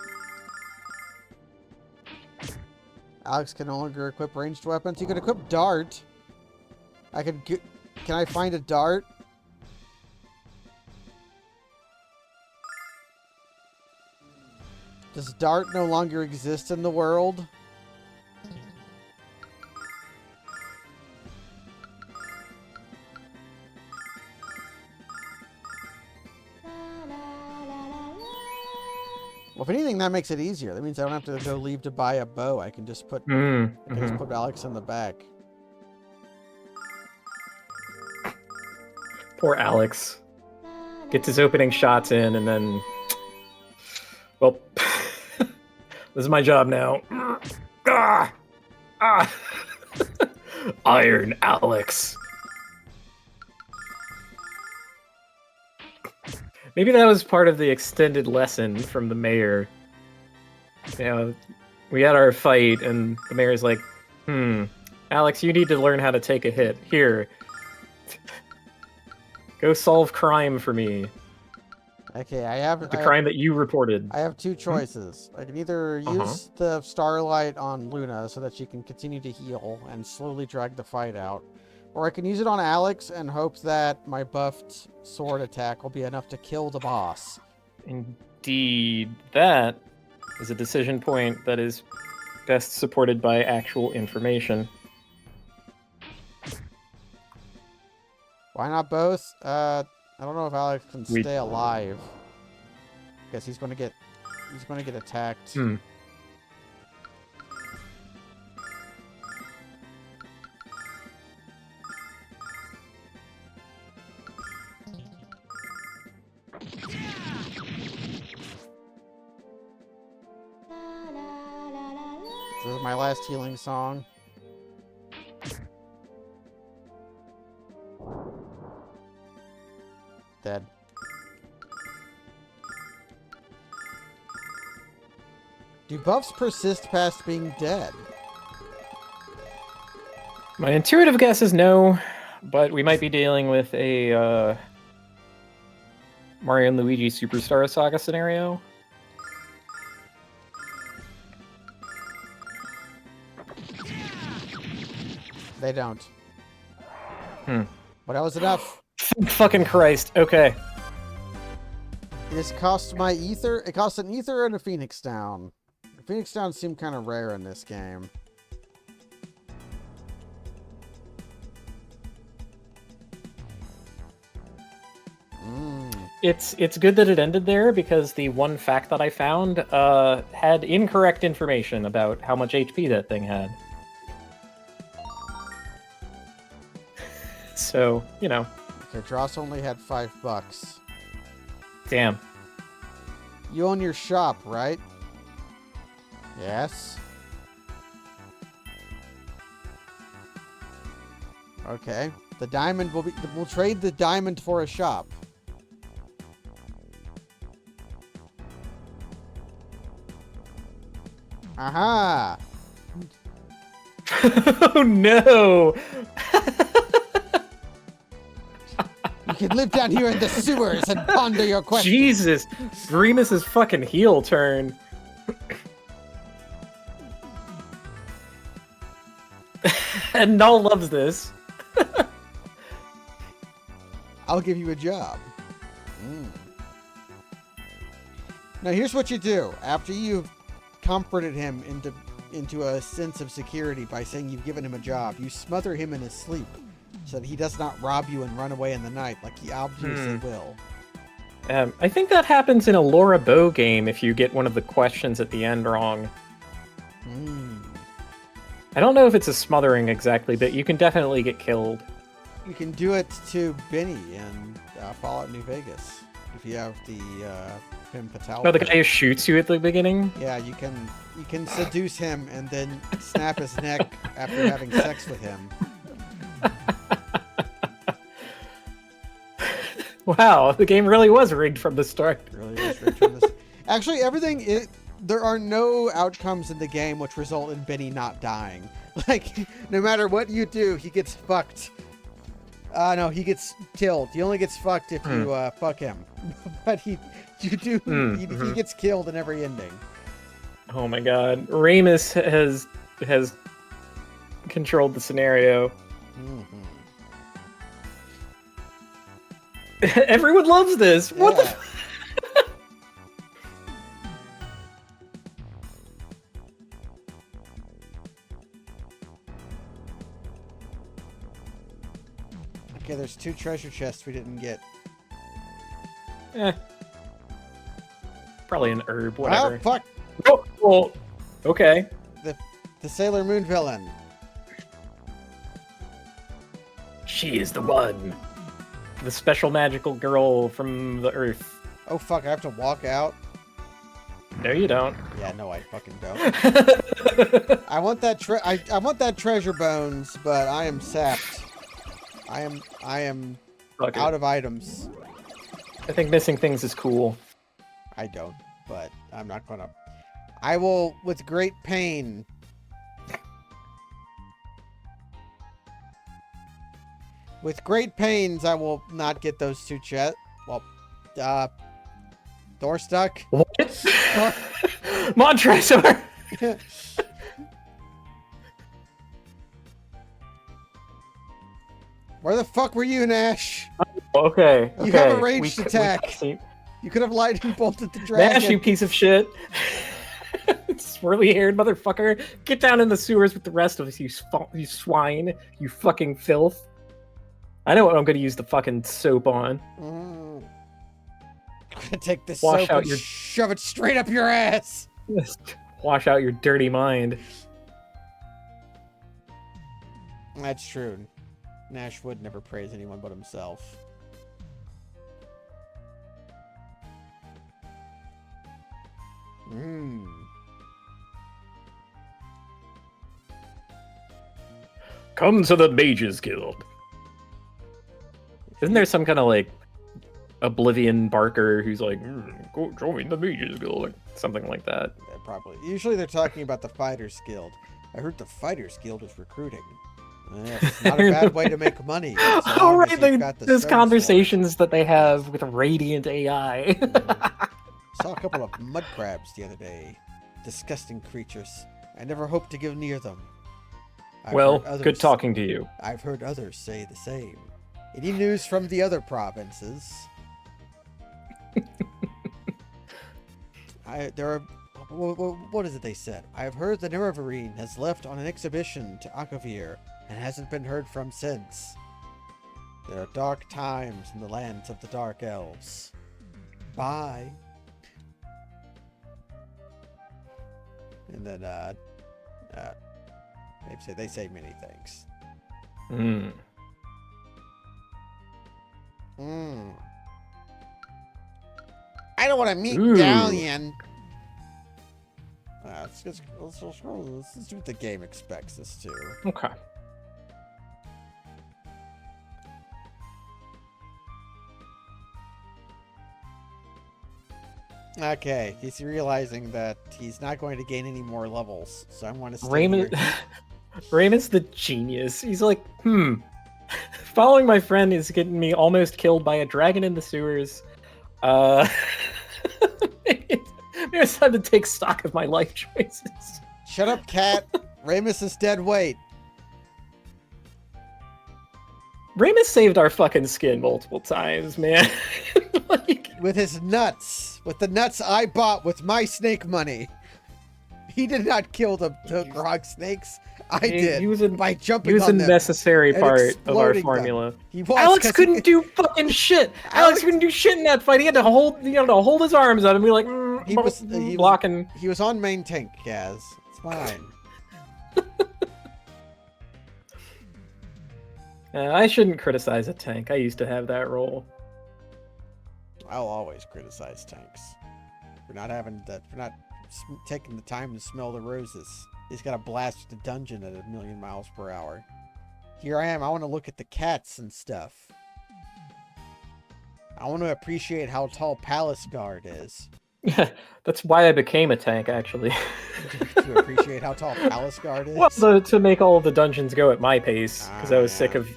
Alex can no longer equip ranged weapons. You can equip dart. Can I find a dart? Does dart no longer exist in the world? Well, if anything, that makes it easier. That means I don't have to go leave to buy a bow. I can just put put Alex in the back. Poor Alex. Gets his opening shots in, and then... Well, this is my job now. Ah! Ah! Iron Alex. Maybe that was part of the extended lesson from the mayor. You know, we had our fight, and the mayor's like, Alex, you need to learn how to take a hit. Here. Go solve crime for me. Okay, I have... The crime that you reported. I have two choices. I can either use the starlight on Luna so that she can continue to heal and slowly drag the fight out, or I can use it on Alex and hope that my buffed sword attack will be enough to kill the boss. Indeed. That is a decision point that is best supported by actual information. Why not both? I don't know if Alex can stay alive. Because he's gonna get attacked. So this is my last healing song. Dead. Do buffs persist past being dead? My intuitive guess is no, but we might be dealing with a Mario and Luigi Superstar Saga scenario. They don't. But that was enough. Fucking Christ. Okay. This cost my ether. It cost an ether and a Phoenix Down. The Phoenix Down seem kind of rare in this game. It's good that it ended there, because the one fact that I found had incorrect information about how much HP that thing had. So, you know. Okay, Dross only had $5. Damn. You own your shop, right? Yes. Okay. The diamond will be... We'll trade the diamond for a shop. Aha! Oh no! You can live down here in the sewers and ponder your questions. Jesus! Remus's fucking heel turn. And Null loves this. I'll give you a job. Now here's what you do. After you've comforted him into a sense of security by saying you've given him a job, you smother him in his sleep so that he does not rob you and run away in the night like he obviously will. I think that happens in a Laura Bow game if you get one of the questions at the end wrong. I don't know if it's a smothering exactly, but you can definitely get killed. You can do it to Benny in Fallout New Vegas if you have the Pim Patel. Oh, the guy who shoots you at the beginning? Yeah, you can seduce him and then snap his neck after having sex with him. Wow, the game really was rigged from the start. It really was rigged from this. Actually, there are no outcomes in the game which result in Benny not dying. Like, no matter what you do, he gets fucked. No, he gets killed. He only gets fucked if you fuck him. But he gets killed in every ending. Oh my god. Remus has controlled the scenario. Everyone loves this. Yeah. What the Okay, there's 2 treasure chests we didn't get. Probably an herb, whatever. Oh, fuck. Oh, well, okay. The Sailor Moon villain. She is the one. The special magical girl from the Earth. Oh, fuck, I have to walk out? No, you don't. Yeah, no, I fucking don't. I want that treasure bones, but I am sapped. I am Fuck it. out of items. I think missing things is cool. I don't, but I'm not gonna. I will, with great pain. With great pains, I will not get those two Well, door stuck. What? Montrezor! Where the fuck were you, Nash? Okay. You have a ranged attack. We You could have lightning bolted the dragon. Nash, you piece of shit. Swirly-haired motherfucker. Get down in the sewers with the rest of us, you swine. You fucking filth. I know what I'm gonna use the fucking soap on. I'm gonna take this Wash soap out and your- shove it straight up your ass. Wash out your dirty mind. That's true. Nash would never praise anyone but himself. Come to the Mages Guild. Isn't there some kind of like Oblivion Barker who's like, go join the Mages Guild or something like that? Yeah, probably. Usually they're talking about the Fighters Guild. I heard the Fighters Guild is recruiting. It's not a bad way to make money. Oh, right. There's conversations that they have with Radiant AI. Saw a couple of mud crabs the other day. Disgusting creatures. I never hoped to get near them. Well, good talking to you. I've heard others say the same. Any news from the other provinces? What is it they said? I have heard the Nerevarine has left on an exhibition to Akavir and hasn't been heard from since. There are dark times in the lands of the Dark Elves. Bye. And then, they say many things. I don't want to meet Galleon. Let's do what the game expects us to. Okay. Okay, he's realizing that he's not going to gain any more levels, so I want to stay Raymond, here. Raymond's the genius. He's like, following my friend is getting me almost killed by a dragon in the sewers. Maybe it's time to take stock of my life choices. Shut up, cat. Ramus is dead weight. Ramus saved our fucking skin multiple times, man. With his nuts. With the nuts I bought with my snake money. He did not kill the grog snakes. I did. He was by jumping He was a on them necessary and part of our exploding formula. them. He was, Alex 'cause couldn't do fucking shit. Alex couldn't do shit in that fight. He had to hold, his arms up and be like, blocking. He was on main tank, Kaz. It's fine. I shouldn't criticize a tank. I used to have that role. I'll always criticize tanks for not taking the time to smell the roses. He's got to blast the dungeon at 1,000,000 miles per hour. Here I am. I want to look at the cats and stuff. I want to appreciate how tall Palace Guard is. Yeah, that's why I became a tank, actually. To appreciate how tall Palace Guard is. Well, to make all of the dungeons go at my pace, because I was sick of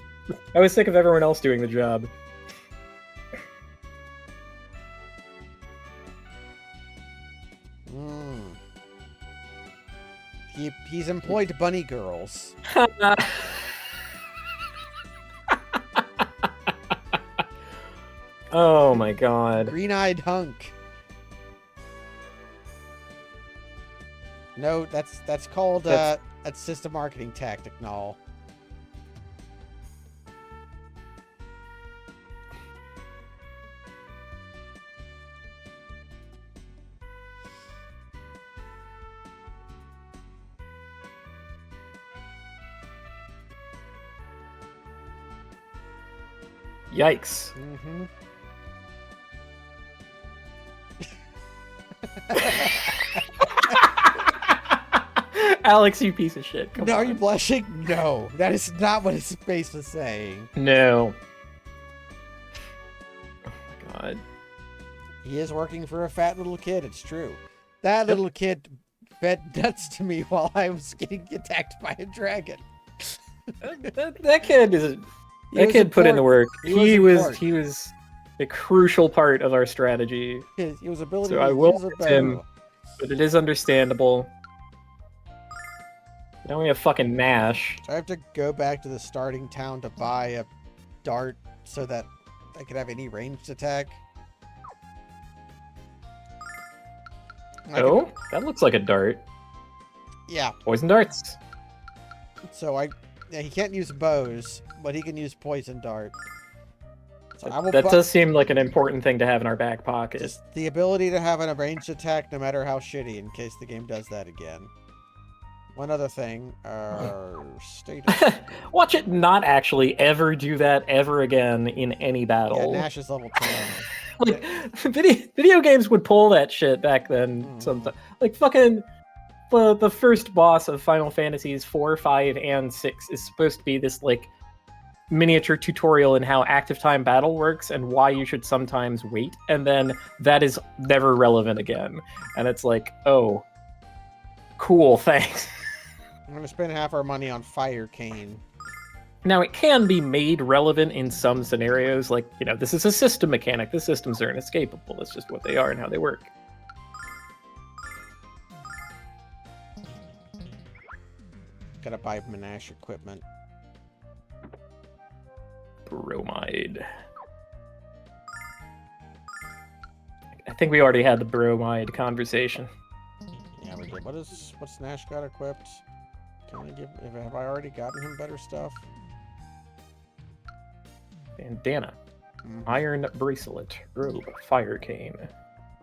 everyone else doing the job. He's employed bunny girls. Oh my god. Green-eyed hunk. No, that's called that's just a marketing tactic, Null. Yikes. Mm-hmm. Alex, you piece of shit. Come No, on. are you blushing? No, that is not what his face was saying. No. Oh my god. He is working for a fat little kid, it's true. That little kid fed nuts to me while I was getting attacked by a dragon. That kid is He that was kid put in the important. work. He was He was a crucial part of our strategy. His ability So to I will use a give him- bow. But it is understandable. Now we have fucking Nash. So I have to go back to the starting town to buy a dart so that I could have any ranged attack. I Oh, can- that looks like a dart. yeah. Poison darts. So he can't use bows, but he can use poison dart. So I will That does seem like an important thing to have in our back pocket. just the ability to have an ranged attack, no matter how shitty, in case the game does that again. One other thing, status. Watch it not actually ever do that ever again in any Yeah, battle. Nash is level 10. Like video games would pull that shit back then. Sometimes, like fucking the first boss of Final Fantasies 4, 5, and 6 is supposed to be this like miniature tutorial in how active time battle works and why you should sometimes wait, and then that is never relevant again. And it's like, oh, cool, thanks. I'm gonna spend half our money on Fire Cane. Now, it can be made relevant in some scenarios, like, you know, this is a system mechanic. The systems are inescapable. That's just what they are and how they work. Gotta buy Monash equipment. Bromide. I think we already had the bromide conversation. Yeah, we did. What's Nash got equipped? Can I have I already gotten him better stuff? Bandana. Mhm. Iron bracelet. Robe. Fire cane.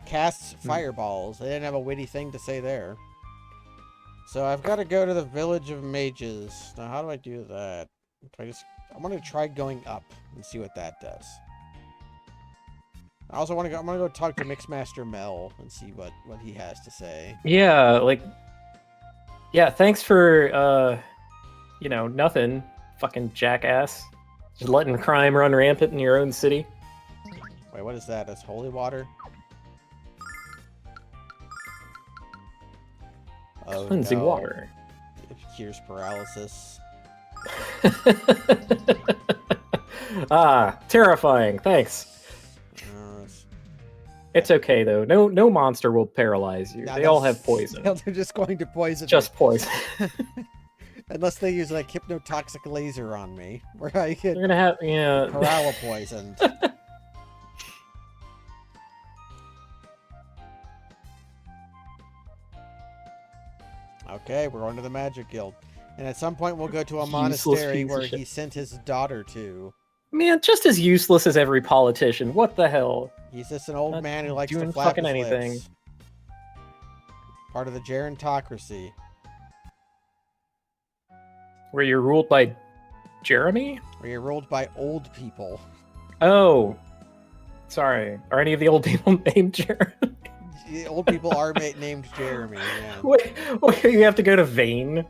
Casts fireballs. They didn't have a witty thing to say there. So I've got to go to the village of mages. Now, how do I do that? I want to try going up and see what that does. I also want to go. I'm gonna go talk to Mixmaster Mel and see what he has to say. Yeah, like, yeah, thanks for, you know, nothing, fucking jackass. Just letting crime run rampant in your own city. Wait, what is that? That's holy water? Oh, Cleansing no. water. It cures paralysis. Ah, terrifying. Thanks. It's okay though. No monster will paralyze you. Nah, They all that's- have poison. They're just going to poison Just poison. me. Unless they use like hypnotoxic laser on me, where I get You're gonna have poisoned. Okay, we're going to the Magic Guild. And at some point we'll go to a Useless monastery piece of where shit. he sent his daughter to. Man, just as useless as every politician. What the hell? He's just an old Not man who likes to doing flap fucking his anything. lips. Part of the gerontocracy. Where you're ruled by Jeremy? Where you're ruled by old people. Oh. Sorry. Are any of the old people named Jeremy? The old people are named Jeremy. Yeah. Wait, you have to go to Vane?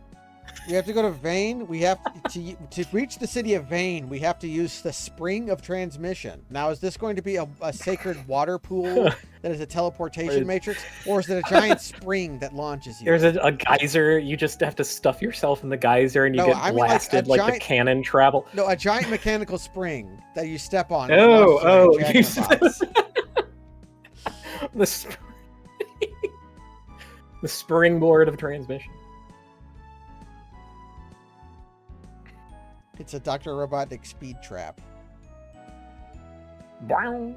We have to go to Vane. We have to reach the city of Vane. We have to use the spring of transmission. Now, is this going to be a sacred water pool that is a teleportation matrix, or is it a giant spring that launches you? There's a geyser. You just have to stuff yourself in the geyser and you No, get I mean, like, blasted a like, giant- the cannon travel. No, a giant mechanical spring that you step on. and Oh, launches you like a jack-in-the-box. the, sp- the springboard of transmission. It's a Dr. Robotnik speed trap. Wow.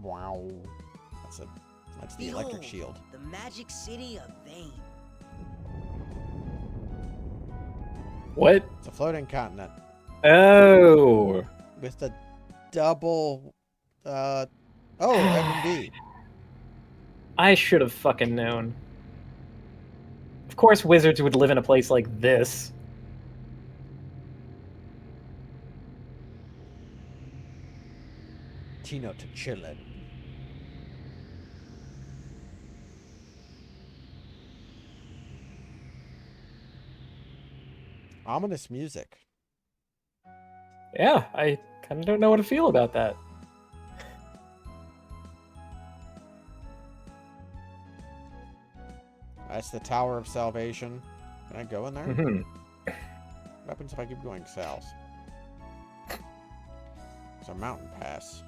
Wow. That's the electric Behold, shield. The magic city of Vane. What? It's a floating continent Oh. with the double. M&B. I should have fucking known. Of course wizards would live in a place like this. Latino to chillin'. Ominous music. Yeah, I kind of don't know what to feel about that. That's the Tower of Salvation. Can I go in there? Mm-hmm. What happens if I keep going south? It's a mountain pass.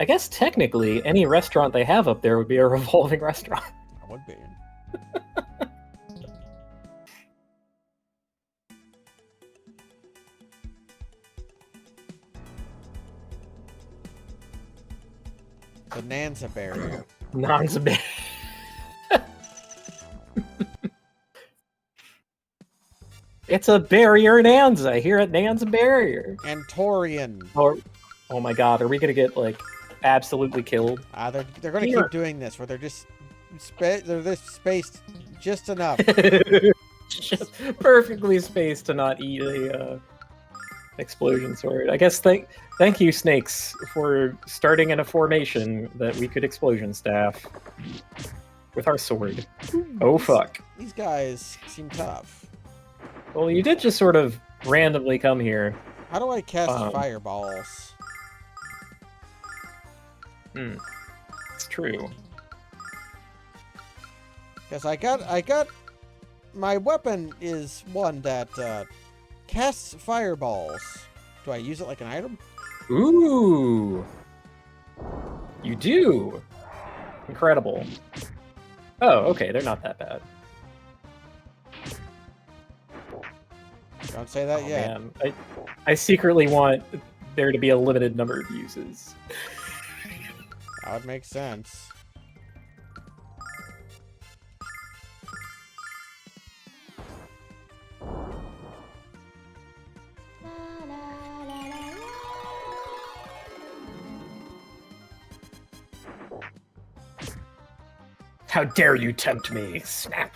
I guess technically, any restaurant they have up there would be a revolving restaurant. That would be. The Nanza barrier. Non's a bit. It's a barrier in Anza. Here at Nanza Barrier. Antorian. Oh my god, are we gonna get like absolutely killed? They're gonna keep doing this where they're just spaced just enough. Just perfectly spaced to not eat a explosion sword. I guess thank you, snakes, for starting in a formation that we could explosion staff with our sword. Oh fuck. These guys seem tough. Well, you did just sort of randomly come here. How do I cast fireballs? It's true. Because I got my weapon is one that casts fireballs. Do I use it like an item? Ooh. You do. Incredible. Oh, okay, they're not that bad. Don't say that yet. Man. I secretly want there to be a limited number of uses. That would make sense. How dare you tempt me? Snap.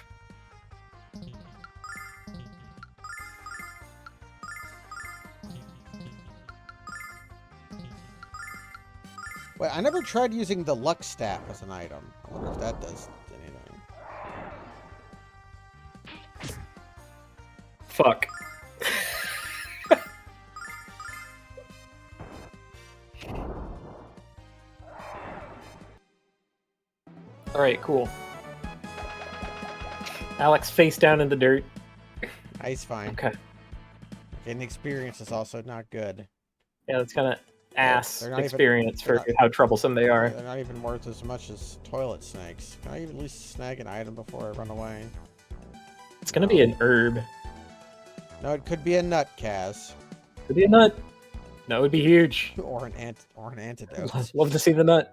Wait, I never tried using the luck staff as an item. I wonder if that does anything. Fuck. Alright, cool. Alex face down in the dirt. Ice fine. Okay. Getting experience is also not good. Yeah, that's kind of ass They're not experience even, for how troublesome they are. They're not even worth as much as toilet snakes. Can I at least snag an item before I run away? It's gonna be an herb. No, it could be a nut, Kaz. Could be a nut. That would be huge. Or an antidote. Love to see the nut.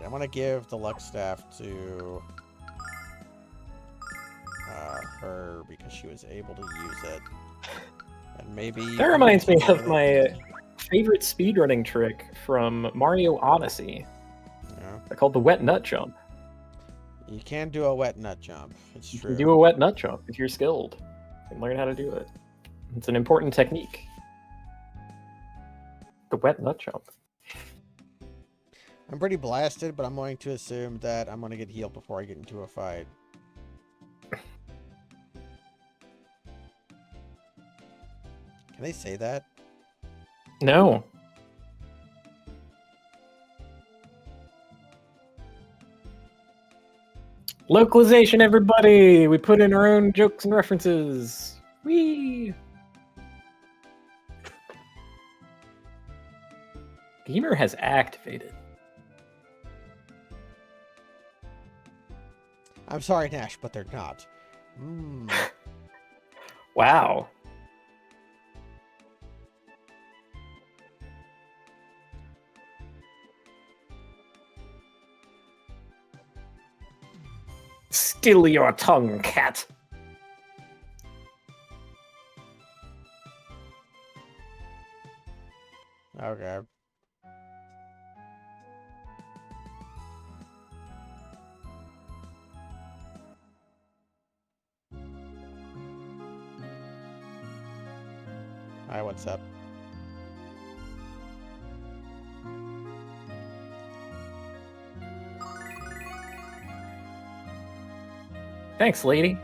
I want to give the luck staff to her because she was able to use it. And maybe... That reminds me of my favorite speedrunning trick from Mario Odyssey. Yeah. They're called the wet nut jump. You can do a wet nut jump. It's You true. can do a wet nut jump if you're skilled. You can learn how to do it. It's an important technique. The wet nut jump. I'm pretty blasted, but I'm going to assume that I'm going to get healed before I get into a fight. Can they say that? No. Localization, everybody! We put in our own jokes and references. Whee! Gamer has activated. I'm sorry, Nash, but they're not. Wow. Still your tongue, cat. Okay. Hi, what's up? Thanks, lady.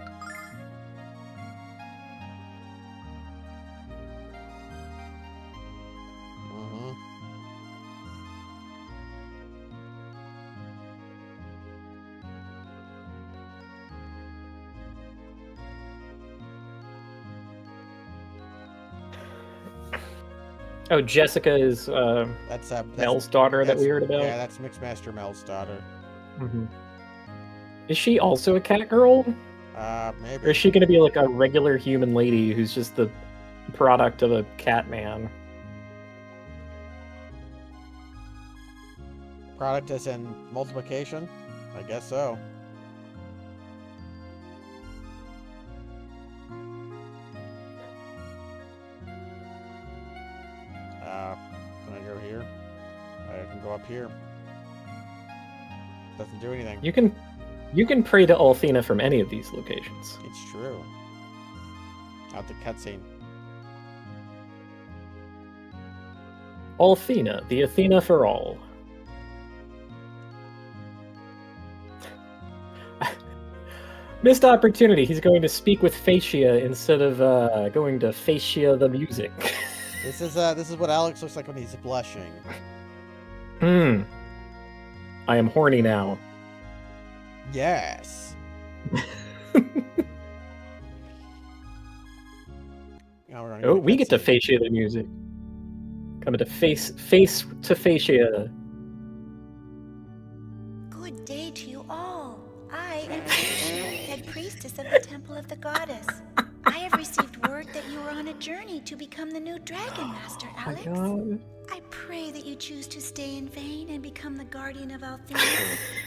Mm-hmm. Oh, Jessica is That's Mel's daughter that we heard about. Yeah, that's Mixmaster Mel's daughter. Mm-hmm. Is she also a cat girl? Maybe. Or is she going to be like a regular human lady who's just the product of a cat man? Product as in multiplication? I guess so. Can I go here? I can go up here. Doesn't do anything. You can pray to Althena from any of these locations. It's true. Out the cutscene. Althena, the Athena for all. Missed opportunity. He's going to speak with Fascia instead of going to Fascia the music. This is what Alex looks like when he's blushing. I am horny now. Yes. Oh, we get to Fascia the music. Coming to face to Fascia. Good day to you all. I am Fascia, head priestess of the Temple of the Goddess. I have received word that you are on a journey to become the new Dragon Master, Alex. Oh my God. I pray that you choose to stay in vain and become the guardian of Althea.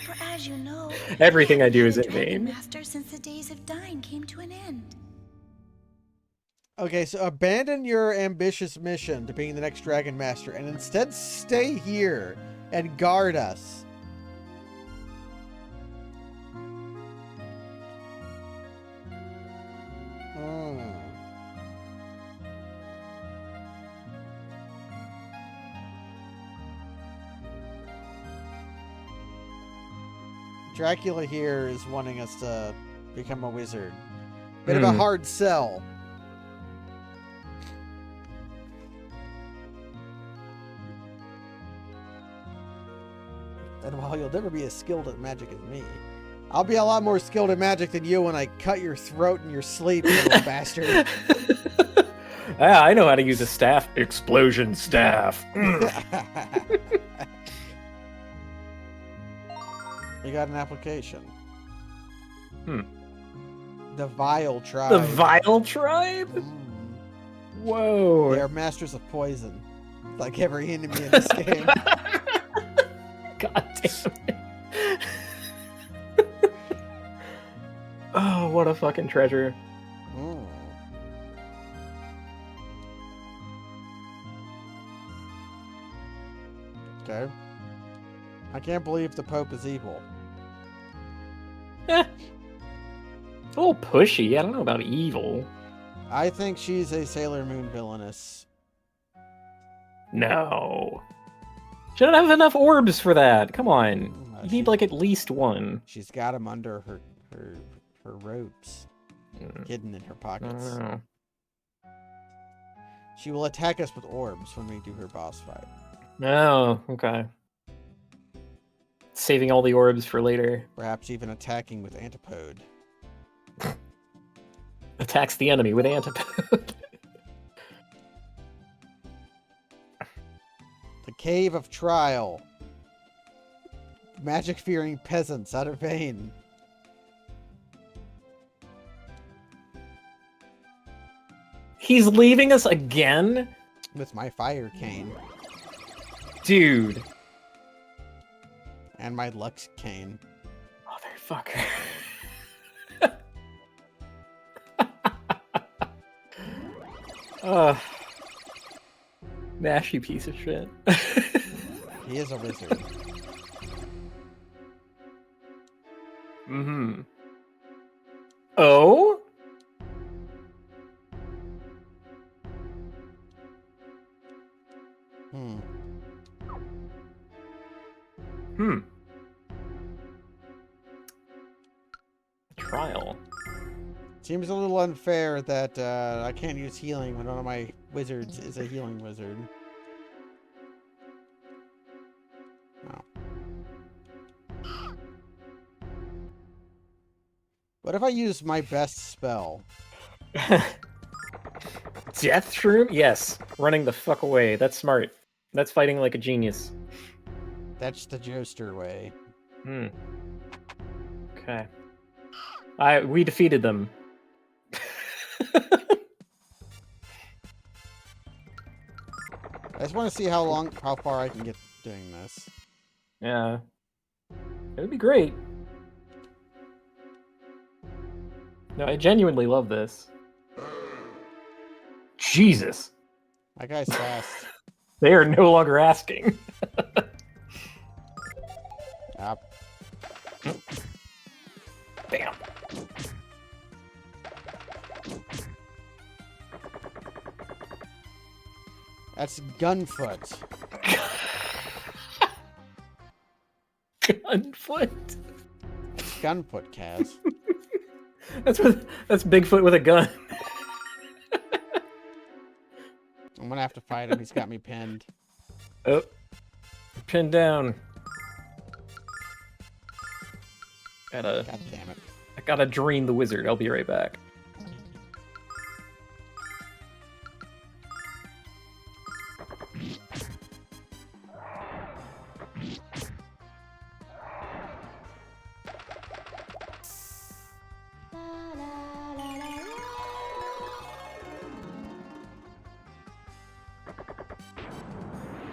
For as you know, Everything I do is a in Dragon vain. Master since the days of Dyne came to an end. Okay, so abandon your ambitious mission to being the next Dragon Master and instead stay here and guard us. Dracula here is wanting us to become a wizard. Bit of a hard sell. And while you'll never be as skilled at magic as me, I'll be a lot more skilled at magic than you when I cut your throat in your sleep, you little bastard. Ah, I know how to use a staff. Explosion staff. You got an application. Hmm. The Vile Tribe. The Vile Tribe? Whoa. They are masters of poison. Like every enemy in this game. God damn it. Oh, what a fucking treasure. Okay. I can't believe the Pope is evil. A little pushy. I don't know about evil. I think she's a Sailor Moon villainess. No. She don't have enough orbs for that. Come on. You need like at least one. She's got them under her robes. Hidden in her pockets. She will attack us with orbs when we do her boss fight. Oh, okay. Saving all the orbs for later. Perhaps even attacking with Antipode. Attacks the enemy with Antipode. The Cave of Trial. Magic-fearing peasants out of Vane. He's leaving us again? With my fire cane. Dude. And my Lux cane. Motherfucker. Nasty piece of shit. He is a wizard. Mm-hmm. Oh? Trial. Seems a little unfair that I can't use healing when one of my wizards is a healing wizard. Oh. What if I use my best spell? Death Shroom? Yes. Running the fuck away. That's smart. That's fighting like a genius. That's the Joester way. Okay. We defeated them. I just want to see how far I can get doing this. Yeah. It would be great. No, I genuinely love this. Jesus. That guy's fast. They are no longer asking. Yep. Bam. That's Gunfoot. Gunfoot. That's Gunfoot, Kaz. That's Bigfoot with a gun. I'm gonna have to fight him. He's got me pinned. Oh. Pinned down. God damn it. I gotta drain the wizard. I'll be right back.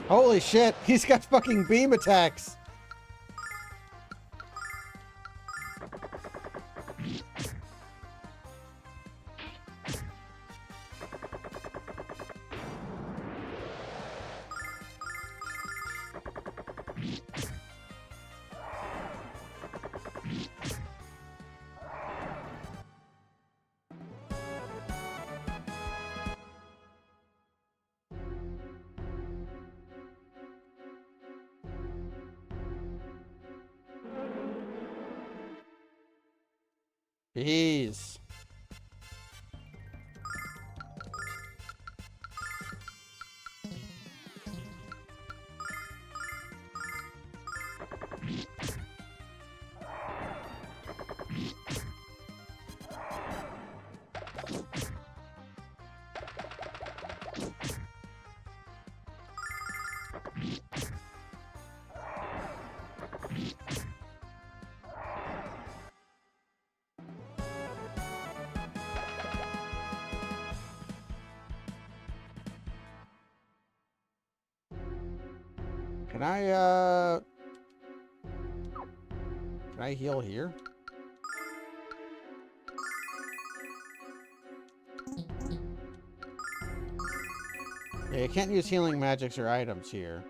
Holy shit, he's got fucking beam attacks. Jeez. Can I heal here? Yeah, you can't use healing magics or items here.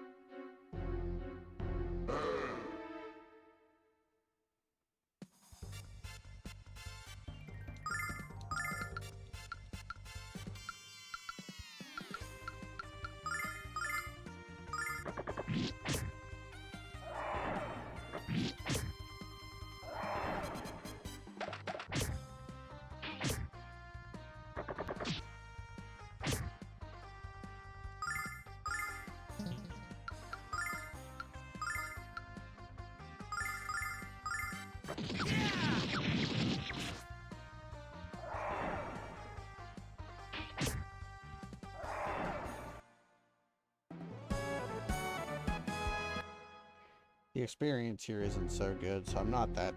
The experience here isn't so good, so I'm not that...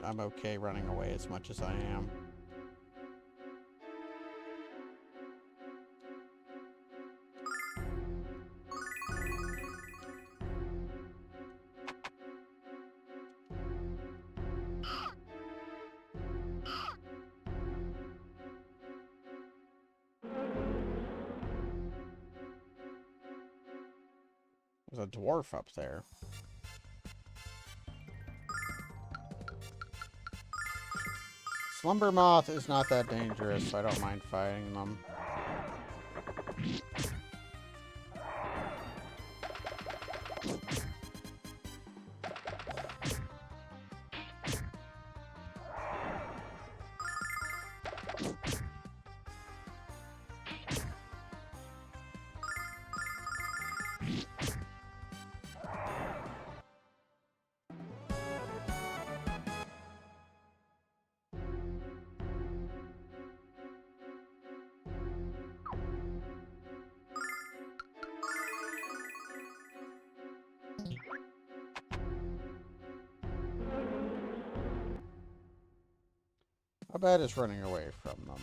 I'm okay running away as much as I am. There's a dwarf up there. Slumber Moth is not that dangerous, so I don't mind fighting them. How bad is running away from them?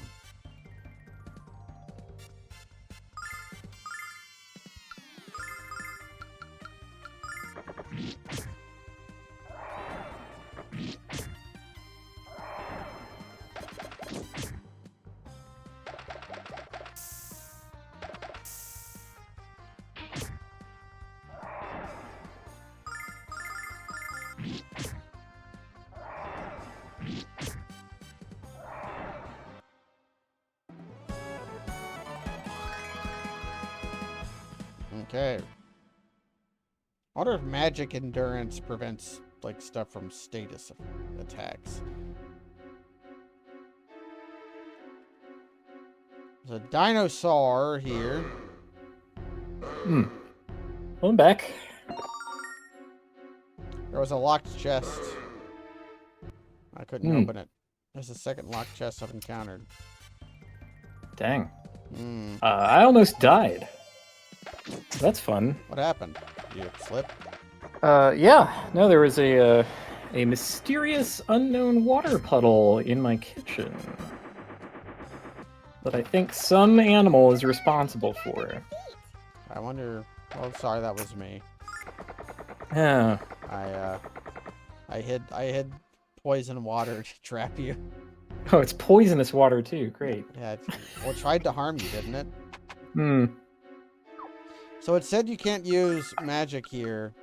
Okay. I wonder if magic endurance prevents like stuff from status attacks. There's a dinosaur here. Well, I'm back. There was a locked chest. I couldn't open it. There's the second locked chest I've encountered. Dang. I almost died. That's fun. What happened? You slip? Yeah. No, there was a mysterious unknown water puddle in my kitchen that I think some animal is responsible for. I wonder. Oh, sorry, that was me. Yeah. I hid poison water to trap you. Oh, it's poisonous water too. Great. Yeah. Well, it tried to harm you, didn't it? So it said you can't use magic here,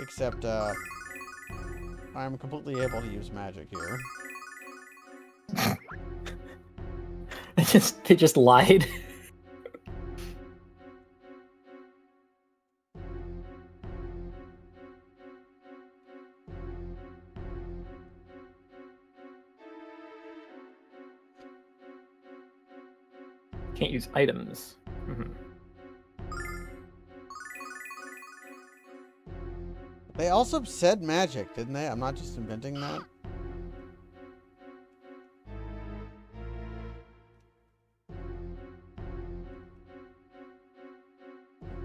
except I'm completely able to use magic here. They just lied. Can't use items. They also said magic, didn't they? I'm not just inventing that.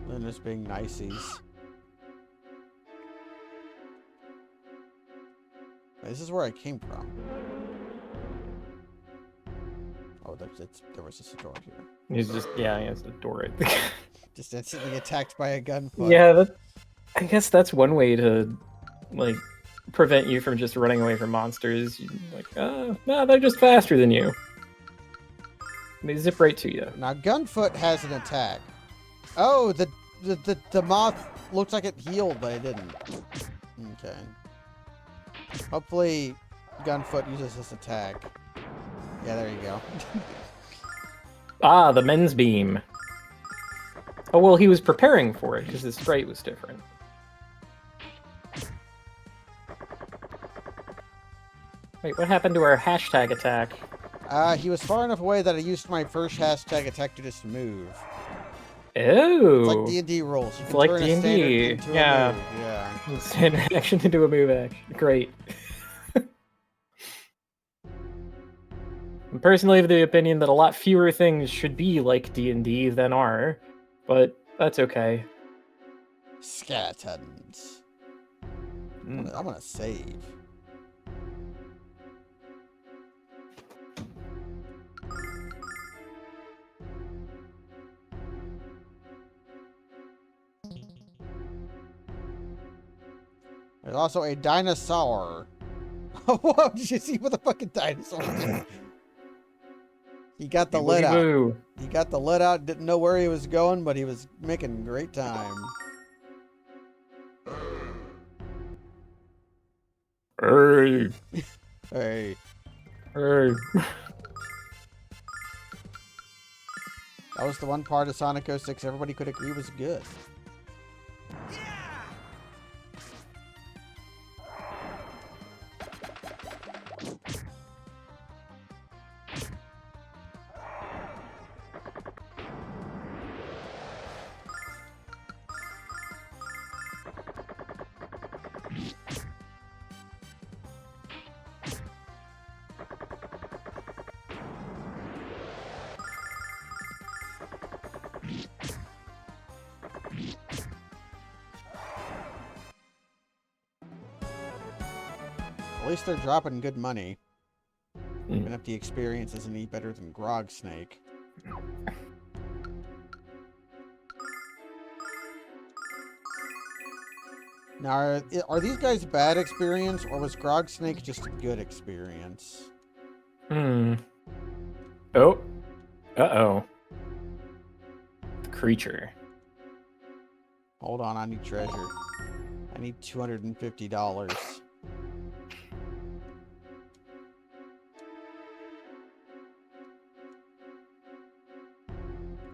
They're just being niceies. This is where I came from. Oh, there was just a door here. He's just, yeah, he has a door right there. Just instantly attacked by a gunfoot. Yeah, I guess that's one way to, like, prevent you from just running away from monsters. Like, no, they're just faster than you. They zip right to you. Now, gunfoot has an attack. Oh, the moth looks like it healed, but it didn't. Okay. Hopefully, gunfoot uses this attack. Yeah, there you go. Ah, the men's beam. Oh, well, he was preparing for it, because his sprite was different. Wait, what happened to our hashtag attack? He was far enough away that I used my first hashtag attack to just move. Oh! It's like D&D rules. You can like turn a D&D. standard into a Yeah. move. Yeah. Standard action into a move action. Great. I'm personally of the opinion that a lot fewer things should be like D&D than are, but that's okay. Skeletons. I'm gonna save. There's also a dinosaur. Whoa, did you see what the fucking dinosaur did? He got the lid out. Boo. He got the lid out, didn't know where he was going, but he was making great time. Hey. Hey. Hey. That was the one part of Sonic 06 everybody could agree was good. least they're dropping good money. Mm. Even if the experience isn't any better than Grog Snake. Now, are these guys bad experience, or was Grog Snake just a good experience? Hmm. Oh. Uh-oh. The creature. Hold on, I need treasure. I need $250.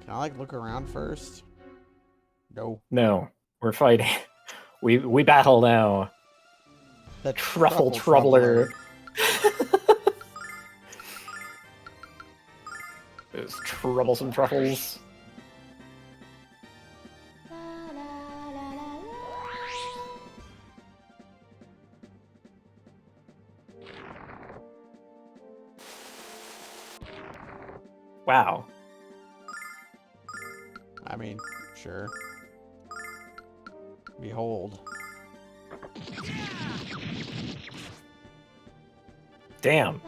Can I, like, look around first? No. No. We're fighting. We battle now. The Truffle Troubler. Those troublesome truffles. Wow. I mean, sure. Behold. Damn.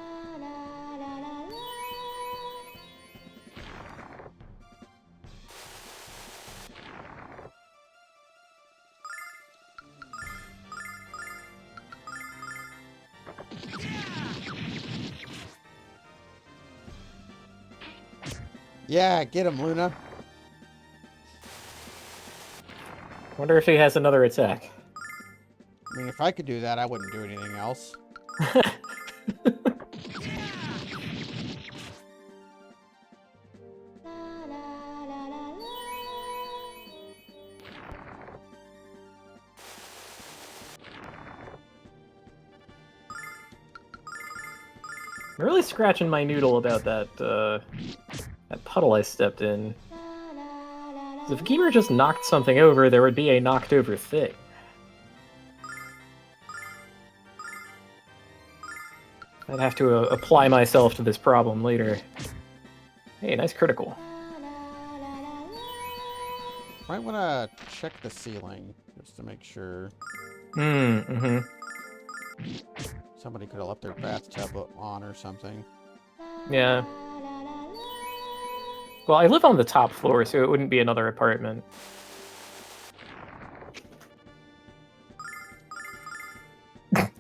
Yeah, get him, Luna. Wonder if he has another attack. I mean, if I could do that, I wouldn't do anything else. I'm really scratching my noodle about that that puddle I stepped in. 'Cause if Gamer just knocked something over, there would be a knocked over thing. I'd have to apply myself to this problem later. Hey, nice critical. Might want to check the ceiling just to make sure. Mm-hmm. Somebody could have left their bathtub on or something. Yeah. Well, I live on the top floor, so it wouldn't be another apartment.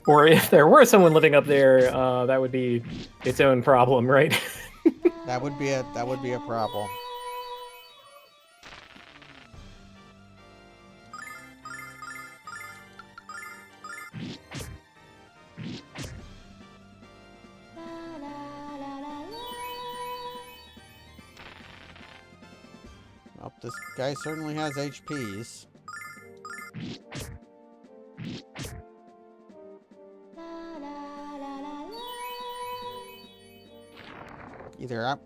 Or if there were someone living up there, that would be its own problem, right? That would be a problem. Well, this guy certainly has HPs.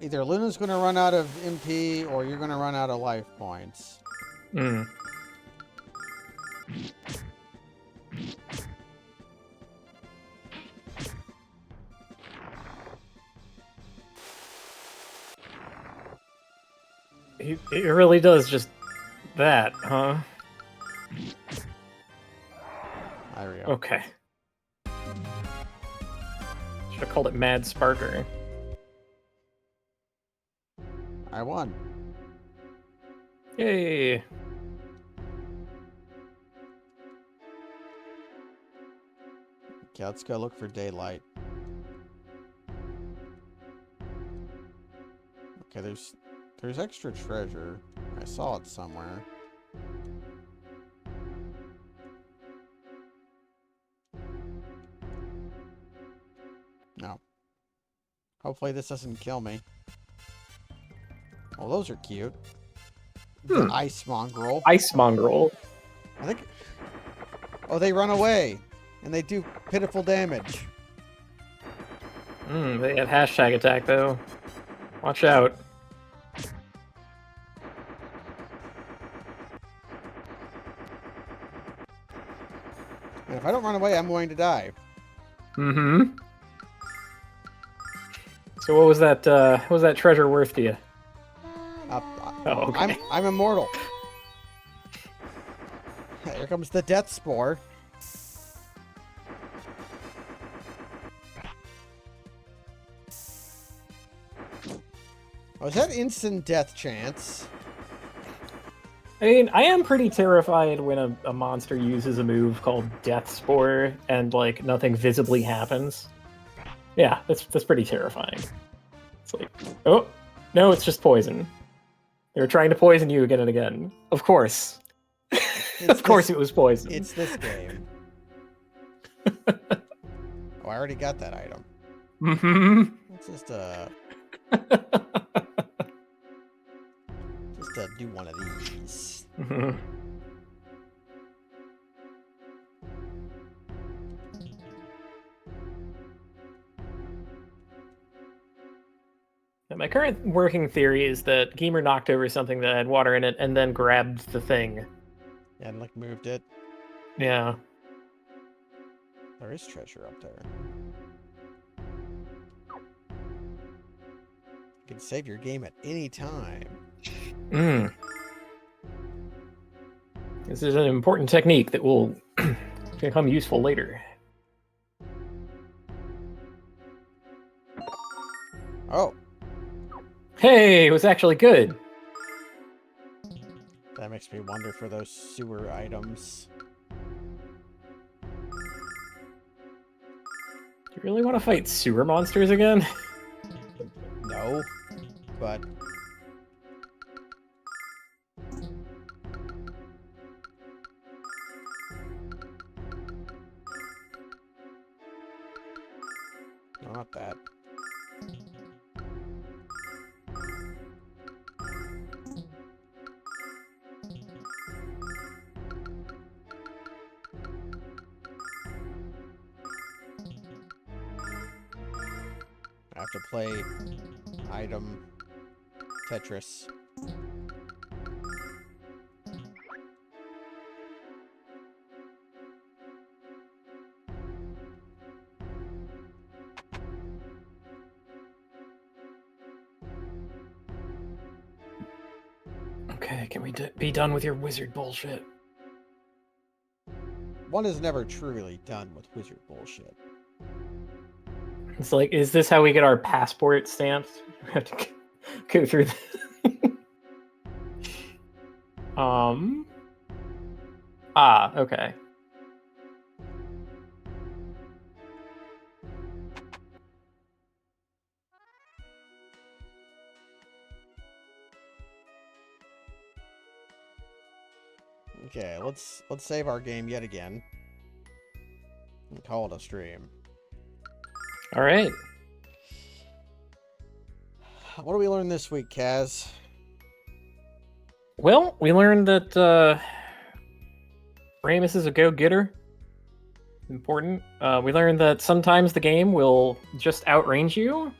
Either Luna's going to run out of MP or you're going to run out of life points. Hmm. It really does just that, huh? There we go. Okay. Should have called it Mad Sparker. I won. Yay! Okay, let's go look for daylight. Okay, there's extra treasure. I saw it somewhere. No. Hopefully this doesn't kill me. Oh, those are cute. The ice mongrel. Ice Mongrel. I think. Oh, they run away, and they do pitiful damage. They have hashtag attack, though. Watch out. And if I don't run away, I'm going to die. Mm-hmm. So what was that treasure worth to you? Oh, okay. I'm immortal. Here comes the death spore. Oh, is that instant death chance? I mean, I am pretty terrified when a monster uses a move called Death Spore and like nothing visibly happens. Yeah, that's pretty terrifying. It's like, oh no, it's just poison. They were trying to poison you again and again. Of course. Of course it was poison. It's this game. Oh, I already got that item. Mm-hmm. Let's just do one of these. Mm-hmm. My current working theory is that Gamer knocked over something that had water in it and then grabbed the thing. Yeah, and like moved it. Yeah. There is treasure up there. You can save your game at any time. Mm. This is an important technique that will become useful later. Oh, Hey, it was actually good. that makes me wonder for those sewer items. You really want to fight sewer monsters again? No, but not that. I have to play item Tetris. Okay, can we be done with your wizard bullshit? One is never truly done with wizard bullshit. It's like, is this how we get our passport stamps? We have to go through this. Okay. Okay, let's save our game yet again. And call it a stream. All right. What do we learn this week, Kaz? Well, we learned that Ramus is a go-getter. Important. We learned that sometimes the game will just outrange you,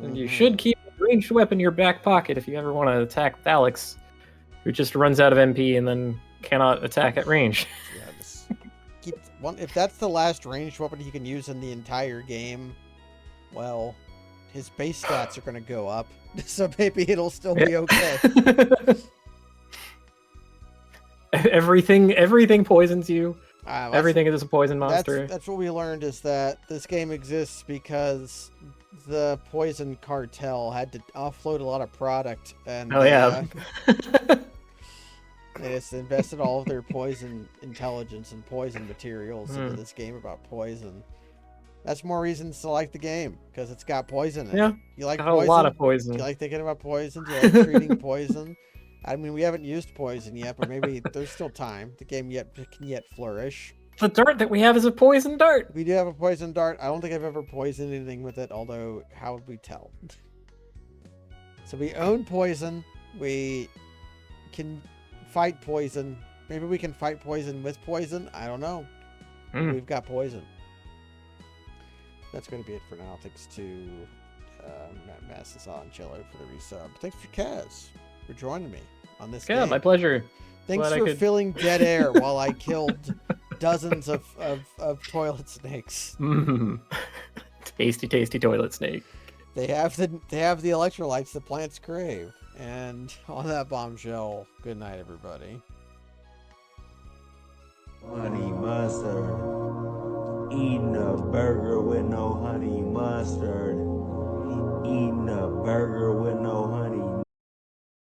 and you should keep a ranged weapon in your back pocket if you ever want to attack Alex, who just runs out of MP and then cannot attack at range. Yeah, just keep one. If that's the last ranged weapon he can use in the entire game, well, his base stats are going to go up, so maybe it'll still be okay. Everything poisons you. That's- Everything is a poison monster. That's what we learned, is that this game exists because the poison cartel had to offload a lot of product, and they just invested all of their poison intelligence and poison materials into this game about poison. That's more reasons to like the game, because it's got poison in it. Yeah, You like a poison? lot of poison. You like thinking about poison? Do you like treating poison? I mean, we haven't used poison yet, but maybe there's still time. The game can yet flourish. The dart that we have is a poison dart. We do have a poison dart. I don't think I've ever poisoned anything with it, although how would we tell? So we own poison. We can fight poison. Maybe we can fight poison with poison. I don't know. We've got poison. That's going to be it for now. Thanks to Matt Massasa and Cello for the resub. Thanks for Kaz for joining me on this game. Yeah, my pleasure. Thanks Glad for filling dead air while I killed dozens of toilet snakes. Tasty, tasty toilet snake. They have the electrolytes the plants crave. And on that bombshell, good night, everybody. Honey mustard. Eating a burger with no honey mustard. Eating a burger with no